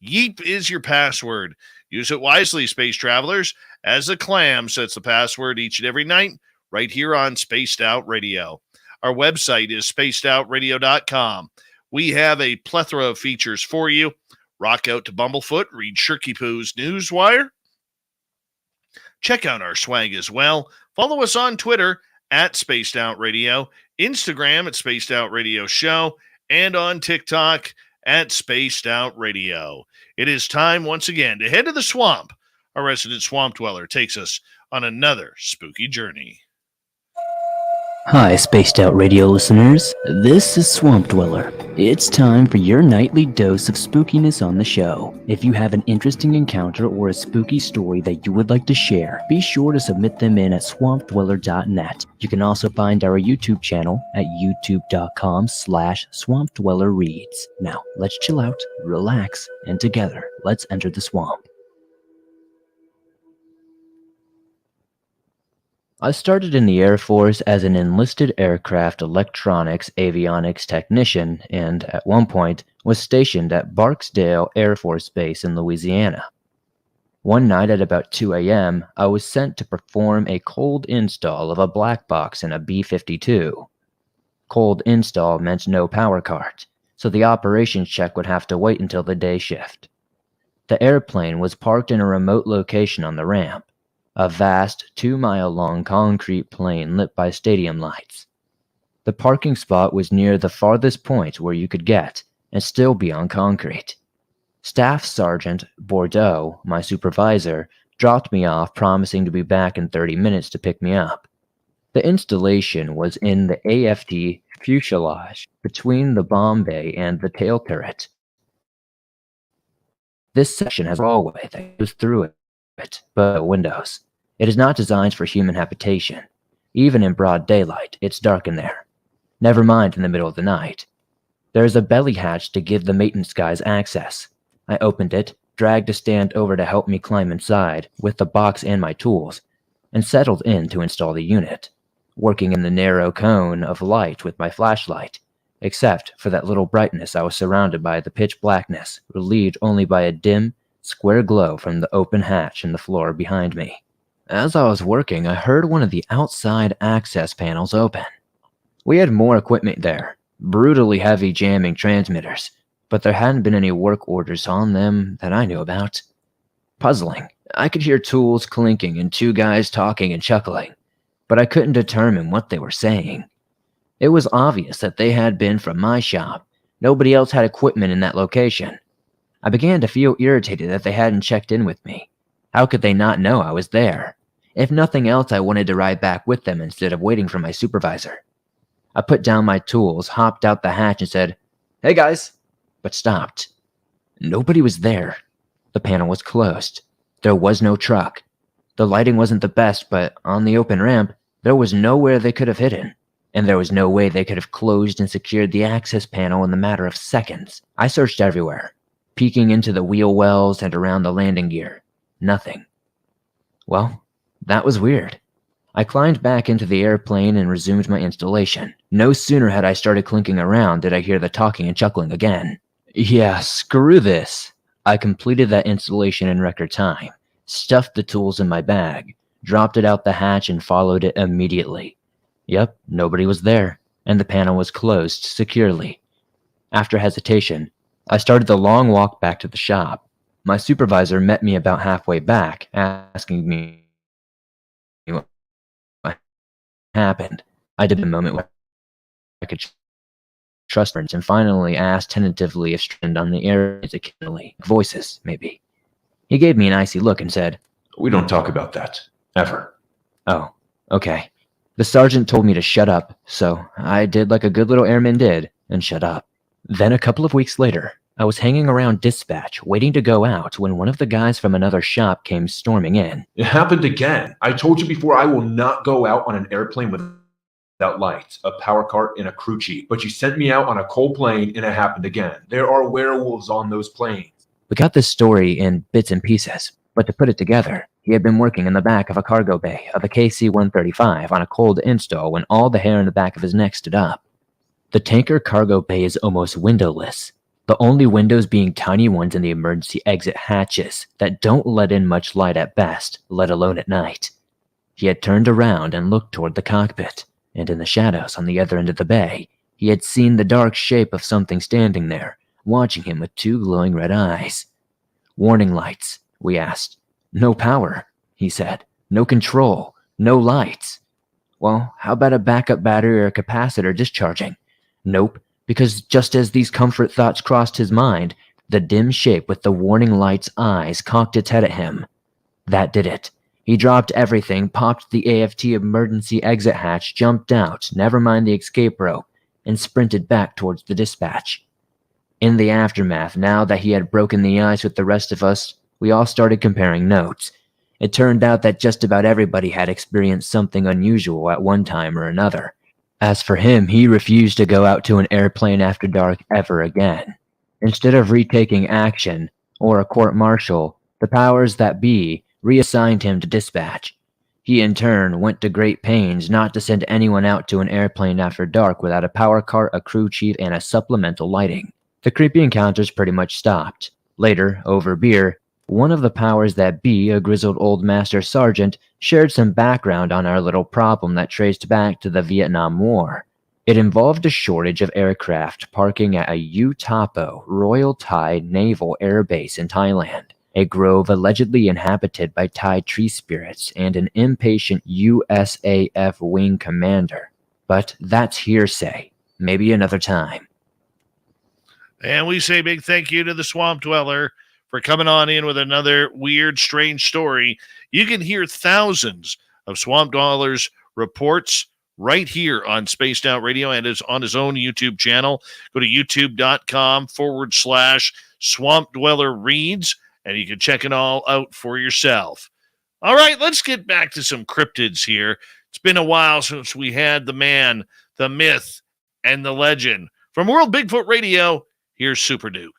Yeep is your password. Use it wisely, Space Travelers, as the Clam sets the password each and every night right here on Spaced Out Radio. Our website is spacedoutradio.com. We have a plethora of features for you. Rock out to Bumblefoot, read Shirky Poo's Newswire. Check out our swag as well. Follow us on Twitter at Spaced Out Radio, Instagram at Spaced Out Radio Show, and on TikTok at Spaced Out Radio. It is time once again to head to the swamp. Our resident swamp dweller takes us on another spooky journey. Hi, Spaced Out Radio listeners. This is Swamp Dweller. It's time for your nightly dose of spookiness on the show. If you have an interesting encounter or a spooky story that you would like to share, be sure to submit them in at swampdweller.net. You can also find our YouTube channel at youtube.com/swampdwellerreads. Now, let's chill out, relax, and together, let's enter the swamp. I started in the Air Force as an enlisted aircraft electronics avionics technician and, at one point, was stationed at Barksdale Air Force Base in Louisiana. One night at about 2 a.m., I was sent to perform a cold install of a black box in a B-52. Cold install meant no power cart, so the operations check would have to wait until the day shift. The airplane was parked in a remote location on the ramp. A vast, 2-mile-long concrete plain lit by stadium lights. The parking spot was near the farthest point where you could get, and still be on concrete. Staff Sergeant Bordeaux, my supervisor, dropped me off promising to be back in 30 minutes to pick me up. The installation was in the AFT fuselage between the bomb bay and the tail turret. This section has a hallway that goes through it, but no windows. It is not designed for human habitation. Even in broad daylight, it's dark in there. Never mind in the middle of the night. There is a belly hatch to give the maintenance guys access. I opened it, dragged a stand over to help me climb inside, with the box and my tools, and settled in to install the unit, working in the narrow cone of light with my flashlight. Except for that little brightness, I was surrounded by the pitch blackness, relieved only by a dim, square glow from the open hatch in the floor behind me. As I was working, I heard one of the outside access panels open. We had more equipment there, brutally heavy jamming transmitters, but there hadn't been any work orders on them that I knew about. Puzzling. I could hear tools clinking and two guys talking and chuckling, but I couldn't determine what they were saying. It was obvious that they had been from my shop. Nobody else had equipment in that location. I began to feel irritated that they hadn't checked in with me. How could they not know I was there? If nothing else, I wanted to ride back with them instead of waiting for my supervisor. I put down my tools, hopped out the hatch, and said, "Hey guys," but stopped. Nobody was there. The panel was closed. There was no truck. The lighting wasn't the best, but on the open ramp, there was nowhere they could have hidden. and there was no way they could have closed and secured the access panel in the matter of seconds. I searched everywhere, peeking into the wheel wells and around the landing gear. Nothing. Well, that was weird. I climbed back into the airplane and resumed my installation. No sooner had I started clinking around did I hear the talking and chuckling again. Yeah, screw this. I completed that installation in record time, stuffed the tools in my bag, dropped it out the hatch, and followed it immediately. Yep, nobody was there, and the panel was closed securely. After hesitation, I started the long walk back to the shop. My supervisor met me about halfway back, asking me what happened. I did a moment where I could trust friends and finally asked tentatively if strand on the air is occasionally voices, maybe. He gave me an icy look and said, "We don't talk about that. Ever." "Oh, okay." The sergeant told me to shut up, so I did like a good little airman did and shut up. Then a couple of weeks later, I was hanging around dispatch, waiting to go out when one of the guys from another shop came storming in. "It happened again. I told you before, I will not go out on an airplane without lights, a power cart, and a crew chief. But you sent me out on a cold plane and it happened again. There are werewolves on those planes." We got this story in bits and pieces, but to put it together, he had been working in the back of a cargo bay of a KC-135 on a cold install when all the hair in the back of his neck stood up. The tanker cargo bay is almost windowless, the only windows being tiny ones in the emergency exit hatches that don't let in much light at best, let alone at night. He had turned around and looked toward the cockpit, and in the shadows on the other end of the bay, he had seen the dark shape of something standing there, watching him with two glowing red eyes. "Warning lights," we asked. "No power," he said. "No control. No lights." "Well, how about a backup battery or a capacitor discharging?" "Nope, because just as these comfort thoughts crossed his mind, the dim shape with the warning light's eyes cocked its head at him. That did it. He dropped everything, popped the AFT emergency exit hatch, jumped out, never mind the escape rope, and sprinted back towards the dispatch. In the aftermath, now that he had broken the ice with the rest of us, we all started comparing notes. It turned out that just about everybody had experienced something unusual at one time or another. As for him, he refused to go out to an airplane after dark ever again. Instead of retaking action, or a court-martial, the powers that be reassigned him to dispatch. He in turn went to great pains not to send anyone out to an airplane after dark without a power cart, a crew chief, and a supplemental lighting. The creepy encounters pretty much stopped. Later, over beer, one of the powers that be, a grizzled old master sergeant, shared some background on our little problem that traced back to the Vietnam War. It involved a shortage of aircraft parking at a U Tapo Royal Thai Naval Air Base in Thailand, a grove allegedly inhabited by Thai tree spirits and an impatient USAF wing commander. But that's hearsay. Maybe another time. And we say big thank you to the Swamp Dweller for coming on in with another weird, strange story. You can hear thousands of Swamp Dweller's reports right here on Spaced Out Radio and is on his own YouTube channel. Go to youtube.com/Swamp Dweller Reads, and you can check it all out for yourself. All right, let's get back to some cryptids here. It's been a while since we had the man, the myth, and the legend. From World Bigfoot Radio, here's Super Duke.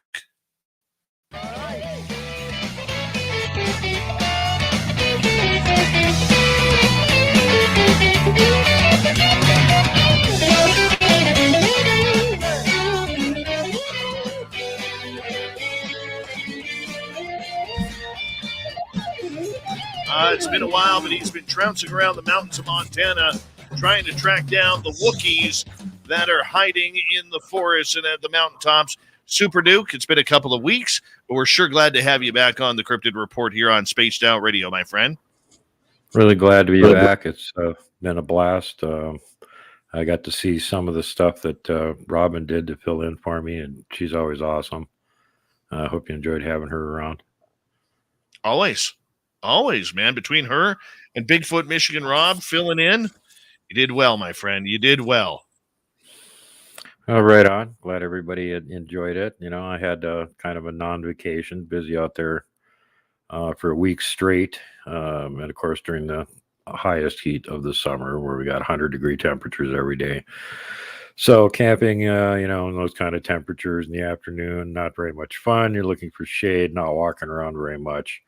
It's been a while, but he's been trouncing around the mountains of Montana trying to track down the Wookiees that are hiding in the forests and at the mountaintops. Super Duke, it's been a couple of weeks, but we're sure glad to have you back on the Cryptid Report here on Spaced Out Radio, my friend. Really glad to be back. It's been a blast. I got to see some of the stuff that Robin did to fill in for me, and she's always awesome. I hope you enjoyed having her around. Always, man. Between her and Bigfoot Michigan Rob filling in, you did well, my friend. You did well. Right on. Glad everybody had enjoyed it. You know, I had kind of a non-vacation, busy out there for a week straight. And of course, during the highest heat of the summer, where we got 100-degree temperatures every day. So camping, in those kind of temperatures in the afternoon, not very much fun. You're looking for shade, not walking around very much.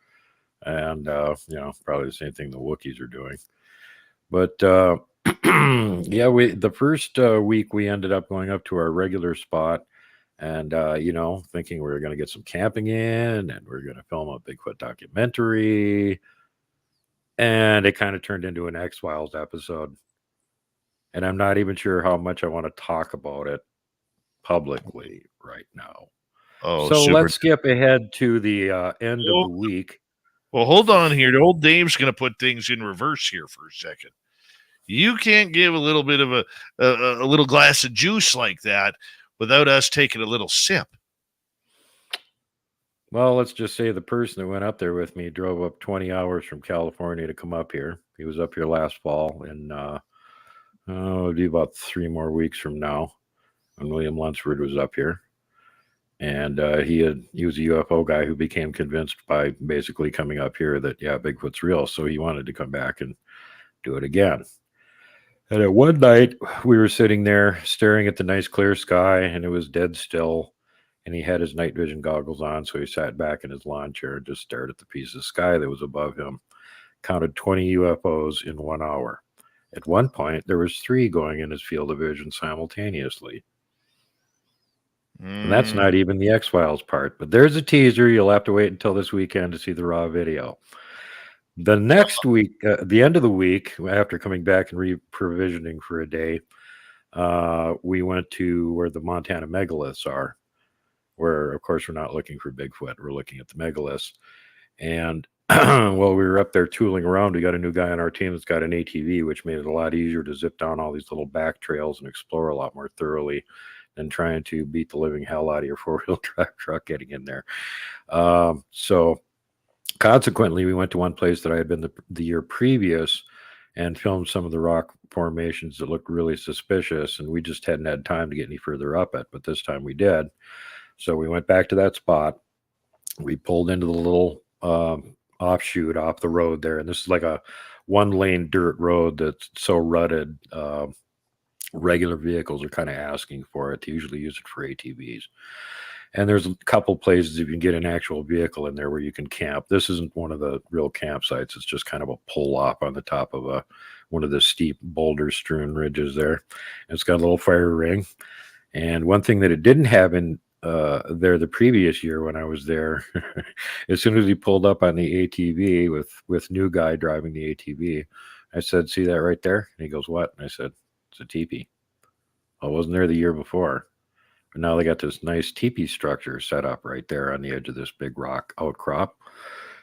And, probably the same thing the Wookiees are doing. But, the first week we ended up going up to our regular spot and, thinking we were going to get some camping in and we are going to film a Bigfoot documentary. And it kind of turned into an X-Files episode. And I'm not even sure how much I want to talk about it publicly right now. Oh, so super. let's skip ahead to the end of the week. Well, hold on here. Old Dave's going to put things in reverse here for a second. You can't give a little bit of a little glass of juice like that without us taking a little sip. Well, let's just say the person that went up there with me drove up 20 hours from California to come up here. He was up here last fall, and it'll be about 3 more weeks from now when William Lunsford was up here. And he was a UFO guy who became convinced by basically coming up here that, yeah, Bigfoot's real. So he wanted to come back and do it again. And at one night, we were sitting there staring at the nice clear sky, and it was dead still. And he had his night vision goggles on, so he sat back in his lawn chair and just stared at the piece of sky that was above him. Counted 20 UFOs in 1 hour. At one point, there was 3 going in his field of vision simultaneously. And that's not even the X-Files part. But there's a teaser. You'll have to wait until this weekend to see the raw video. The next week, the end of the week, after coming back and re-provisioning for a day, we went to where the Montana megaliths are, where, of course, we're not looking for Bigfoot. We're looking at the megaliths. And while we were up there tooling around, we got a new guy on our team that's got an ATV, which made it a lot easier to zip down all these little back trails and explore a lot more thoroughly than trying to beat the living hell out of your 4-wheel drive truck getting in there. So consequently, we went to one place that I had been the year previous and filmed some of the rock formations that looked really suspicious, and we just hadn't had time to get any further up it, but this time we did. So we went back to that spot. We pulled into the little offshoot off the road there, and this is like a 1-lane dirt road that's so rutted, regular vehicles are kind of asking for it. They usually use it for ATVs. And there's a couple places you can get an actual vehicle in there where you can camp. This isn't one of the real campsites. It's just kind of a pull off on the top of one of the steep boulder strewn ridges there. And it's got a little fire ring. And one thing that it didn't have in there the previous year when I was there, as soon as he pulled up on the ATV with new guy driving the ATV, I said, "See that right there?" And he goes, "What?" And I said, "It's a teepee." I wasn't there the year before. But now they got this nice teepee structure set up right there on the edge of this big rock outcrop.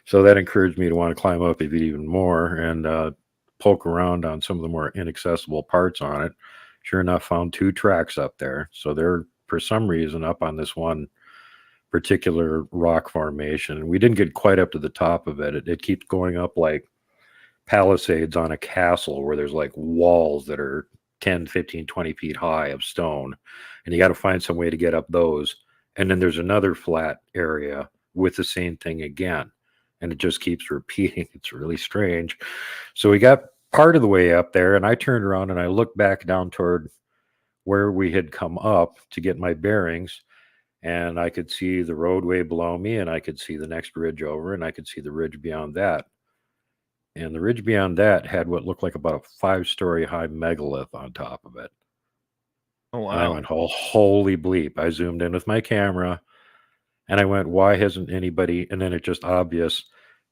So that encouraged me to want to climb up even more and poke around on some of the more inaccessible parts on it. Sure enough, found 2 tracks up there. So they're, for some reason, up on this one particular rock formation. We didn't get quite up to the top of it. It keeps going up like palisades on a castle where there's like walls that are 10, 15, 20 feet high of stone. And you got to find some way to get up those. And then there's another flat area with the same thing again. And it just keeps repeating. It's really strange. So we got part of the way up there, and I turned around and I looked back down toward where we had come up to get my bearings. And I could see the roadway below me, and I could see the next ridge over, and I could see the ridge beyond that. And the ridge beyond that had what looked like about a 5-story high megalith on top of it. Oh, wow. And I went, oh, holy bleep. I zoomed in with my camera and I went, why hasn't anybody? And then it's just obvious.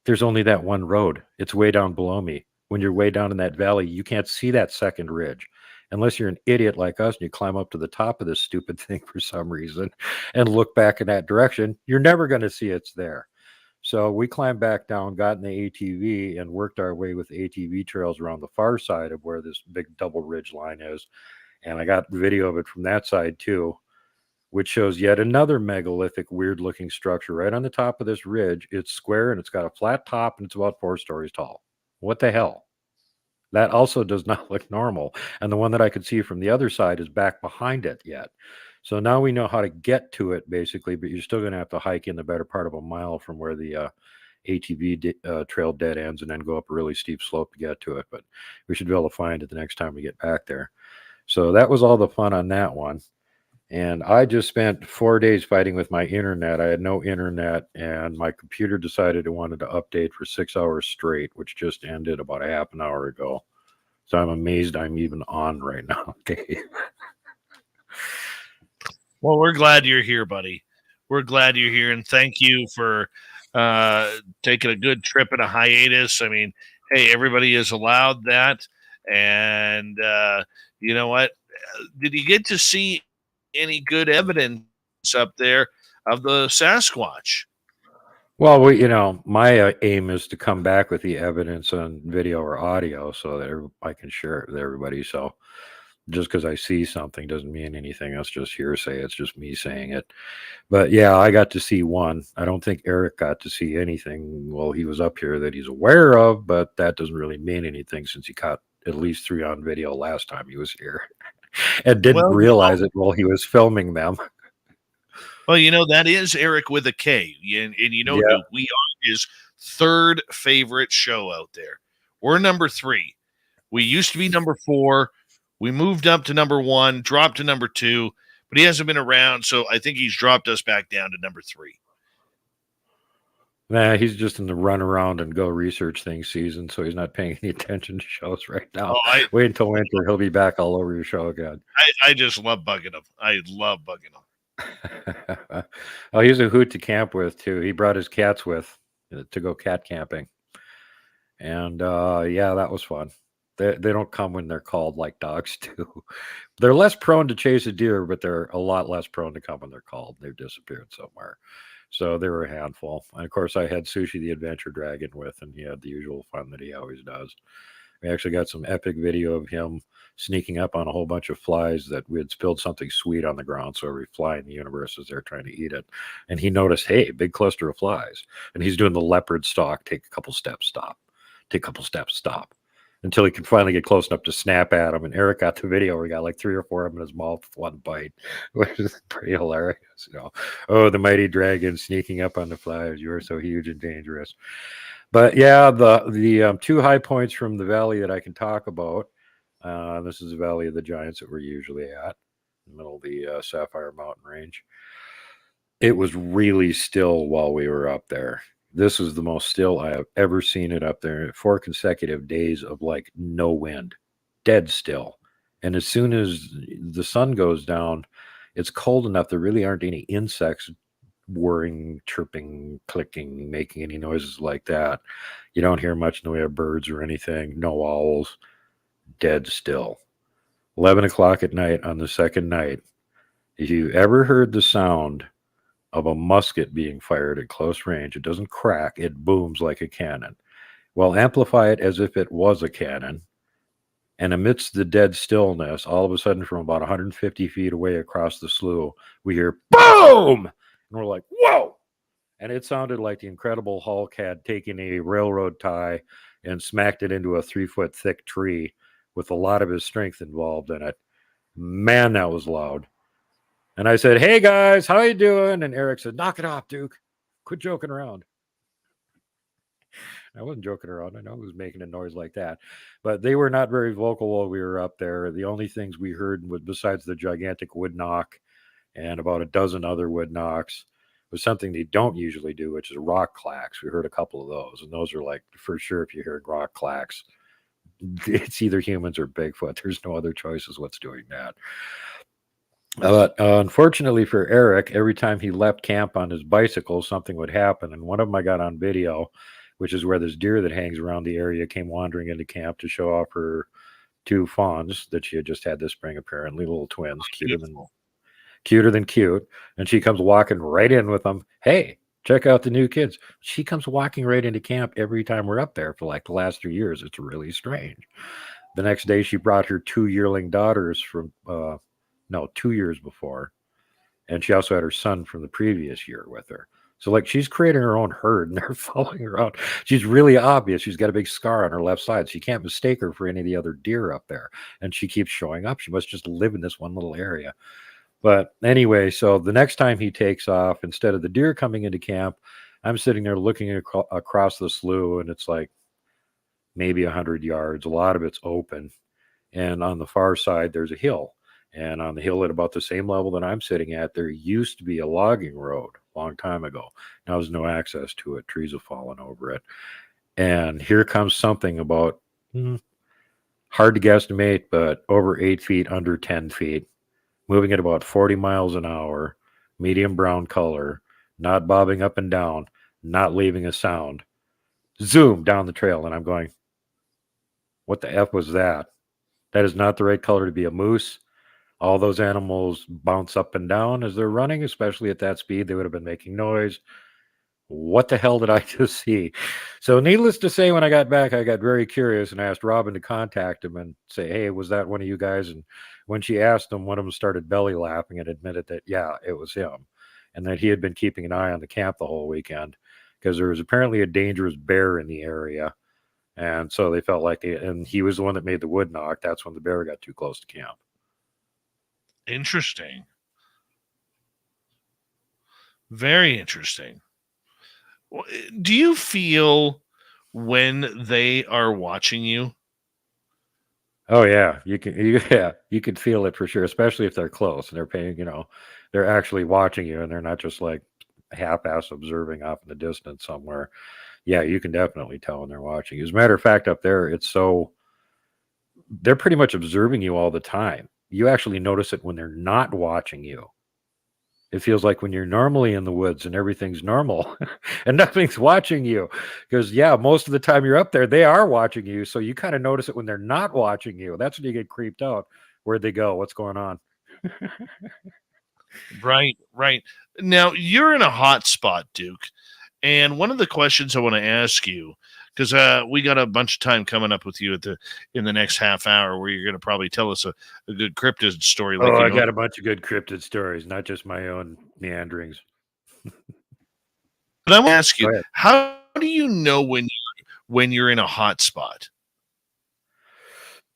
There's only that one road. It's way down below me. When you're way down in that valley, you can't see that second ridge unless you're an idiot like us and you climb up to the top of this stupid thing for some reason and look back in that direction. You're never going to see it's there. So we climbed back down, got in the ATV, and worked our way with ATV trails around the far side of where this big double ridge line is. And I got video of it from that side too, which shows yet another megalithic, weird-looking structure right on the top of this ridge. It's square, and it's got a flat top, and it's about 4 stories tall. What the hell? That also does not look normal. And the one that I could see from the other side is back behind it yet. So now we know how to get to it, basically, but you're still going to have to hike in the better part of a mile from where the ATV trail dead ends and then go up a really steep slope to get to it. But we should be able to find it the next time we get back there. So that was all the fun on that one. And I just spent 4 days fighting with my internet. I had no internet, and my computer decided it wanted to update for 6 hours straight, which just ended about a half an hour ago. So I'm amazed I'm even on right now, Dave. Well, we're glad you're here, buddy. We're glad you're here, and thank you for taking a good trip and a hiatus. I mean, hey, everybody is allowed that. And you know what? Did you get to see any good evidence up there of the Sasquatch? Well, my aim is to come back with the evidence on video or audio so that I can share it with everybody. So just because I see something doesn't mean anything. That's just hearsay. It's just me saying it. But yeah, I got to see one. I don't think Eric got to see anything while he was up here that he's aware of, but that doesn't really mean anything since he caught at least 3 on video last time he was here and didn't realize it while he was filming them. Well, that is Eric with a K. And we are his 3rd favorite show out there. We're number 3. We used to be number 4. We moved up to number 1, dropped to number 2, but he hasn't been around, so I think he's dropped us back down to number 3. Nah, he's just in the run around and go research things season, so he's not paying any attention to shows right now. Wait until winter. He'll be back all over your show again. I just love bugging him. I love bugging him. Oh, he's a hoot to camp with, too. He brought his cats with to go cat camping. And, yeah, that was fun. They don't come when they're called like dogs do. They're less prone to chase a deer, but they're a lot less prone to come when they're called. They've disappeared somewhere. So they were a handful. And of course, I had Sushi the Adventure Dragon with, and he had the usual fun that he always does. We actually got some epic video of him sneaking up on a whole bunch of flies that we had spilled something sweet on the ground. So every fly in the universe is there trying to eat it. And he noticed, hey, big cluster of flies. And he's doing the leopard stalk, take a couple steps, stop. Take a couple steps, stop. Until he could finally get close enough to snap at him. And Eric got the video where he got like 3 or 4 of them in his mouth with one bite, which is pretty hilarious. Oh, the mighty dragon sneaking up on the flies. You are so huge and dangerous. But yeah, the 2 high points from the valley that I can talk about. This is the Valley of the Giants that we're usually at, in the middle of the Sapphire Mountain Range. It was really still while we were up there. This is the most still I have ever seen it up there. 4 consecutive days of like no wind, dead still. And as soon as the sun goes down, it's cold enough. There really aren't any insects whirring, chirping, clicking, making any noises like that. You don't hear much in the way of birds or anything. No owls. Dead still. 11 o'clock at night on the second night. If you ever heard the sound of a musket being fired at close range, it doesn't crack, it booms like a cannon. Well, amplify it as if it was a cannon, and amidst the dead stillness, all of a sudden from about 150 feet away across the slough, we hear boom! And we're like, whoa! And it sounded like the Incredible Hulk had taken a railroad tie and smacked it into a 3-foot thick tree with a lot of his strength involved in it. Man, that was loud. And I said, hey, guys, how you doing? And Eric said, knock it off, Duke. Quit joking around. I wasn't joking around. I know I was making a noise like that. But they were not very vocal while we were up there. The only things we heard, besides the gigantic wood knock and about a dozen other wood knocks, was something they don't usually do, which is rock clacks. We heard a couple of those. And those are like, for sure, if you hear rock clacks, it's either humans or Bigfoot. There's no other choices what's doing that. But unfortunately for Eric, every time he left camp on his bicycle, something would happen. And one of them I got on video, which is where this deer that hangs around the area came wandering into camp to show off her 2 fawns that she had just had this spring, apparently, little twins, cuter than cute. And she comes walking right in with them. Hey, check out the new kids. She comes walking right into camp every time we're up there for like the last 3 years. It's really strange. The next day, she brought her 2 yearling daughters from 2 years before. And she also had her son from the previous year with her. So like she's creating her own herd and they're following her out. She's really obvious. She's got a big scar on her left side. So you can't mistake her for any of the other deer up there. And she keeps showing up. She must just live in this one little area. But anyway, so the next time he takes off, instead of the deer coming into camp, I'm sitting there looking across the slough, and it's like maybe 100 yards. A lot of it's open. And on the far side, there's a hill. And on the hill at about the same level that I'm sitting at, there used to be a logging road a long time ago. Now there's no access to it. Trees have fallen over it. And here comes something about, hard to guesstimate, but over 8 feet, under 10 feet, moving at about 40 miles an hour, medium brown color, not bobbing up and down, not leaving a sound. Zoom down the trail. And I'm going, what the F was that? That is not the right color to be a moose. All those animals bounce up and down as they're running, especially at that speed. They would have been making noise. What the hell did I just see? So needless to say, when I got back, I got very curious and asked Robin to contact him and say, hey, was that one of you guys? And when she asked him, one of them started belly laughing and admitted that, yeah, it was him. And that he had been keeping an eye on the camp the whole weekend because there was apparently a dangerous bear in the area. And so they felt like and he was the one that made the wood knock. That's when the bear got too close to camp. Interesting. Very interesting. Do you feel when they are watching you? Oh yeah, you can feel it for sure, especially if they're close and they're paying, they're actually watching you and they're not just like half-ass observing off in the distance somewhere. Yeah, you can definitely tell when they're watching you. As a matter of fact, up there, they're pretty much observing you all the time. You actually notice it when they're not watching you. It feels like when you're normally in the woods and everything's normal and nothing's watching you. Because, yeah, most of the time you're up there, they are watching you. So you kind of notice it when they're not watching you. That's when you get creeped out. Where'd they go? What's going on? Right. Now, you're in a hot spot, Duke. And one of the questions I want to ask you, because we got a bunch of time coming up with you in the next half hour where you're going to probably tell us a good cryptid story. Like, I got a bunch of good cryptid stories, not just my own meanderings. But I want to ask you, how do you know when you're in a hot spot?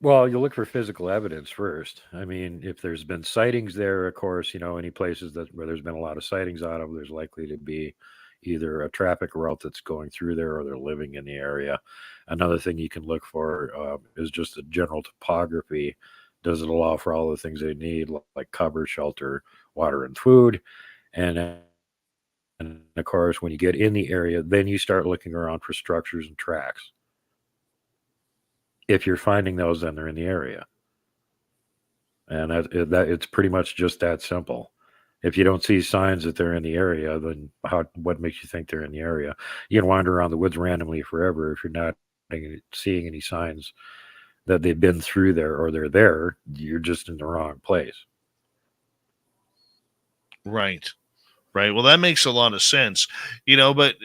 Well, you look for physical evidence first. I mean, if there's been sightings there, of course, any places where there's been a lot of sightings out of, there's likely to be either a traffic route that's going through there or they're living in the area. Another thing you can look for is just the general topography. Does it allow for all the things they need, like cover, shelter, water, and food? And of course, when you get in the area, then you start looking around for structures and tracks. If you're finding those, then they're in the area. And it's pretty much just that simple. If you don't see signs that they're in the area, then what makes you think they're in the area? You can wander around the woods randomly forever. If you're not seeing any signs that they've been through there or they're there, you're just in the wrong place. Right. Well, that makes a lot of sense, but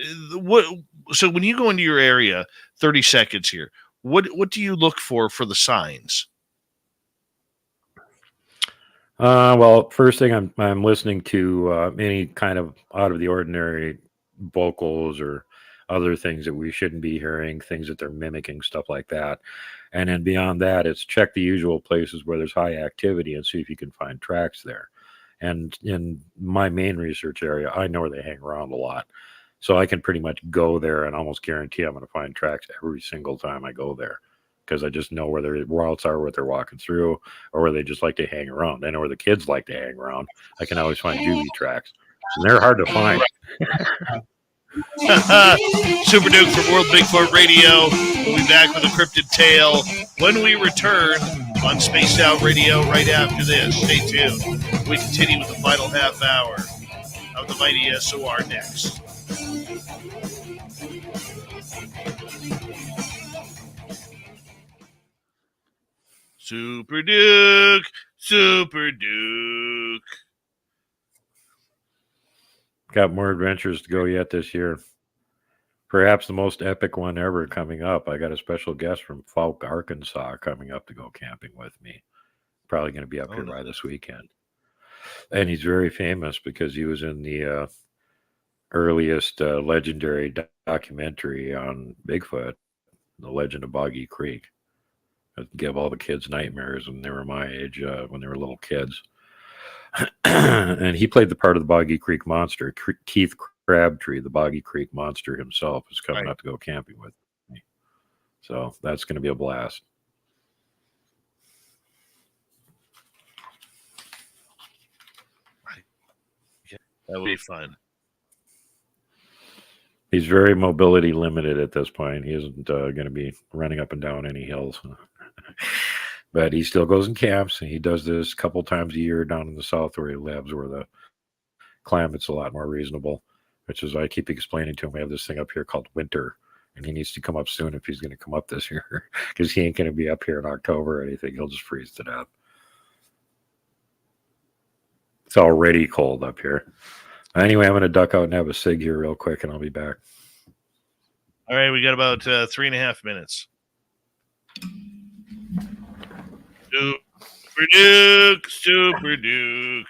so when you go into your area, 30 seconds here, what do you look for the signs? Well, first thing I'm listening to any kind of out of the ordinary vocals or other things that we shouldn't be hearing, things that they're mimicking, stuff like that. And then beyond that, it's check the usual places where there's high activity and see if you can find tracks there. And in my main research area, I know where they hang around a lot. So I can pretty much go there and almost guarantee I'm going to find tracks every single time I go there. Because I just know where their routes are, what they're walking through, or where they just like to hang around. I know where the kids like to hang around. I can always find juvie tracks. And they're hard to find. Super Duke from World Bigfoot Radio. We'll be back with a cryptid tale when we return on Spaced Out Radio right after this. Stay tuned. We continue with the final half hour of the Mighty SOR next. Super Duke. Got more adventures to go yet this year. Perhaps the most epic one ever coming up. I got a special guest from Falk, Arkansas coming up to go camping with me. Probably going to be up here by this weekend. And he's very famous because he was in the earliest legendary documentary on Bigfoot, The Legend of Boggy Creek. It gave all the kids nightmares when they were my age, when they were little kids. And he played the part of the Boggy Creek monster. Keith Crabtree, the Boggy Creek monster himself, is coming Right. out to go camping with me. So that's going to be a blast. That would be fun. He's very mobility limited at this point. He isn't going to be running up and down any hills. But he still goes and camps, and he does this a couple times a year down in the south where he lives, where the climate's a lot more reasonable, which is I keep explaining to him we have this thing up here called winter, and he needs to come up soon if he's going to come up this year, because he ain't going to be up here in October or anything. He'll just freeze to death. It's already cold up here. Anyway, I'm going to duck out and have a cig here real quick, and I'll be back. All right, we got about 3.5 minutes. Super Duke, Super Duke.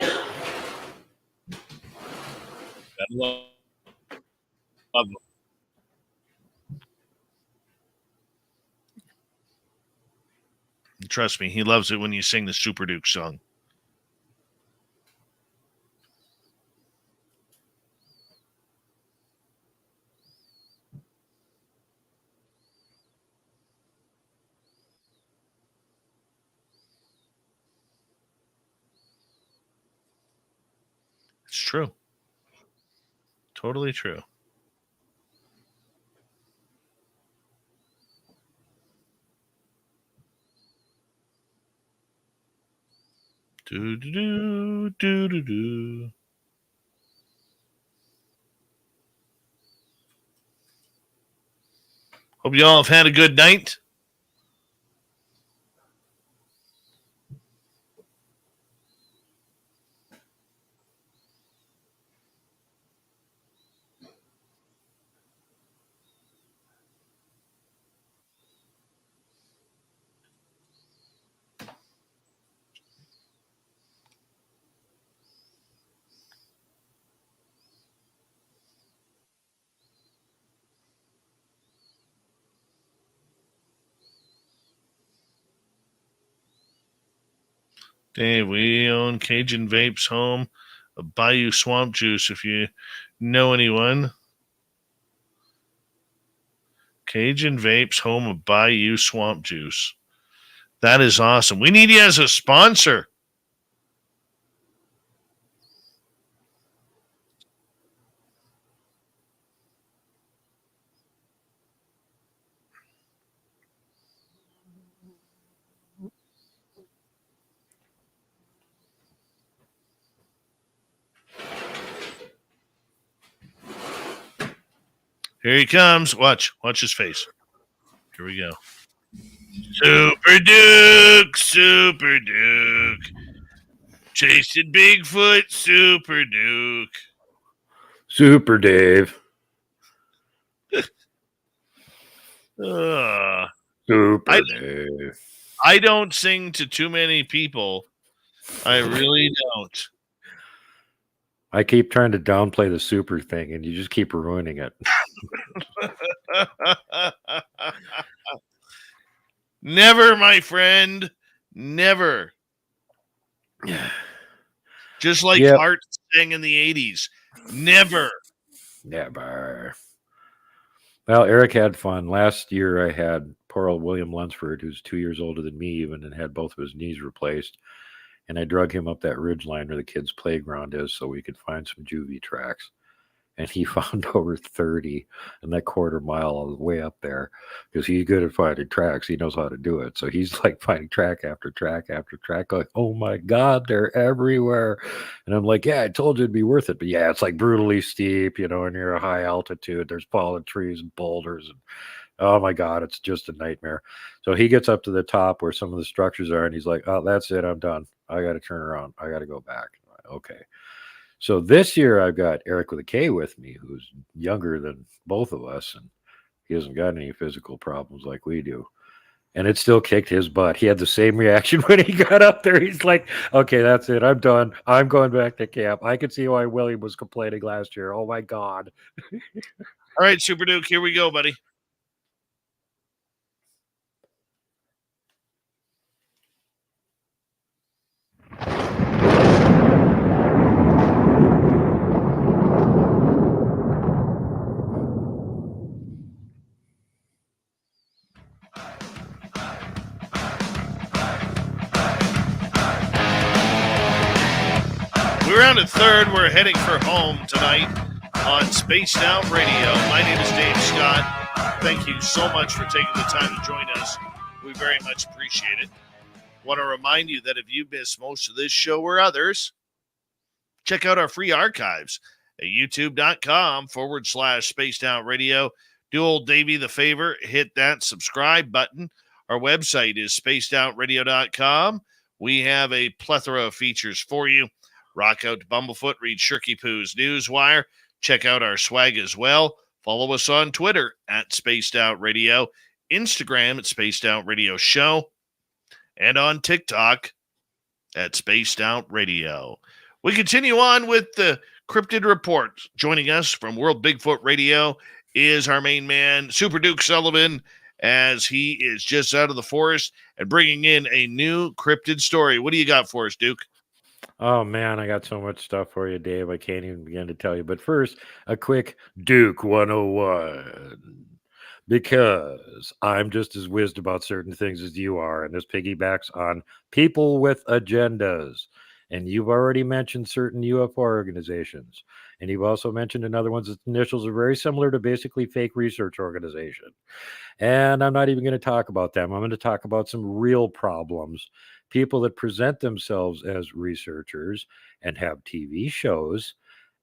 I love him. Trust me, he loves it when you sing the Super Duke song. It's true. Totally true. Do do do do do do. Hope you all have had a good night. Dave, we own Cajun Vapes Home, a Bayou Swamp Juice. If you know anyone, Cajun Vapes Home of Bayou Swamp Juice. That is awesome. We need you as a sponsor. Here he comes. Watch his face. Here we go. Super Duke, Super Duke. Chasing Bigfoot, Super Duke. Super Dave. Super Dave. I don't sing to too many people. I really don't. I keep trying to downplay the super thing, and you just keep ruining it. Never, my friend. Never. Just like Hart sang in the 80s. Never. Never. Well, Eric had fun. Last year I had poor old William Lunsford, who's 2 years older than me even, and had both of his knees replaced. And I drug him up that ridge line where the kids' playground is so we could find some juvie tracks. And he found over 30 in that quarter mile all the way up there because he's good at finding tracks. He knows how to do it. So he's like finding track after track after track. Like, oh my God, they're everywhere. And I'm like, yeah, I told you it'd be worth it. But yeah, it's like brutally steep, and you're a high altitude. There's fallen trees and boulders. And oh my God, it's just a nightmare. So he gets up to the top where some of the structures are. And he's like, oh, that's it. I'm done. I got to turn around. I got to go back. Like, okay. So this year I've got Eric with a K with me, who's younger than both of us, and he hasn't got any physical problems like we do. And it still kicked his butt. He had the same reaction when he got up there. He's like, okay, that's it. I'm done. I'm going back to camp. I could see why William was complaining last year. Oh my God. All right, Super Duke, here we go, buddy. 3rd. We're heading for home tonight on Spaced Out Radio. My name is Dave Scott. Thank you so much for taking the time to join us. We very much appreciate it. Want to remind you that if you missed most of this show or others, check out our free archives at youtube.com/Spaced Out Radio. Do old Davey the favor, hit that subscribe button. Our website is spacedoutradio.com. We have a plethora of features for you. Rock out to Bumblefoot, read Shirky Poo's Newswire. Check out our swag as well. Follow us on Twitter at Spaced Out Radio, Instagram at Spaced Out Radio Show, and on TikTok at Spaced Out Radio. We continue on with the Cryptid Report. Joining us from World Bigfoot Radio is our main man, Super Duke Sullivan, as he is just out of the forest and bringing in a new cryptid story. What do you got for us, Duke? Oh, man, I got so much stuff for you, Dave. I can't even begin to tell you. But first, a quick Duke 101. Because I'm just as whizzed about certain things as you are, and this piggybacks on people with agendas. And you've already mentioned certain UFO organizations. And you've also mentioned another one's initials are very similar to basically fake research organization. And I'm not even going to talk about them. I'm going to talk about some real problems. People that present themselves as researchers and have TV shows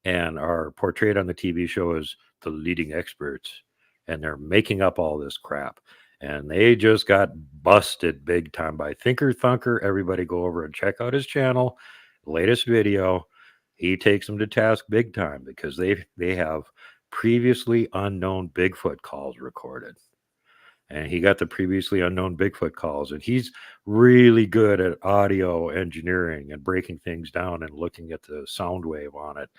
and are portrayed on the TV show as the leading experts. And they're making up all this crap. And they just got busted big time by Thinker Thunker. Everybody go over and check out his channel. Latest video. He takes them to task big time because they have previously unknown Bigfoot calls recorded. And he got the previously unknown Bigfoot calls. And he's really good at audio engineering and breaking things down and looking at the sound wave on it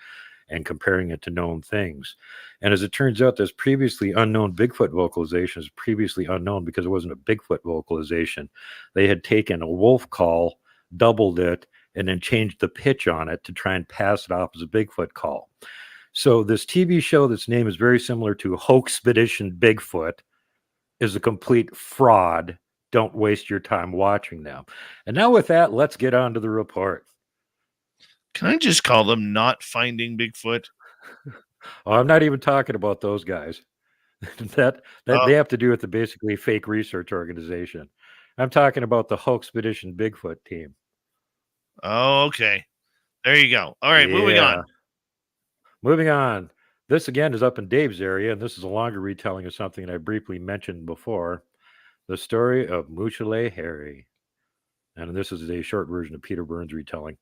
and comparing it to known things. And as it turns out, this previously unknown Bigfoot vocalization is previously unknown because it wasn't a Bigfoot vocalization. They had taken a wolf call, doubled it, and then changed the pitch on it to try and pass it off as a Bigfoot call. So this TV show that's name is very similar to Hoaxpedition Bigfoot is a complete fraud. Don't waste your time watching them. And now with that, let's get on to the report. Can I just call them Not Finding Bigfoot? Oh, I'm not even talking about those guys. that they have to do with the basically fake research organization. I'm talking about the Hoaxpedition Bigfoot team. Oh, okay. There you go. All right, moving on. Moving on. This again is up in Dave's area, and this is a longer retelling of something I briefly mentioned before. The story of Muchele Harry. And this is a short version of Peter Burns' retelling.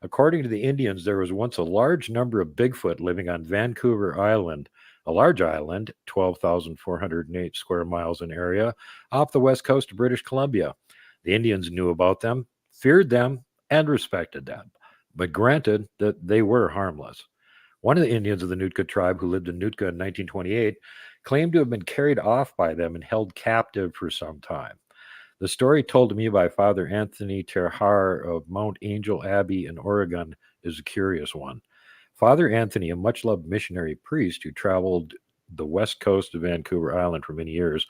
According to the Indians, there was once a large number of Bigfoot living on Vancouver Island, a large island, 12,408 square miles in area, off the west coast of British Columbia. The Indians knew about them, feared them, and respected them, but granted that they were harmless. One of the Indians of the Nootka tribe who lived in Nootka in 1928 claimed to have been carried off by them and held captive for some time. The story told to me by Father Anthony Terhar of Mount Angel Abbey in Oregon is a curious one. Father Anthony, a much-loved missionary priest who traveled the west coast of Vancouver Island for many years,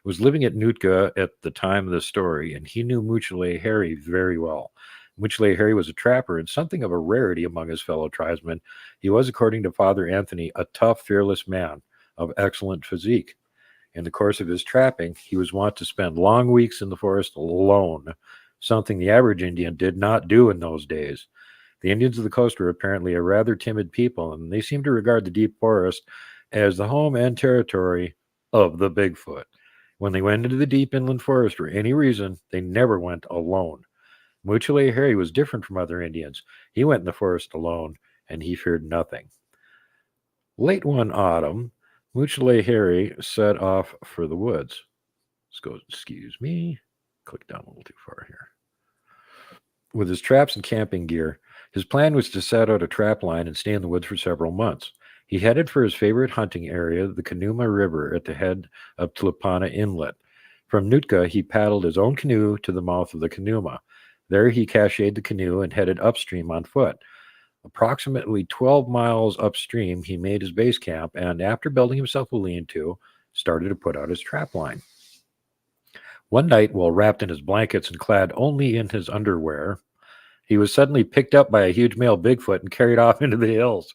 was living at Nootka at the time of the story, and he knew Muchele Harry very well. Muchele Harry was a trapper and something of a rarity among his fellow tribesmen. He was, according to Father Anthony, a tough, fearless man of excellent physique. In the course of his trapping, he was wont to spend long weeks in the forest alone, something the average Indian did not do in those days. The Indians of the coast were apparently a rather timid people, and they seemed to regard the deep forest as the home and territory of the Bigfoot. When they went into the deep inland forest for any reason, they never went alone. Muchele Harry was different from other Indians. He went in the forest alone, and he feared nothing. Late one autumn, Muchele Harry set off for the woods. Let's go, excuse me, click down a little too far here. With his traps and camping gear, his plan was to set out a trap line and stay in the woods for several months. He headed for his favorite hunting area, the Canuma River at the head of Tlapana Inlet. From Nootka, he paddled his own canoe to the mouth of the Canuma. There he cached the canoe and headed upstream on foot. Approximately 12 miles upstream, he made his base camp and, after building himself a lean-to, started to put out his trap line. One night, while wrapped in his blankets and clad only in his underwear, He was suddenly picked up by a huge male Bigfoot and carried off into the hills.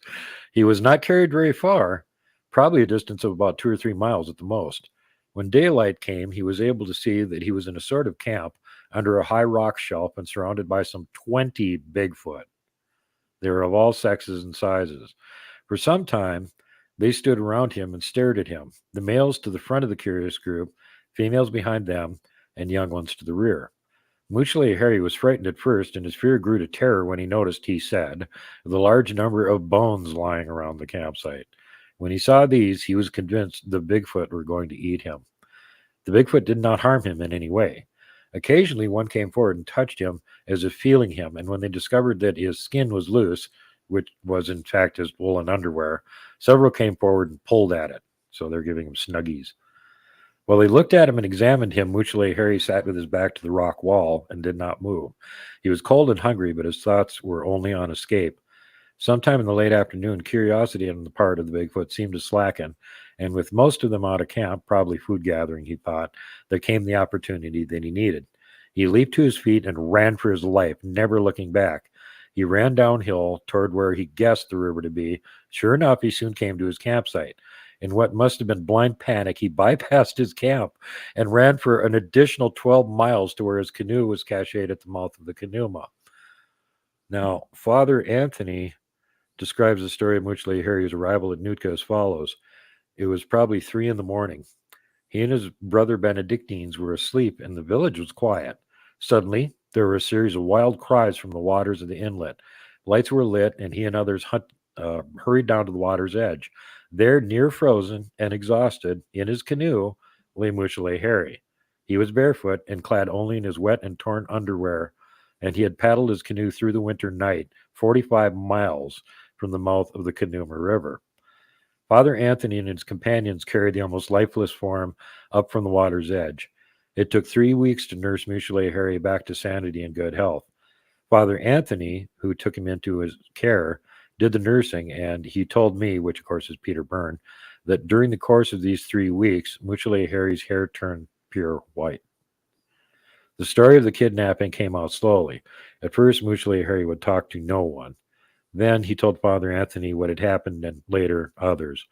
He was not carried very far, probably a distance of about 2 or 3 miles at the most. When daylight came, he was able to see that he was in a sort of camp under a high rock shelf and surrounded by some 20 Bigfoot. They were of all sexes and sizes. For some time, they stood around him and stared at him, the males to the front of the curious group, females behind them, and young ones to the rear. Mutually Harry was frightened at first, and his fear grew to terror when he noticed, he said, the large number of bones lying around the campsite. When he saw these, he was convinced the Bigfoot were going to eat him. The Bigfoot did not harm him in any way. Occasionally, one came forward and touched him as if feeling him, and when they discovered that his skin was loose, which was in fact his woolen underwear, several came forward and pulled at it. So they're giving him snuggies. While they looked at him and examined him, Mutually Harry sat with his back to the rock wall and did not move. He was cold and hungry, but his thoughts were only on escape. Sometime in the late afternoon, curiosity on the part of the Bigfoot seemed to slacken, and with most of them out of camp, probably food gathering, he thought, there came the opportunity that he needed. He leaped to his feet and ran for his life, never looking back. He ran downhill toward where he guessed the river to be. Sure enough, he soon came to his campsite. In what must have been blind panic, he bypassed his camp and ran for an additional 12 miles to where his canoe was cached at the mouth of the Kenuma. Now, Father Anthony describes the story of Mutually Harry's arrival at Nootka as follows. It was probably 3 a.m. He and his brother Benedictines were asleep, and the village was quiet. Suddenly, there were a series of wild cries from the waters of the inlet. Lights were lit, and he and others hurried down to the water's edge. There, near frozen and exhausted, in his canoe, lay Mutually Harry. He was barefoot and clad only in his wet and torn underwear, and he had paddled his canoe through the winter night, 45 miles from the mouth of the Kenuma River. Father Anthony and his companions carried the almost lifeless form up from the water's edge. It took 3 weeks to nurse Mutually Harry back to sanity and good health. Father Anthony, who took him into his care, did the nursing, and he told me, which of course is Peter Byrne, that during the course of these 3 weeks, Mutually Harry's hair turned pure white. The story of the kidnapping came out slowly. At first, Mutually Harry would talk to no one. Then he told Father Anthony what had happened, and later others.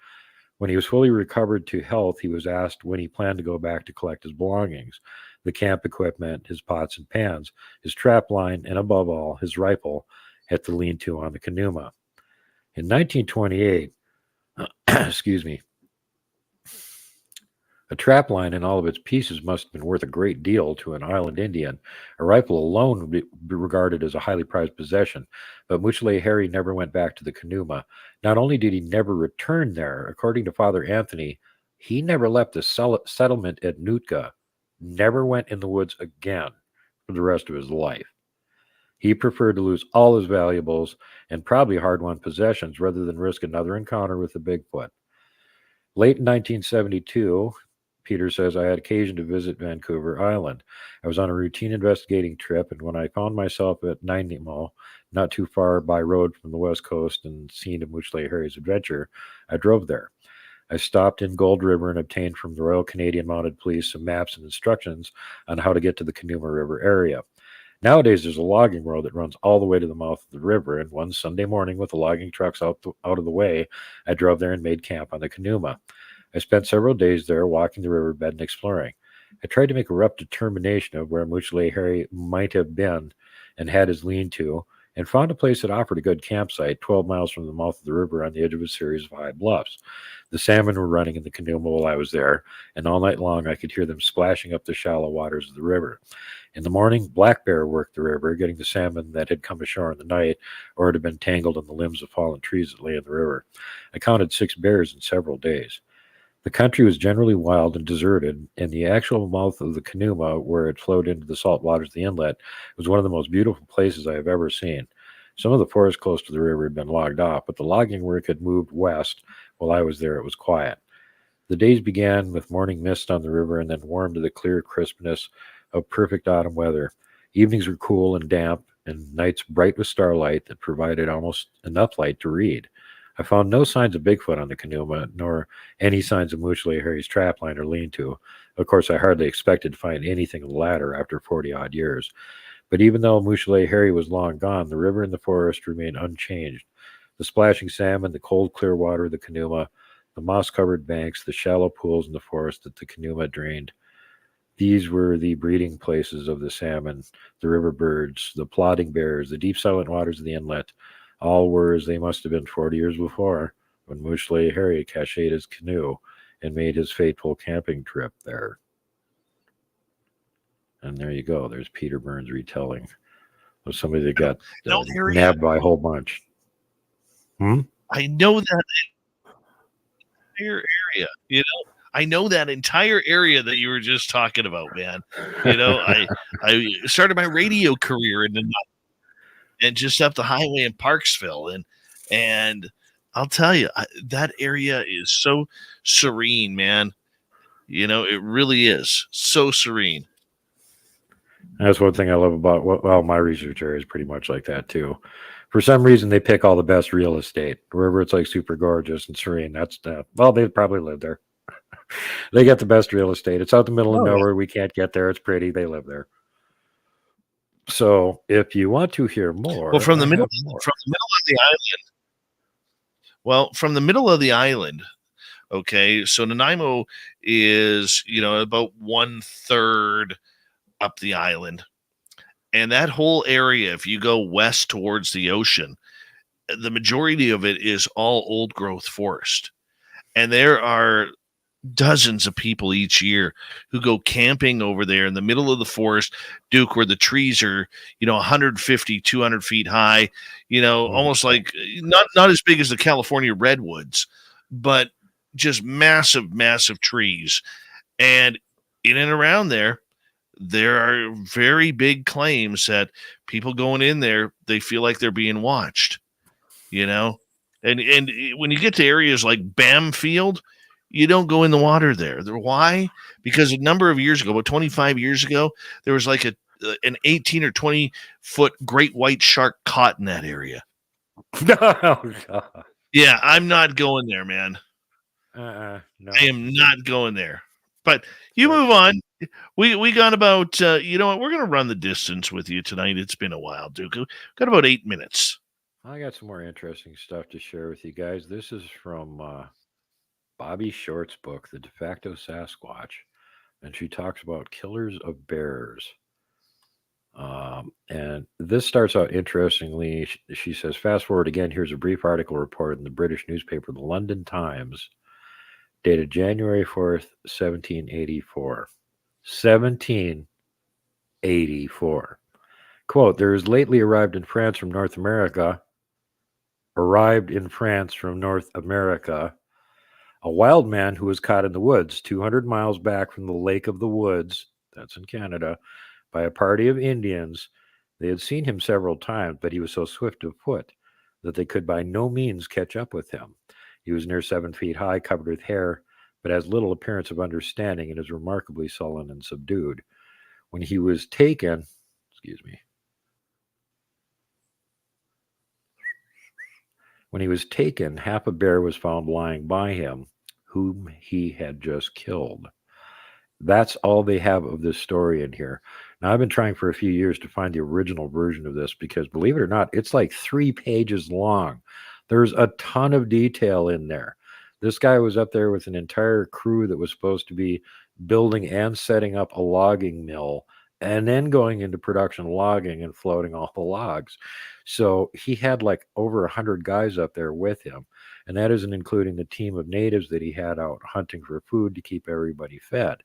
When he was fully recovered to health, he was asked when he planned to go back to collect his belongings, the camp equipment, his pots and pans, his trap line, and above all, his rifle at the lean-to on the Kenuma. In 1928, a trap line and all of its pieces must have been worth a great deal to an island Indian. A rifle alone would be regarded as a highly prized possession, but Mutually Harry never went back to the Kenuma. Not only did he never return there, according to Father Anthony, he never left the settlement at Nootka, never went in the woods again for the rest of his life. He preferred to lose all his valuables and probably hard-won possessions rather than risk another encounter with the Bigfoot. Late in 1972, Peter says, I had occasion to visit Vancouver Island. I was on a routine investigating trip, and when I found myself at Nanaimo, not too far by road from the west coast and scene of Mutually Harry's adventure, I drove there. I stopped in Gold River and obtained from the Royal Canadian Mounted Police some maps and instructions on how to get to the Kenuma River area. Nowadays, there's a logging road that runs all the way to the mouth of the river, and one Sunday morning, with the logging trucks out of the way, I drove there and made camp on the Kenuma. I spent several days there walking the riverbed and exploring. I tried to make a rough determination of where Mutually Harry might have been and had his lean-to, and found a place that offered a good campsite 12 miles from the mouth of the river on the edge of a series of high bluffs. The salmon were running in the Kenuma while I was there, and all night long I could hear them splashing up the shallow waters of the river. In the morning, black bear worked the river, getting the salmon that had come ashore in the night or had been tangled in the limbs of fallen trees that lay in the river. I counted 6 bears in several days. The country was generally wild and deserted, and the actual mouth of the Kenuma, where it flowed into the salt waters of the inlet, was one of the most beautiful places I have ever seen. Some of the forest close to the river had been logged off, but the logging work had moved west. While I was there, it was quiet. The days began with morning mist on the river and then warmed to the clear crispness of perfect autumn weather. Evenings were cool and damp, and nights bright with starlight that provided almost enough light to read. I found no signs of Bigfoot on the Kenuma, nor any signs of Mutually Harry's trapline or lean-to. Of course, I hardly expected to find anything of the latter after 40-odd years. But even though Mushale Harry was long gone, the river and the forest remained unchanged. The splashing salmon, the cold, clear water of the Kanuma, the moss-covered banks, the shallow pools in the forest that the Kanuma drained. These were the breeding places of the salmon, the river birds, the plodding bears, the deep silent waters of the inlet. All were as they must have been 40 years before, when Mushale Harry cached his canoe and made his fateful camping trip there. And there you go. There's Peter Burns retelling of somebody that got nabbed by a whole bunch. I know that entire area, I know that entire area that you were just talking about, man. I started my radio career and just up the highway in Parksville, and I'll tell you, that area is so serene, man. It really is so serene. That's one thing I love about, my research area is pretty much like that too. For some reason, they pick all the best real estate. Wherever it's like super gorgeous and serene, they probably live there. They get the best real estate. It's out the middle of nowhere. We can't get there. It's pretty. They live there. So if you want to hear more, from the middle of the island. Well, from the middle of the island, okay. So Nanaimo is about 1/3 up the island, and that whole area, if you go west towards the ocean, the majority of it is all old growth forest, and there are dozens of people each year who go camping over there in the middle of the forest, Duke, where the trees are 150 200 feet high, almost like not as big as the California redwoods, but just massive trees. And in and around there are very big claims that people going in there, they feel like they're being watched, and when you get to areas like Bamfield, you don't go in the water there. Why? Because a number of years ago, about 25 years ago, there was like an 18 or 20 foot great white shark caught in that area. Oh, God. Yeah, I'm not going there, man. No. I am not going there. But you move on. We got about, you know what? We're going to run the distance with you tonight. It's been a while, Duke. We've got about 8 minutes. I got some more interesting stuff to share with you guys. This is from Bobby Short's book, The De Facto Sasquatch, and she talks about killers of bears. And this starts out interestingly. She says, fast forward again, here's a brief article report in the British newspaper, the London Times, dated January 4th, 1784. 1784. Quote, there is lately arrived in France from North America, a wild man who was caught in the woods 200 miles back from the Lake of the Woods, that's in Canada, by a party of Indians. They had seen him several times, but he was so swift of foot that they could by no means catch up with him. He was near 7 feet high, covered with hair, but has little appearance of understanding and is remarkably sullen and subdued. When he was taken, half a bear was found lying by him, whom he had just killed. That's all they have of this story in here. Now, I've been trying for a few years to find the original version of this because, believe it or not, it's like 3 pages long. There's a ton of detail in there. This guy was up there with an entire crew that was supposed to be building and setting up a logging mill and then going into production logging and floating all the logs. So he had like over 100 guys up there with him. And that isn't including the team of natives that he had out hunting for food to keep everybody fed.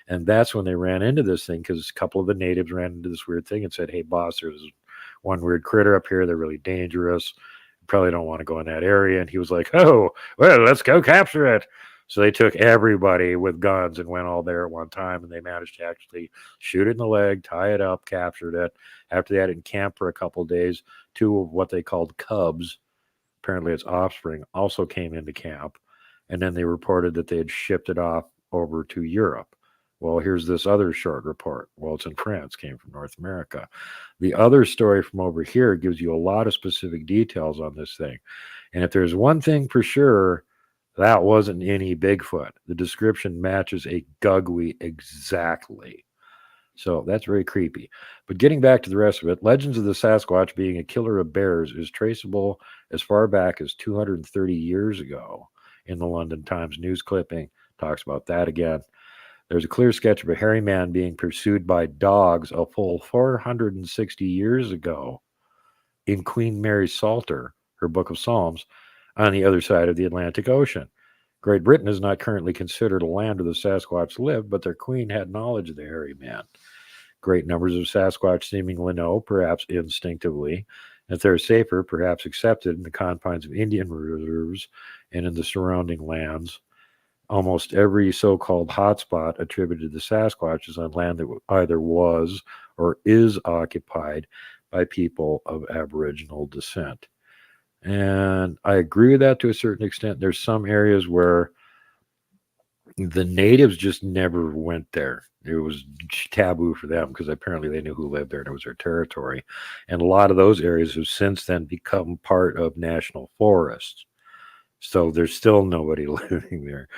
And that's when they ran into this thing, because a couple of the natives ran into this weird thing and said, hey, boss, there's one weird critter up here. They're really dangerous. You probably don't want to go in that area. And he was like, oh, well, let's go capture it. So they took everybody with guns and went all there at one time, and they managed to actually shoot it in the leg, tie it up, captured it. After they had it in camp for a couple of days, 2 of what they called cubs, apparently its offspring, also came into camp. And then they reported that they had shipped it off over to Europe. Well, here's this other short report. Well, it's in France, came from North America. The other story from over here gives you a lot of specific details on this thing. And if there's one thing for sure, that wasn't any Bigfoot. The description matches a gugwi exactly. So that's very creepy. But getting back to the rest of it, legends of the Sasquatch being a killer of bears is traceable as far back as 230 years ago. In the London Times news clipping, talks about that again. There's a clear sketch of a hairy man being pursued by dogs a full 460 years ago in Queen Mary's Psalter, her Book of Psalms, on the other side of the Atlantic Ocean. Great Britain is not currently considered a land where the Sasquatch lived, but their queen had knowledge of the hairy man. Great numbers of Sasquatch seemingly know, perhaps instinctively, that they're safer, perhaps accepted in the confines of Indian reserves and in the surrounding lands. Almost every so-called hotspot attributed to Sasquatch is on land that either was or is occupied by people of Aboriginal descent. And I agree with that to a certain extent. There's some areas where the natives just never went there. It was taboo for them because apparently they knew who lived there and it was their territory. And a lot of those areas have since then become part of national forests. So there's still nobody living there.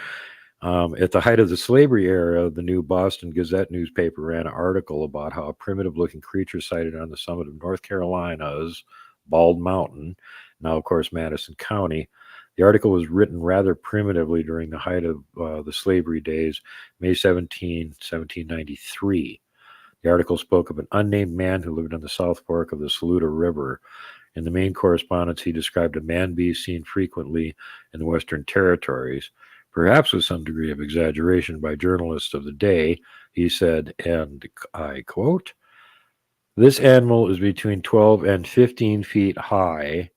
At the height of the slavery era, the New Boston Gazette newspaper ran an article about how a primitive-looking creature sighted on the summit of North Carolina's Bald Mountain, now, of course, Madison County. The article was written rather primitively during the height of the slavery days, May 17, 1793. The article spoke of an unnamed man who lived on the South Fork of the Saluda River. In the main correspondence, he described a man-beast seen frequently in the Western Territories. Perhaps with some degree of exaggeration by journalists of the day, he said, and I quote, "This animal is between 12 and 15 feet high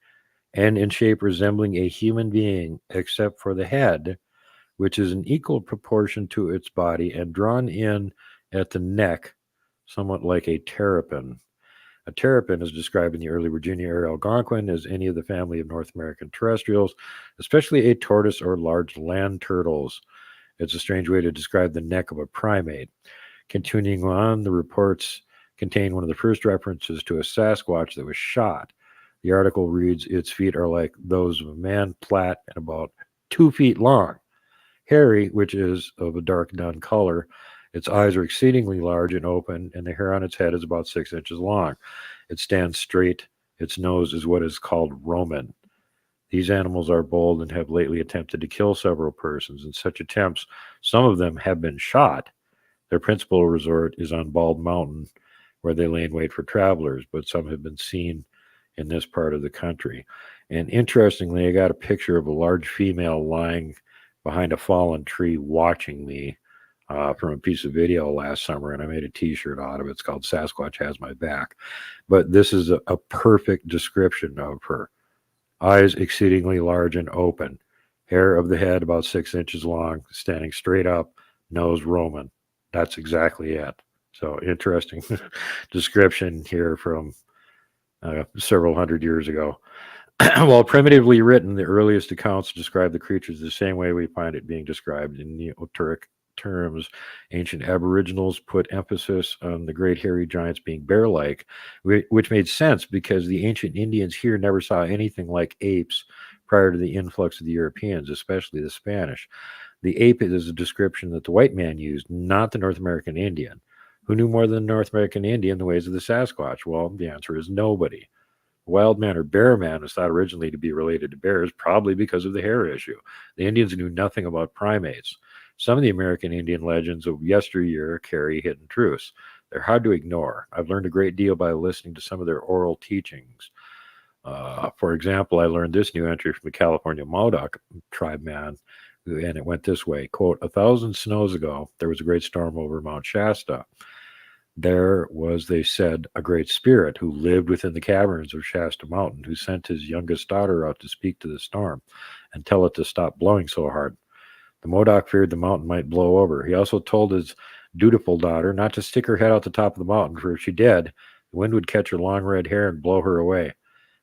and in shape resembling a human being, except for the head, which is in equal proportion to its body and drawn in at the neck, somewhat like a terrapin. A terrapin is described in the early Virginia era Algonquin as any of the family of North American terrestrials, especially a tortoise or large land turtles. It's a strange way to describe the neck of a primate." Continuing on, the reports contain one of the first references to a Sasquatch that was shot. The article reads, "Its feet are like those of a man, flat and about 2 feet long. Hairy, which is of a dark dun color. Its eyes are exceedingly large and open, and the hair on its head is about 6 inches long. It stands straight. Its nose is what is called Roman. These animals are bold and have lately attempted to kill several persons. In such attempts, some of them have been shot. Their principal resort is on Bald Mountain, where they lay in wait for travelers, but some have been seen in this part of the country." And interestingly, I got a picture of a large female lying behind a fallen tree watching me from a piece of video last summer, and I made a t-shirt out of it. It's called Sasquatch Has My Back. But this is a perfect description of her. Eyes exceedingly large and open. Hair of the head about 6 inches long, standing straight up, nose Roman. That's exactly it. So interesting description here from several hundred years ago. While primitively written, the earliest accounts describe the creatures the same way we find it being described in Neoteric terms. Ancient Aboriginals put emphasis on the great hairy giants being bear-like, which made sense because the ancient Indians here never saw anything like apes prior to the influx of the Europeans, especially the Spanish. The ape is a description that the white man used, not the North American Indian. Who knew more than the North American Indian the ways of the Sasquatch? Well, the answer is nobody. Wild man or bear man was thought originally to be related to bears, probably because of the hair issue. The Indians knew nothing about primates. Some of the American Indian legends of yesteryear carry hidden truths. They're hard to ignore. I've learned a great deal by listening to some of their oral teachings. For example, I learned this new entry from the California Modoc tribe man, and it went this way, quote, 1,000 snows ago, there was a great storm over Mount Shasta. There was, they said, a great spirit who lived within the caverns of Shasta Mountain, who sent his youngest daughter out to speak to the storm and tell it to stop blowing so hard. The Modoc feared the mountain might blow over. He also told his dutiful daughter not to stick her head out the top of the mountain, for if she did, the wind would catch her long red hair and blow her away.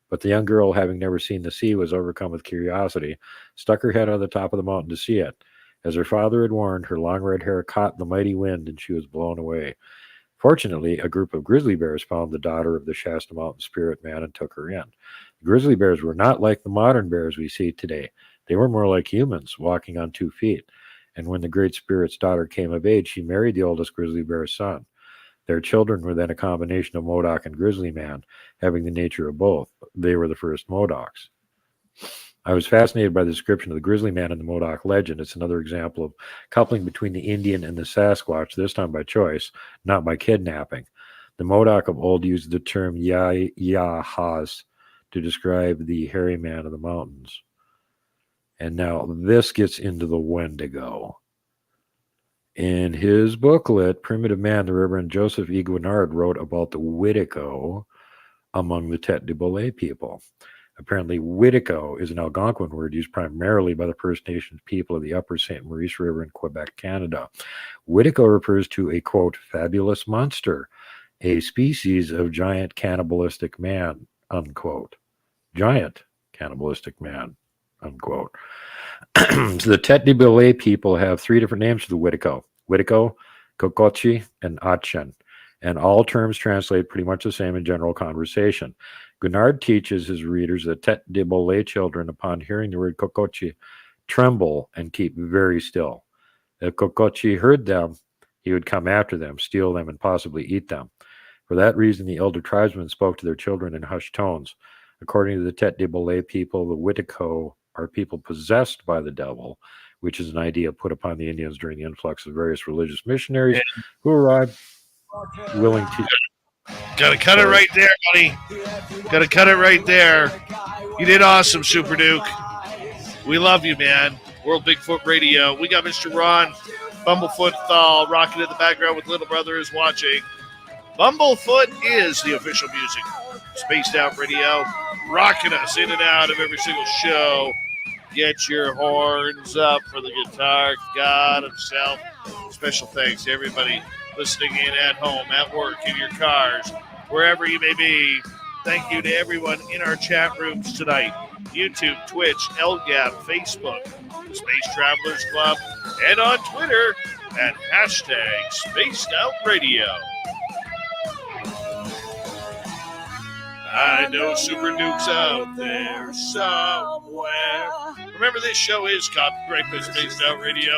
But the young girl, having never seen the sea, was overcome with curiosity, stuck her head on the top of the mountain to see it. As her father had warned, her long red hair caught the mighty wind, and she was blown away. Fortunately, a group of grizzly bears found the daughter of the Shasta Mountain spirit man and took her in. The grizzly bears were not like the modern bears we see today. They were more like humans, walking on 2 feet. And when the great spirit's daughter came of age, she married the oldest grizzly bear's son. Their children were then a combination of Modoc and Grizzly Man, having the nature of both. They were the first Modocs. I was fascinated by the description of the Grizzly Man in the Modoc legend. It's another example of coupling between the Indian and the Sasquatch, this time by choice, not by kidnapping. The Modoc of old used the term Yahas to describe the hairy man of the mountains. And now this gets into the Wendigo. In his booklet, Primitive Man, the Reverend Joseph E. Guinard wrote about the Witico among the Tete de Bolé people. Apparently, Witico is an Algonquin word used primarily by the First Nations people of the upper St. Maurice River in Quebec, Canada. Witico refers to a, quote, fabulous monster, a species of giant cannibalistic man, unquote. Giant cannibalistic man, unquote. So the Tete de Bolé people have three different names for the Witico: Witico, Kokochi, and Achen, and all terms translate pretty much the same in general conversation. Guinard teaches his readers that Tete de Bolé children, upon hearing the word Kokochi, tremble and keep very still. If Kokochi heard them, he would come after them, steal them, and possibly eat them. For that reason, the elder tribesmen spoke to their children in hushed tones. According to the Tete de Bolé people, the Witico are people possessed by the devil, which is an idea put upon the Indians during the influx of various religious missionaries who arrived willing to... Gotta cut it right there, buddy. Gotta cut it right there. You did awesome, Super Duke. We love you, man. World Bigfoot Radio. We got Mr. Ron Bumblefoot Thal rocking in the background with Little Brother is watching. Bumblefoot is the official music. Spaced Out Radio, rocking us in and out of every single show. Get your horns up for the guitar god himself. Special thanks to everybody listening in at home, at work, in your cars, wherever you may be. Thank you to everyone in our chat rooms tonight. YouTube, Twitch, LGAP, Facebook, the Space Travelers Club, and on Twitter at hashtag Spaced Out Radio. I know Super Duke's out there somewhere. Remember, this show is copyright by Spaced Out Radio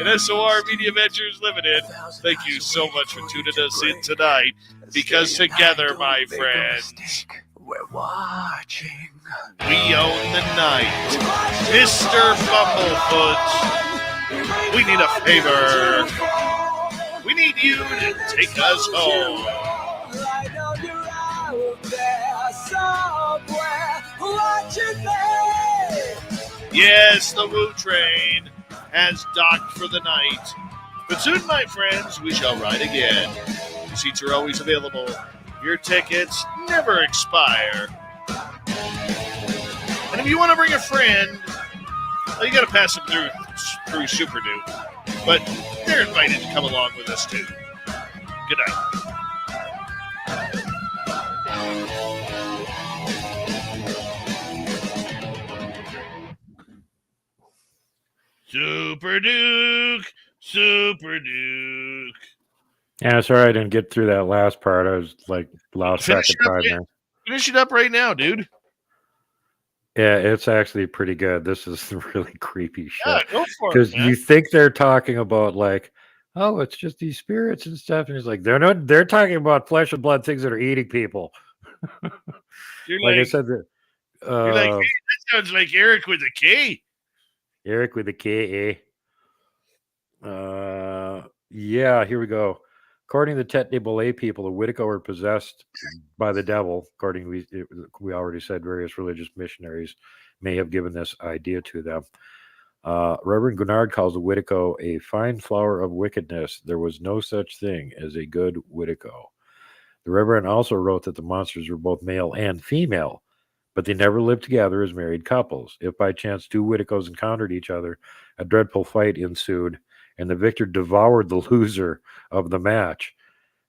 and SOR Media Ventures Limited. Thank you so much for tuning us in tonight, because together, my friends, we're watching. We own the night. Mr. Bumblefoot, we need a favor. We need you to take us home. Yes, the Woo Train has docked for the night. But soon, my friends, we shall ride again. The seats are always available. Your tickets never expire. And if you want to bring a friend, well, you got to pass them through Super Duke. But they're invited to come along with us, too. Good night. Super Duke, Super Duke. Yeah, sorry I didn't get through that last part. I was like lost track of time there. Finish it up right now, dude. Yeah, it's actually pretty good. This is really creepy shit. Yeah, go for it, because man. you think they're talking about like, oh, it's just these spirits and stuff, and it's like they're talking about flesh and blood things that are eating people. You're like I like, said, that you're like, hey, that sounds like Eric with a K. Eric with a K, yeah, here we go. According to the Tete de Bolé people, the Witico were possessed by the devil. According to we already said, various religious missionaries may have given this idea to them. Reverend Guinard calls the Witico a fine flower of wickedness. There was no such thing as a good Witico. The Reverend also wrote that the monsters were both male and female, but they never lived together as married couples. If by chance two Witicos encountered each other, a dreadful fight ensued, and the victor devoured the loser of the match.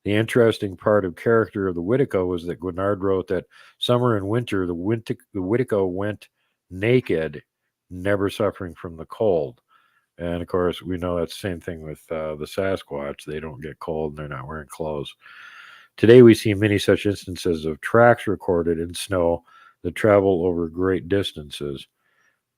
The interesting part of character of the Witico was that Guinard wrote that summer and winter, the Witico went naked, never suffering from the cold. And of course, we know that's the same thing with the Sasquatch. They don't get cold and they're not wearing clothes. Today, we see many such instances of tracks recorded in snow that travel over great distances.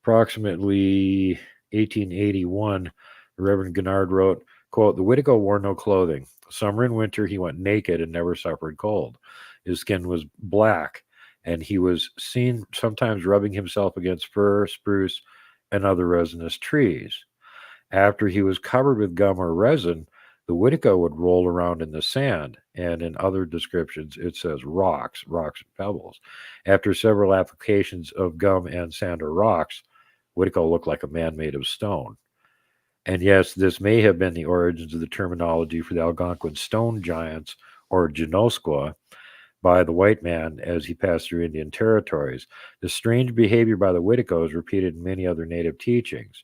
Approximately 1881, the Reverend Guinard wrote, quote, "The Witico wore no clothing. Summer and winter, he went naked and never suffered cold. His skin was black, and he was seen sometimes rubbing himself against fir, spruce, and other resinous trees. After he was covered with gum or resin, the Whitico would roll around in the sand, and in other descriptions, it says rocks and pebbles. After several applications of gum and sand or rocks, Whitico looked like a man made of stone. And yes, this may have been the origins of the terminology for the Algonquin stone giants, or Genosqua, by the white man as he passed through Indian territories. The strange behavior by the Whitico is repeated in many other native teachings.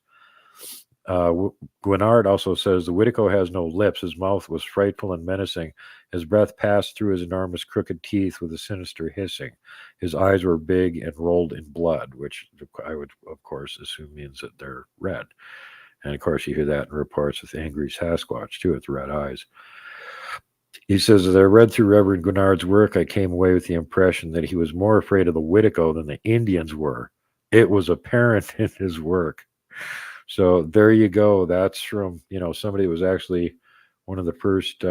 Guinard also says the Whitico has no lips. His mouth was frightful and menacing. His breath passed through his enormous crooked teeth with a sinister hissing. His eyes were big and rolled in blood, which I would, of course, assume means that they're red. And of course, you hear that in reports with angry Sasquatch, too, with red eyes. He says, as I read through Reverend Guinard's work, I came away with the impression that he was more afraid of the Whitico than the Indians were. It was apparent in his work. So there you go. That's from, somebody who was actually one of the first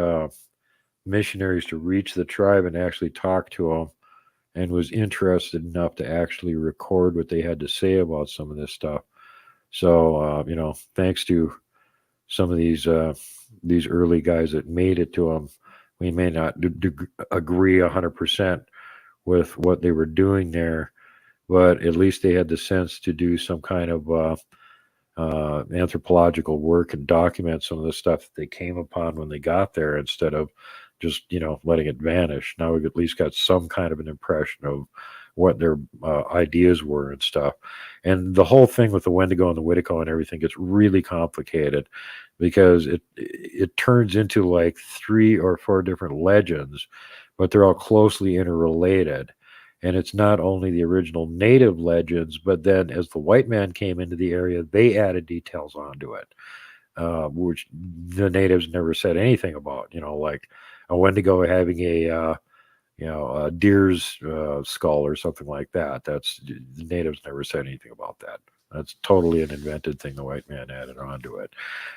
missionaries to reach the tribe and actually talk to them, and was interested enough to actually record what they had to say about some of this stuff. So, thanks to some of these early guys that made it to them, we may not agree 100% with what they were doing there, but at least they had the sense to do some kind of anthropological work and document some of the stuff that they came upon when they got there, instead of just letting it vanish. Now we've at least got some kind of an impression of what their ideas were and stuff. And the whole thing with the Wendigo and the Whitico and everything gets really complicated, because it turns into like 3 or 4 different legends, but they're all closely interrelated. And it's not only the original native legends, but then as the white man came into the area, they added details onto it, which the natives never said anything about, like a Wendigo having a deer's skull or something like that. The natives never said anything about that. That's totally an invented thing the white man added onto it.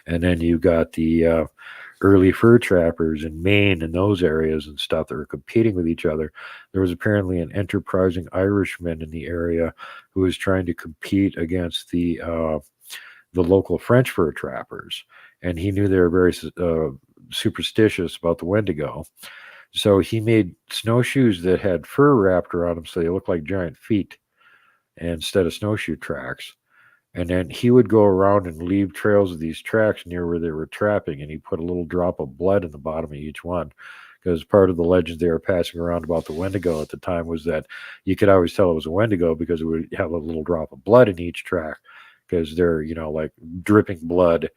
And then you got the early fur trappers in Maine and those areas and stuff that were competing with each other. There was apparently an enterprising Irishman in the area who was trying to compete against the local French fur trappers, and he knew they were very superstitious about the Wendigo. So he made snowshoes that had fur wrapped around them, so they looked like giant feet instead of snowshoe tracks. And then he would go around and leave trails of these tracks near where they were trapping, and he put a little drop of blood in the bottom of each one, because part of the legends they were passing around about the Wendigo at the time was that you could always tell it was a Wendigo because it would have a little drop of blood in each track, because they're, like dripping blood.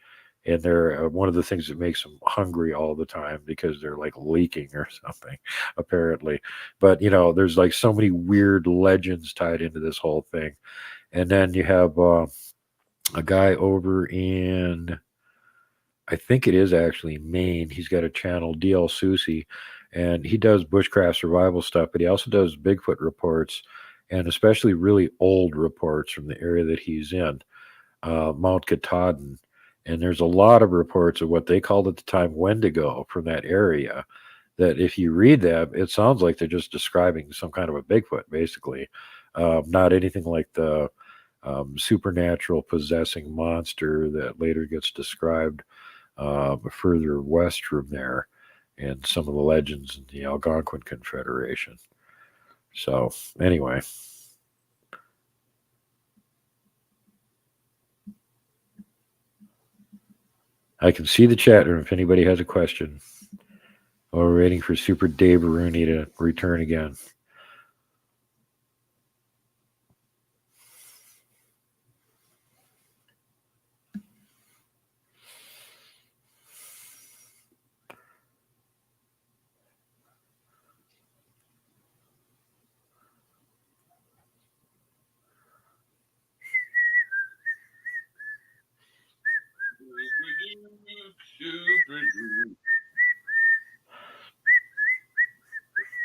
And they're one of the things that makes them hungry all the time, because they're like leaking or something, apparently. But, there's like so many weird legends tied into this whole thing. And then you have a guy over in, I think it is actually Maine. He's got a channel, DL Susi, and he does bushcraft survival stuff, but he also does Bigfoot reports, and especially really old reports from the area that he's in, Mount Katahdin. And there's a lot of reports of what they called at the time Wendigo from that area, that if you read them, it sounds like they're just describing some kind of a Bigfoot, basically. Not anything like the supernatural possessing monster that later gets described further west from there in some of the legends in the Algonquin Confederation. So, anyway. I can see the chat room if anybody has a question. While we're waiting for Super Dave Rooney to return again.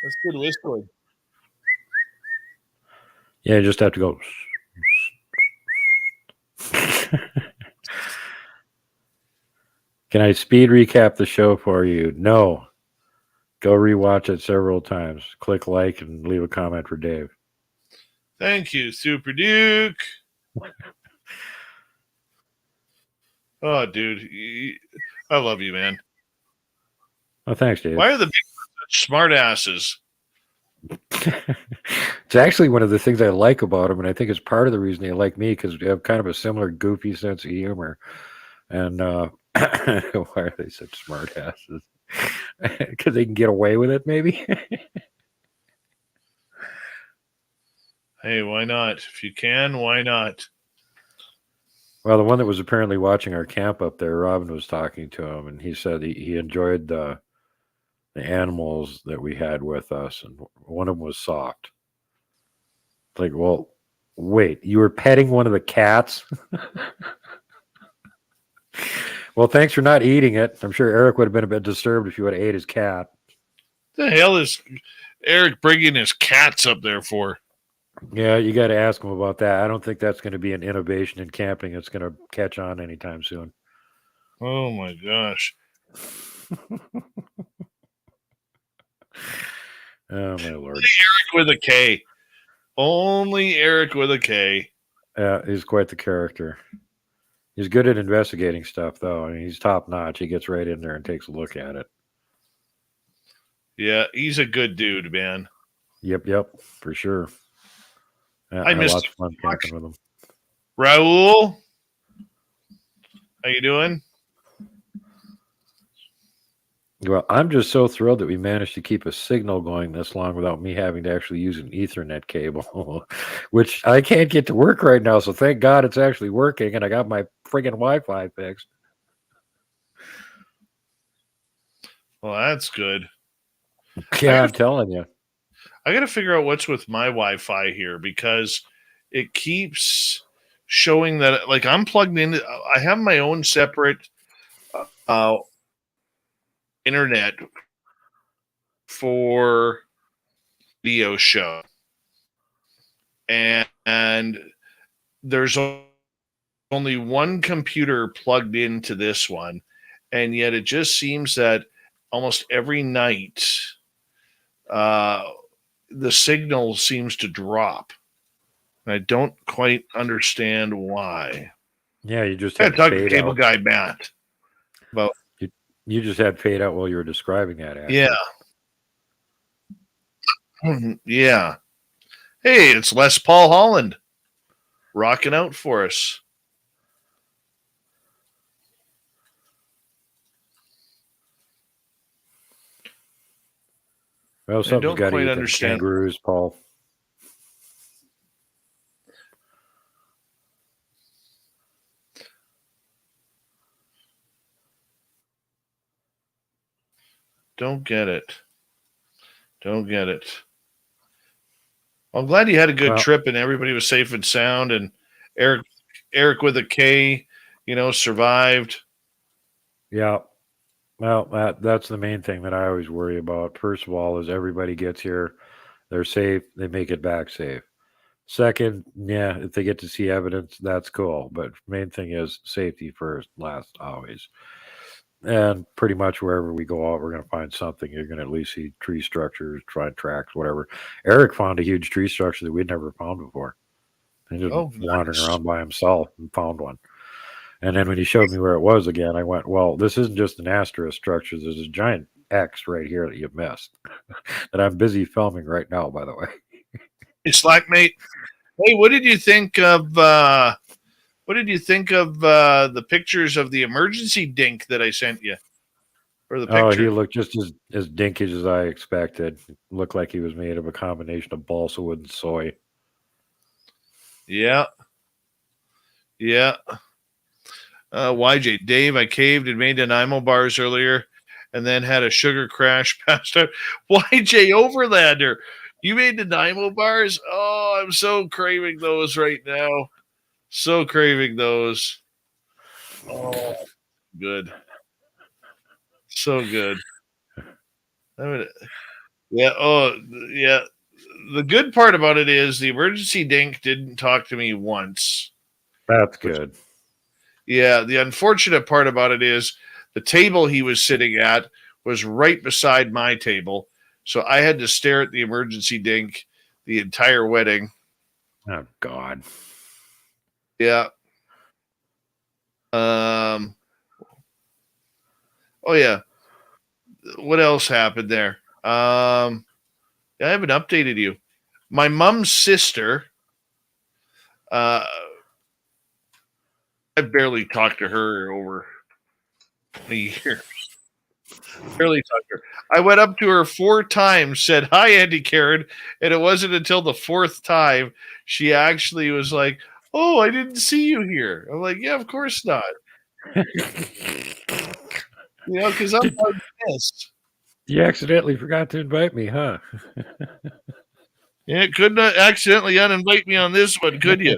That's good whistling. Yeah, you just have to go. Can I speed recap the show for you? No. Go rewatch it several times. Click like and leave a comment for Dave. Thank you, Super Duke. Oh, dude. I love you, man. Oh, thanks, Dave. Why are the big such smart asses? It's actually one of the things I like about them, and I think it's part of the reason they like me, because we have kind of a similar goofy sense of humor. And why are they such smart asses? Because they can get away with it, maybe? Hey, why not? If you can, why not? Well, the one that was apparently watching our camp up there, Robin was talking to him, and he said he enjoyed the animals that we had with us, and one of them was soft. Like, well, wait, you were petting one of the cats? Well, thanks for not eating it. I'm sure Eric would have been a bit disturbed if you would have ate his cat. The hell is Eric bringing his cats up there for? Yeah, you got to ask him about that. I don't think that's going to be an innovation in camping that's going to catch on anytime soon. Oh, my gosh. Oh, my Lord. Eric with a K. Only Eric with a K. Yeah, he's quite the character. He's good at investigating stuff, though. I mean, he's top notch. He gets right in there and takes a look at it. Yeah, he's a good dude, man. Yep, for sure. I missed lots of fun camping with him. Raul, how you doing? Well, I'm just so thrilled that we managed to keep a signal going this long without me having to actually use an Ethernet cable, which I can't get to work right now. So thank God it's actually working, and I got my friggin' Wi-Fi fixed. Well, that's good. Yeah, I'm telling you. I got to figure out what's with my Wi-Fi here, because it keeps showing that, like, I'm plugged in. I have my own separate internet for video show, and there's only one computer plugged into this one, and yet it just seems that almost every night the signal seems to drop, and I don't quite understand why. Yeah, you just I had talked to fade cable out. guy Matt about. You just had fade out while you were describing that. Actually. Yeah. Yeah. Hey, it's Les Paul Holland rocking out for us. Well, something's got to eat them understand. kangaroos, Paul. Don't get it. I'm glad you had a good trip and everybody was safe and sound, and Eric with a K, survived. Yeah. Well, that's the main thing that I always worry about. First of all, is everybody gets here, they're safe, they make it back safe. Second, yeah, if they get to see evidence, that's cool. But main thing is safety first, last, always. And pretty much wherever we go out, we're going to find something. You're going to at least see tree structures, find tracks, whatever. Eric found a huge tree structure that we'd never found before. He just wandering around by himself and found one. And then when he showed me where it was again, I went, well, this isn't just an asterisk structure. There's a giant X right here that you missed. that I'm busy filming right now, by the way. Hey, Slackmate. Hey, what did you think of the pictures of the emergency dink that I sent you? Or the picture? Oh, he looked just as dinkish as I expected. It looked like he was made of a combination of balsa wood and soy. Yeah. YJ, Dave, I caved and made Nanaimo bars earlier and then had a sugar crash passed out. YJ Overlander, you made Nanaimo bars? Oh, I'm so craving those right now. So craving those. Oh, good. So good. Yeah. Oh, yeah. The good part about it is the emergency dink didn't talk to me once. That's good. Yeah. The unfortunate part about it is The table he was sitting at was right beside my table. So I had to stare at the emergency dink the entire wedding. Oh, God. Yeah. Oh, yeah. What else happened there? I haven't updated you. My mom's sister, I've barely talked to her over 20 years. Barely talked to her. I went up to her 4 times, said, "Hi, Auntie Karen." And it wasn't until the 4th time she actually was like, "Oh, I didn't see you here." I'm like, "Yeah, of course not." Because I'm pissed. You accidentally forgot to invite me, huh? Yeah, couldn't accidentally uninvite me on this one, could you?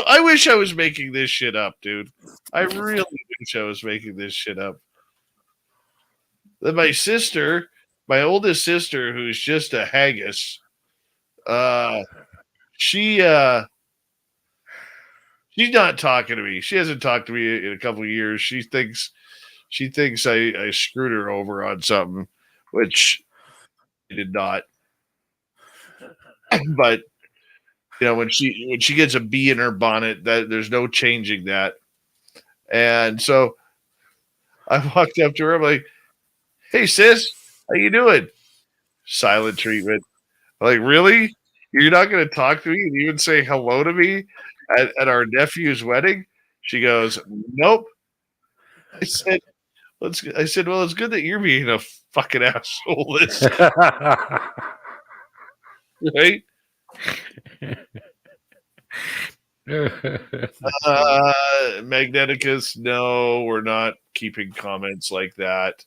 I wish I was making this shit up, dude. I really wish I was making this shit up. Then my sister, my oldest sister, who's just a haggis, she's not talking to me. She hasn't talked to me in a couple of years. She thinks I screwed her over on something, which I did not. But when she gets a bee in her bonnet, that there's no changing that. And so I walked up to her. I'm like, "Hey, sis, how you doing?" Silent treatment. I'm like, really? You're not going to talk to me and even say hello to me at our nephew's wedding? She goes, "Nope." I said, well, it's good that you're being a fucking asshole. Right? Magneticus, no, we're not keeping comments like that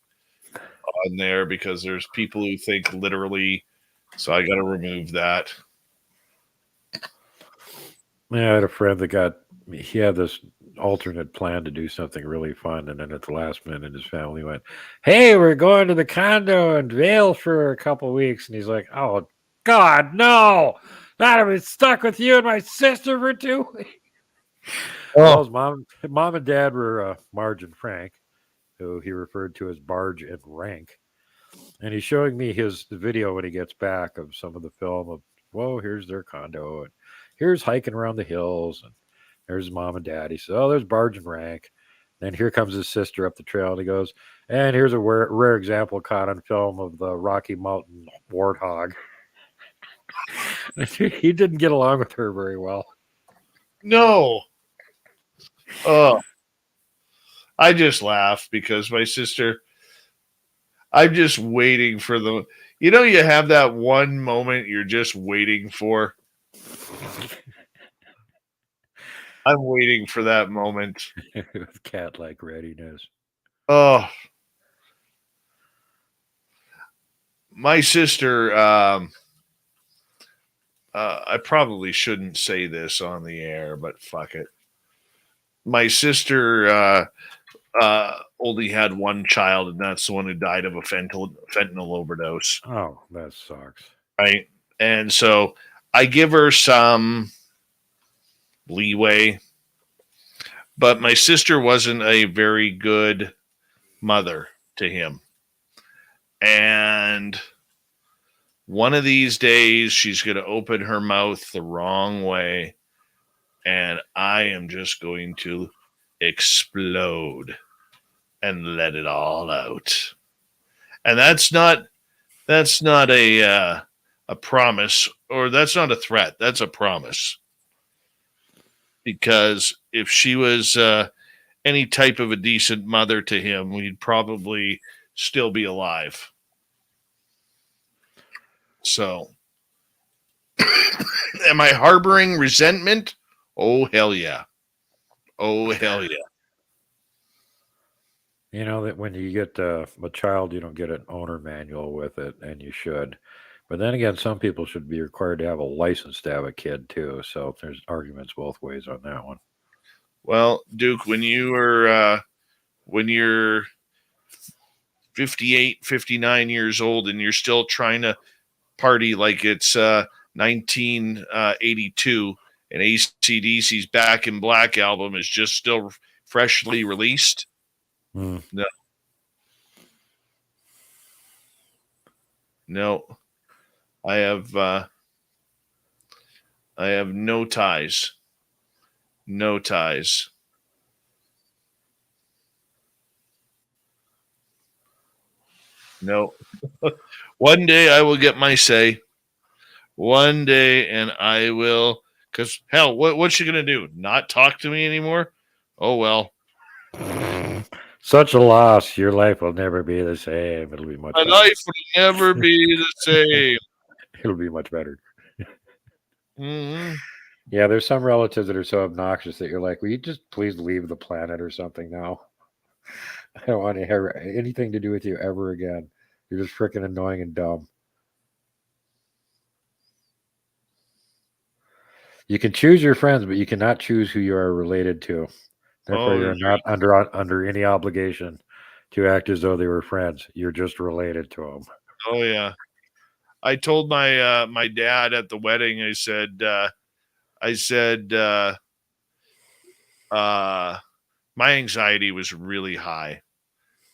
on there because there's people who think literally, so I got to remove that. Yeah, I had a friend that he had this alternate plan to do something really fun, and then at the last minute his family went, "Hey, we're going to the condo in Vail for a couple weeks," and he's like, "Oh God, no, not have been stuck with you and my sister for 2 weeks." Well, his mom and dad were Marge and Frank, who he referred to as Barge and Rank, and he's showing me the video when he gets back of some of the film of, whoa, here's their condo, and here's hiking around the hills, and there's mom and dad. He says, "Oh, there's Barge and Rank." Then here comes his sister up the trail, and he goes, "And here's a rare example caught on film of the Rocky Mountain warthog." He didn't get along with her very well. No. Oh. I just laugh because my sister, I'm just waiting for you have that one moment you're just waiting for. I'm waiting for that moment. With cat-like readiness. Oh. My sister, I probably shouldn't say this on the air, but fuck it. My sister only had one child, and that's the one who died of a fentanyl overdose. Oh, that sucks. Right? And so I give her some leeway, but my sister wasn't a very good mother to him. And one of these days, she's going to open her mouth the wrong way, and I am just going to explode and let it all out. And that's not a promise, or that's not a threat. That's a promise. Because if she was any type of a decent mother to him, we'd probably still be alive. So, am I harboring resentment? Oh, hell yeah. Oh, hell yeah. You know that when you get a child, you don't get an owner manual with it, and you should. But then again, some people should be required to have a license to have a kid too. So there's arguments both ways on that one. Well, Duke, when you're 58, 59 years old and you're still trying to party like it's 1982 and AC/DC's Back in Black album is just still freshly released. Hmm. No, I have no ties. No ties. No. One day I will get my say. One day, and I will. Because hell, what's she gonna do? Not talk to me anymore? Oh well. Such a loss. Your life will never be the same. It'll be much My better. life will never be the same. It'll be much better. Mm-hmm. Yeah, there's some relatives that are so obnoxious that you're like, will you just please leave the planet or something now? I don't want to have anything to do with you ever again. You're just freaking annoying and dumb. You can choose your friends, but you cannot choose who you are related to. Therefore, you're not under any obligation to act as though they were friends. You're just related to them. Oh yeah. I told my my dad at the wedding. I said my anxiety was really high,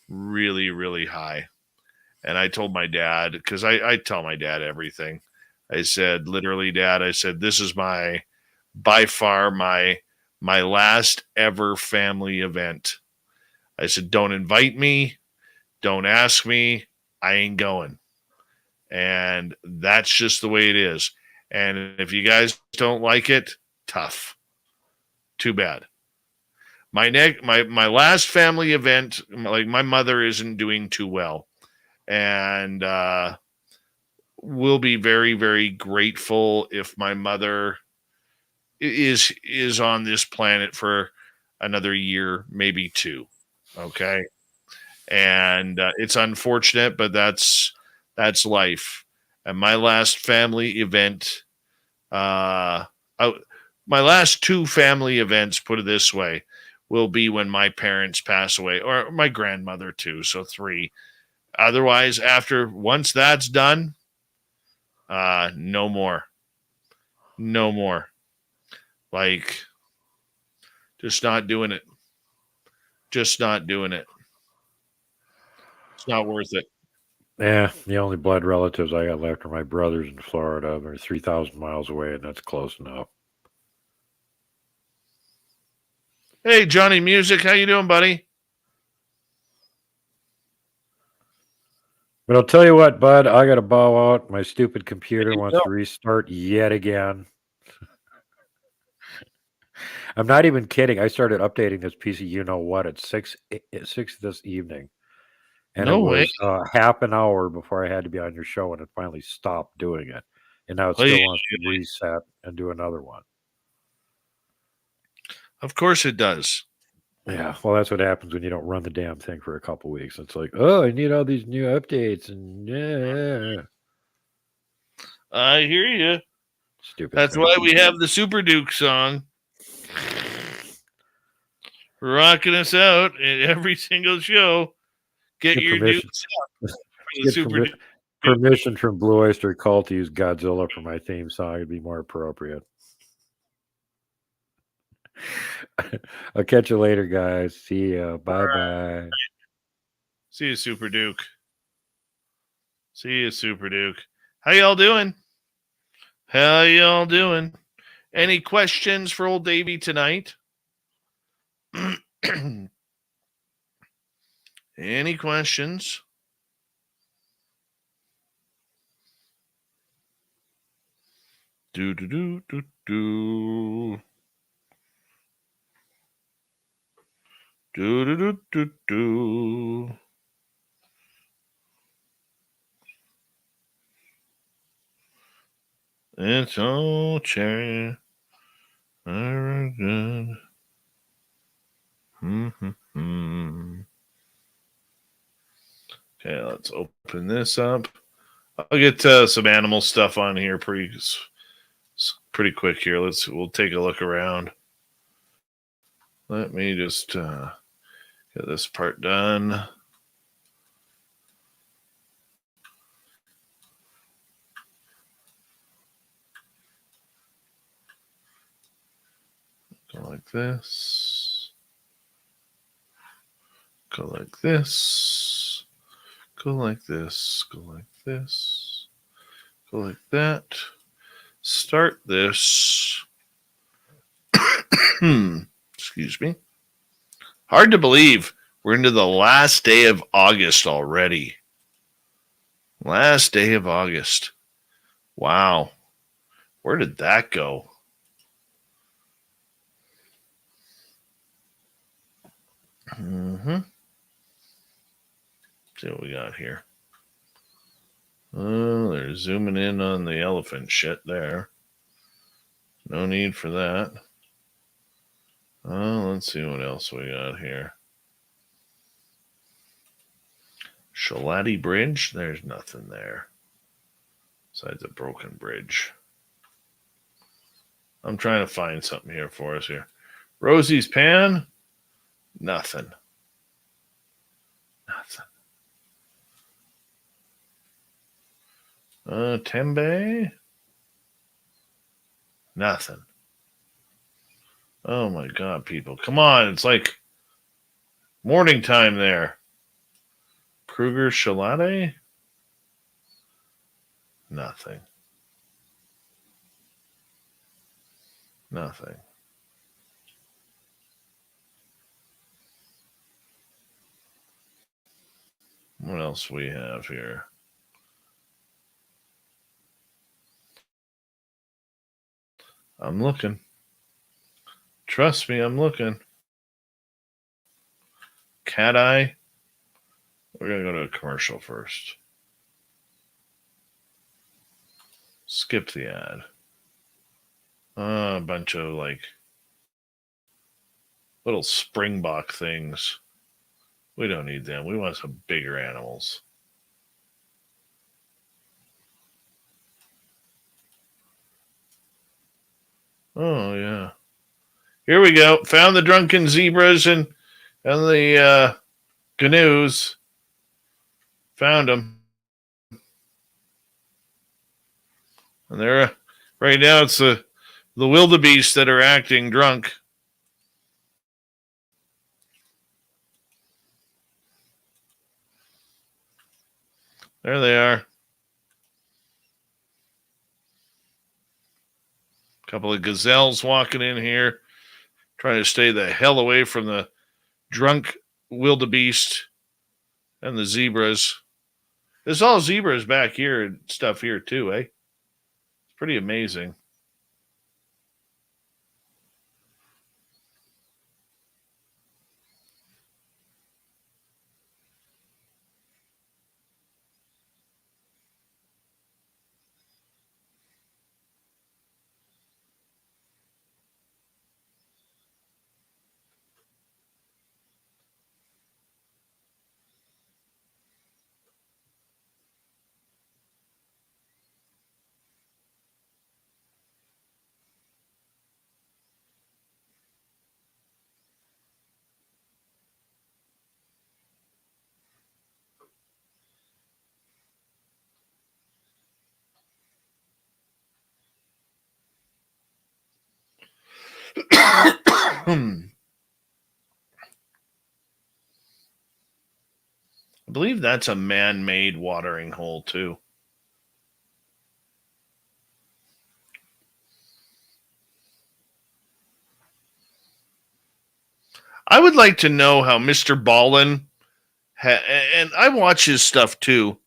really, really high. And I told my dad, because I tell my dad everything. I said, literally, Dad, I said, this is by far my last ever family event. I said, don't invite me. Don't ask me. I ain't going. And that's just the way it is. And if you guys don't like it, tough. Too bad. My last family event, like my mother isn't doing too well. And we'll be very, very grateful if my mother is on this planet for another year, maybe two. Okay. And it's unfortunate, but that's life. And my last family event, my last two family events, put it this way, will be when my parents pass away, or my grandmother too. So 3. Otherwise, once that's done, no more. No more. Like, just not doing it. Just not doing it. It's not worth it. Yeah, the only blood relatives I got left are my brothers in Florida. They're 3,000 miles away, and that's close enough. Hey, Johnny Music, how you doing, buddy? But I'll tell you what, bud, I got to bow out. My stupid computer wants to restart yet again. I'm not even kidding. I started updating this piece of you-know-what at 6 this evening. And No it way. was half an hour before I had to be on your show, and it finally stopped doing it. And now it still wants to reset and do another one. Of course it does. Yeah, well, that's what happens when you don't run the damn thing for a couple weeks. It's like, oh, I need all these new updates, and yeah. I hear you. Stupid. That's why we have the Super Duke song rocking us out at every single show. Get your Dukes up for the Super Duke. Permission from Blue Oyster Cult to use Godzilla for my theme song would be more appropriate. I'll catch you later, guys. See ya. Bye-bye. See you, Super Duke. See you, Super Duke. How y'all doing? How y'all doing? Any questions for old Davey tonight? Any questions? Do. Do. It's all cherry. Very good. Okay, let's open this up. I'll get some animal stuff on here pretty quick here. We'll take a look around. Let me just get this part done. like this. Go like this. Go like this. Go like this. Go like that. Start this. Excuse me. Hard to believe we're into the last day of August already. Last day of August. Wow. Where did that go? See what we got here. Oh, they're zooming in on the elephant shit there. No need for that. Oh, let's see what else we got here. Shalati Bridge? There's nothing there. Besides a broken bridge. I'm trying to find something here for us here. Rosie's Pan? Nothing. Tembe? Nothing. Oh my God, people. Come on. It's like morning time there. Kruger Shalate? Nothing. Nothing. What else we have here? I'm looking. Trust me, I'm looking. Cat Eye. We're going to go to a commercial first. Skip the ad. A bunch of like little springbok things. We don't need them. We want some bigger animals. Oh, yeah. Here we go. Found the drunken zebras and the canoes. Found them. And they're right now it's the wildebeest that are acting drunk. There they are. A couple of gazelles walking in here, trying to stay the hell away from the drunk wildebeest and the zebras. There's all zebras back here and stuff here too, eh? It's pretty amazing. I believe that's a man-made watering hole too. I would like to know how Mr. Ballin, and I watch his stuff too,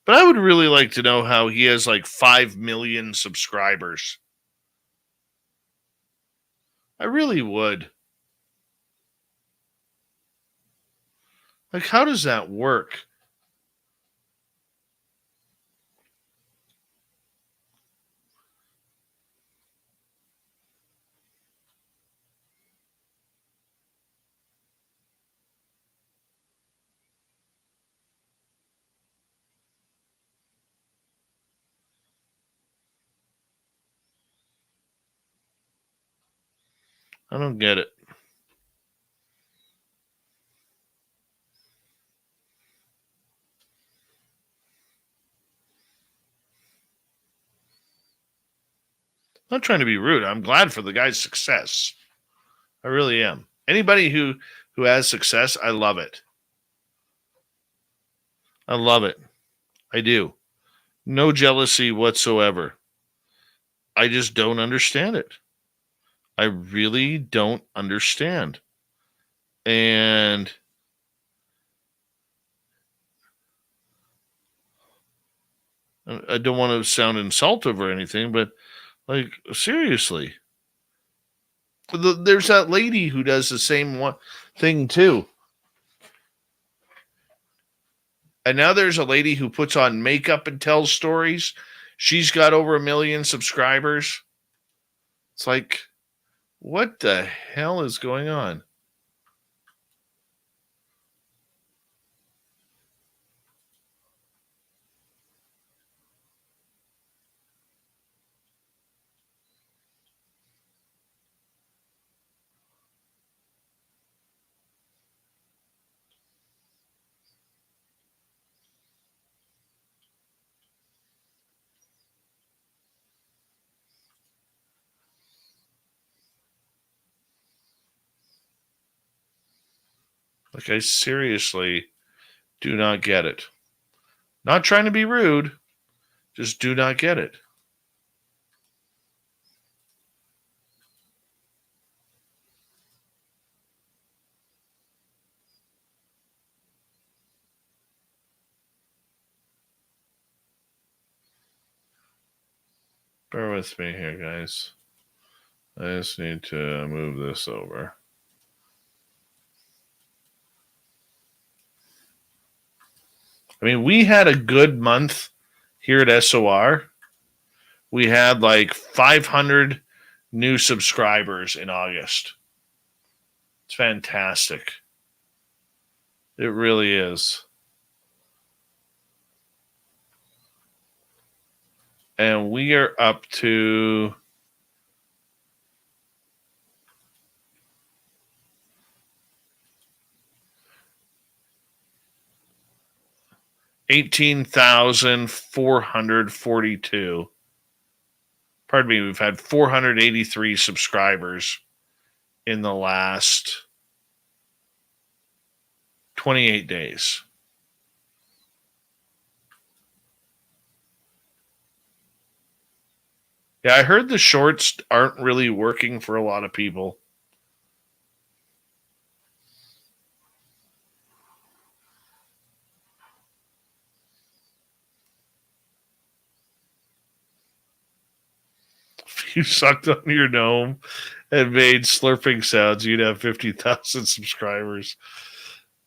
but I would really like to know how he has like 5 million subscribers. I really would. Like, how does that work? I don't get it. I'm not trying to be rude. I'm glad for the guy's success. I really am. Anybody who has success, I love it. I love it. I do. No jealousy whatsoever. I just don't understand it. I really don't understand. And I don't want to sound insultive or anything, but like, seriously. There's that lady who does the same thing too. And now there's a lady who puts on makeup and tells stories. She's got over 1 million subscribers. It's like, what the hell is going on? Like, I seriously do not get it. Not trying to be rude, just do not get it. Bear with me here, guys. I just need to move this over. I mean, we had a good month here at SOR. We had like 500 new subscribers in August. It's fantastic. It really is. And we are up to 18,442. Pardon me, we've had 483 subscribers in the last 28 days. Yeah, I heard the shorts aren't really working for a lot of people. If you sucked on your gnome and made slurping sounds, you'd have 50,000 subscribers.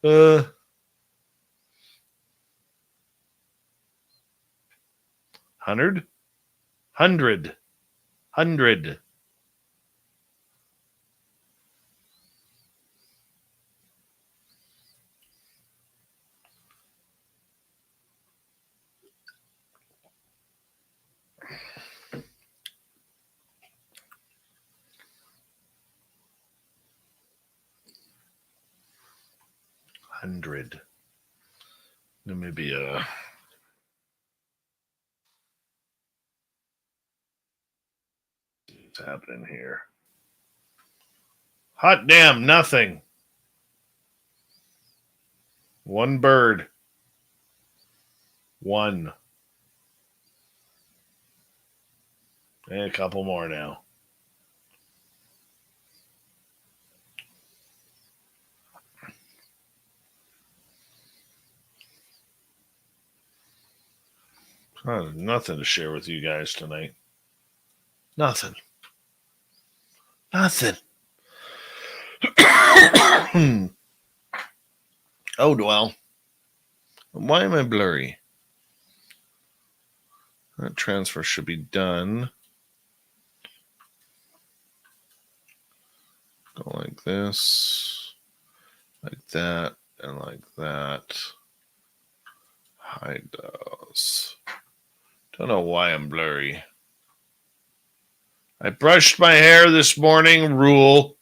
100? 100. 100. Hundred. There may be a. What's happening here? Hot damn, nothing. One bird. One. And a couple more now. Nothing to share with you guys tonight. Nothing. Nothing. Oh, well. Why am I blurry? That transfer should be done. Go like this, like that, and like that. Hide those. Don't know why I'm blurry. I brushed my hair this morning, Rule.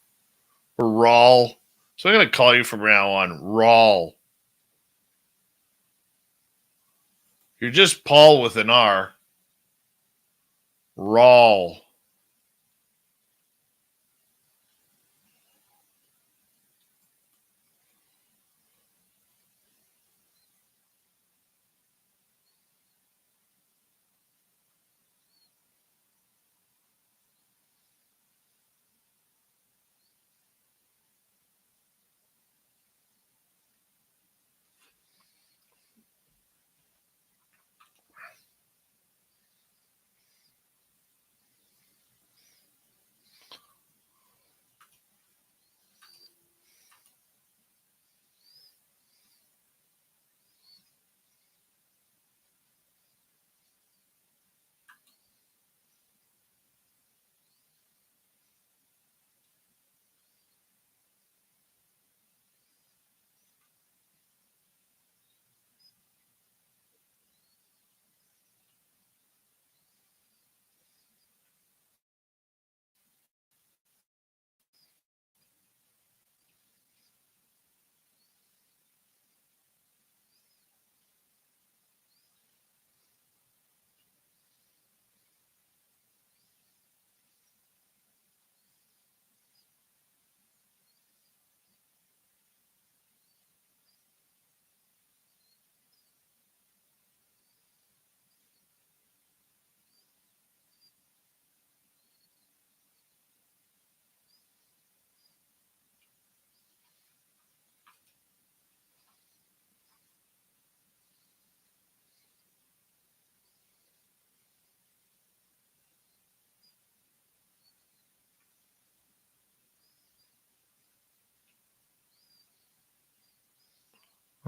Or Rawl. So I'm going to call you from now on Rawl. You're just Paul with an R. Rawl.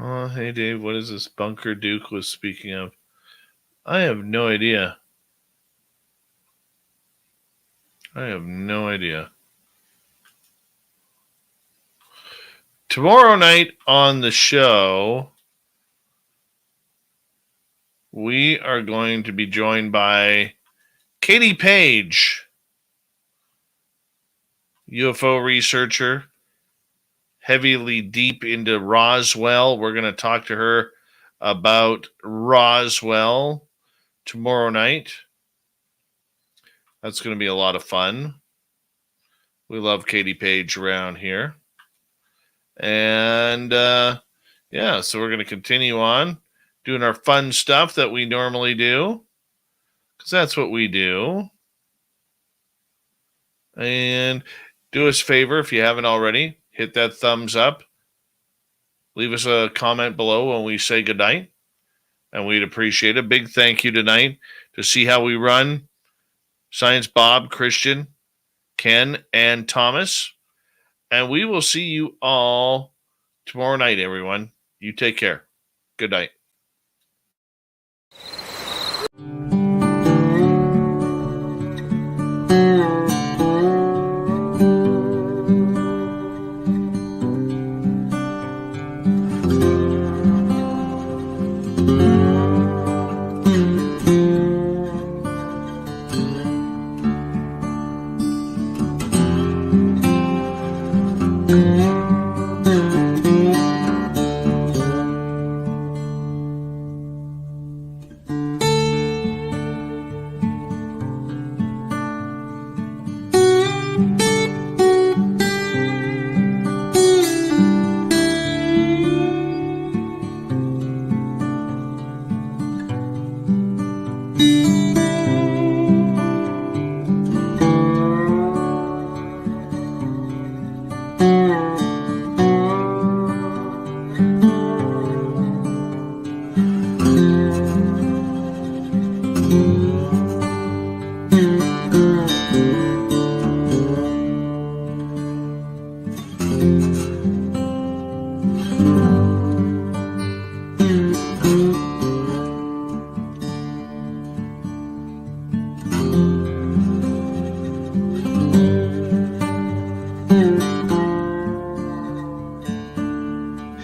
Oh, hey, Dave, what is this Bunker Duke was speaking of? I have no idea. Tomorrow night on the show, we are going to be joined by Katie Page, UFO researcher, heavily deep into Roswell. We're going to talk to her about Roswell tomorrow night. That's going to be a lot of fun. We love Katie Page around here. And yeah, so we're going to continue on doing our fun stuff that we normally do, because that's what we do. And do us a favor, if you haven't already, hit that thumbs up. Leave us a comment below when we say goodnight, and we'd appreciate it. Big thank you tonight to See How We Run, Science Bob, Christian, Ken, and Thomas. And we will see you all tomorrow night, everyone. You take care. Good night.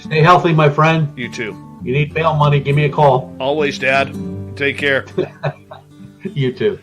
Stay healthy, my friend. You too. You need bail money, give me a call. Always, Dad. Take care. You too.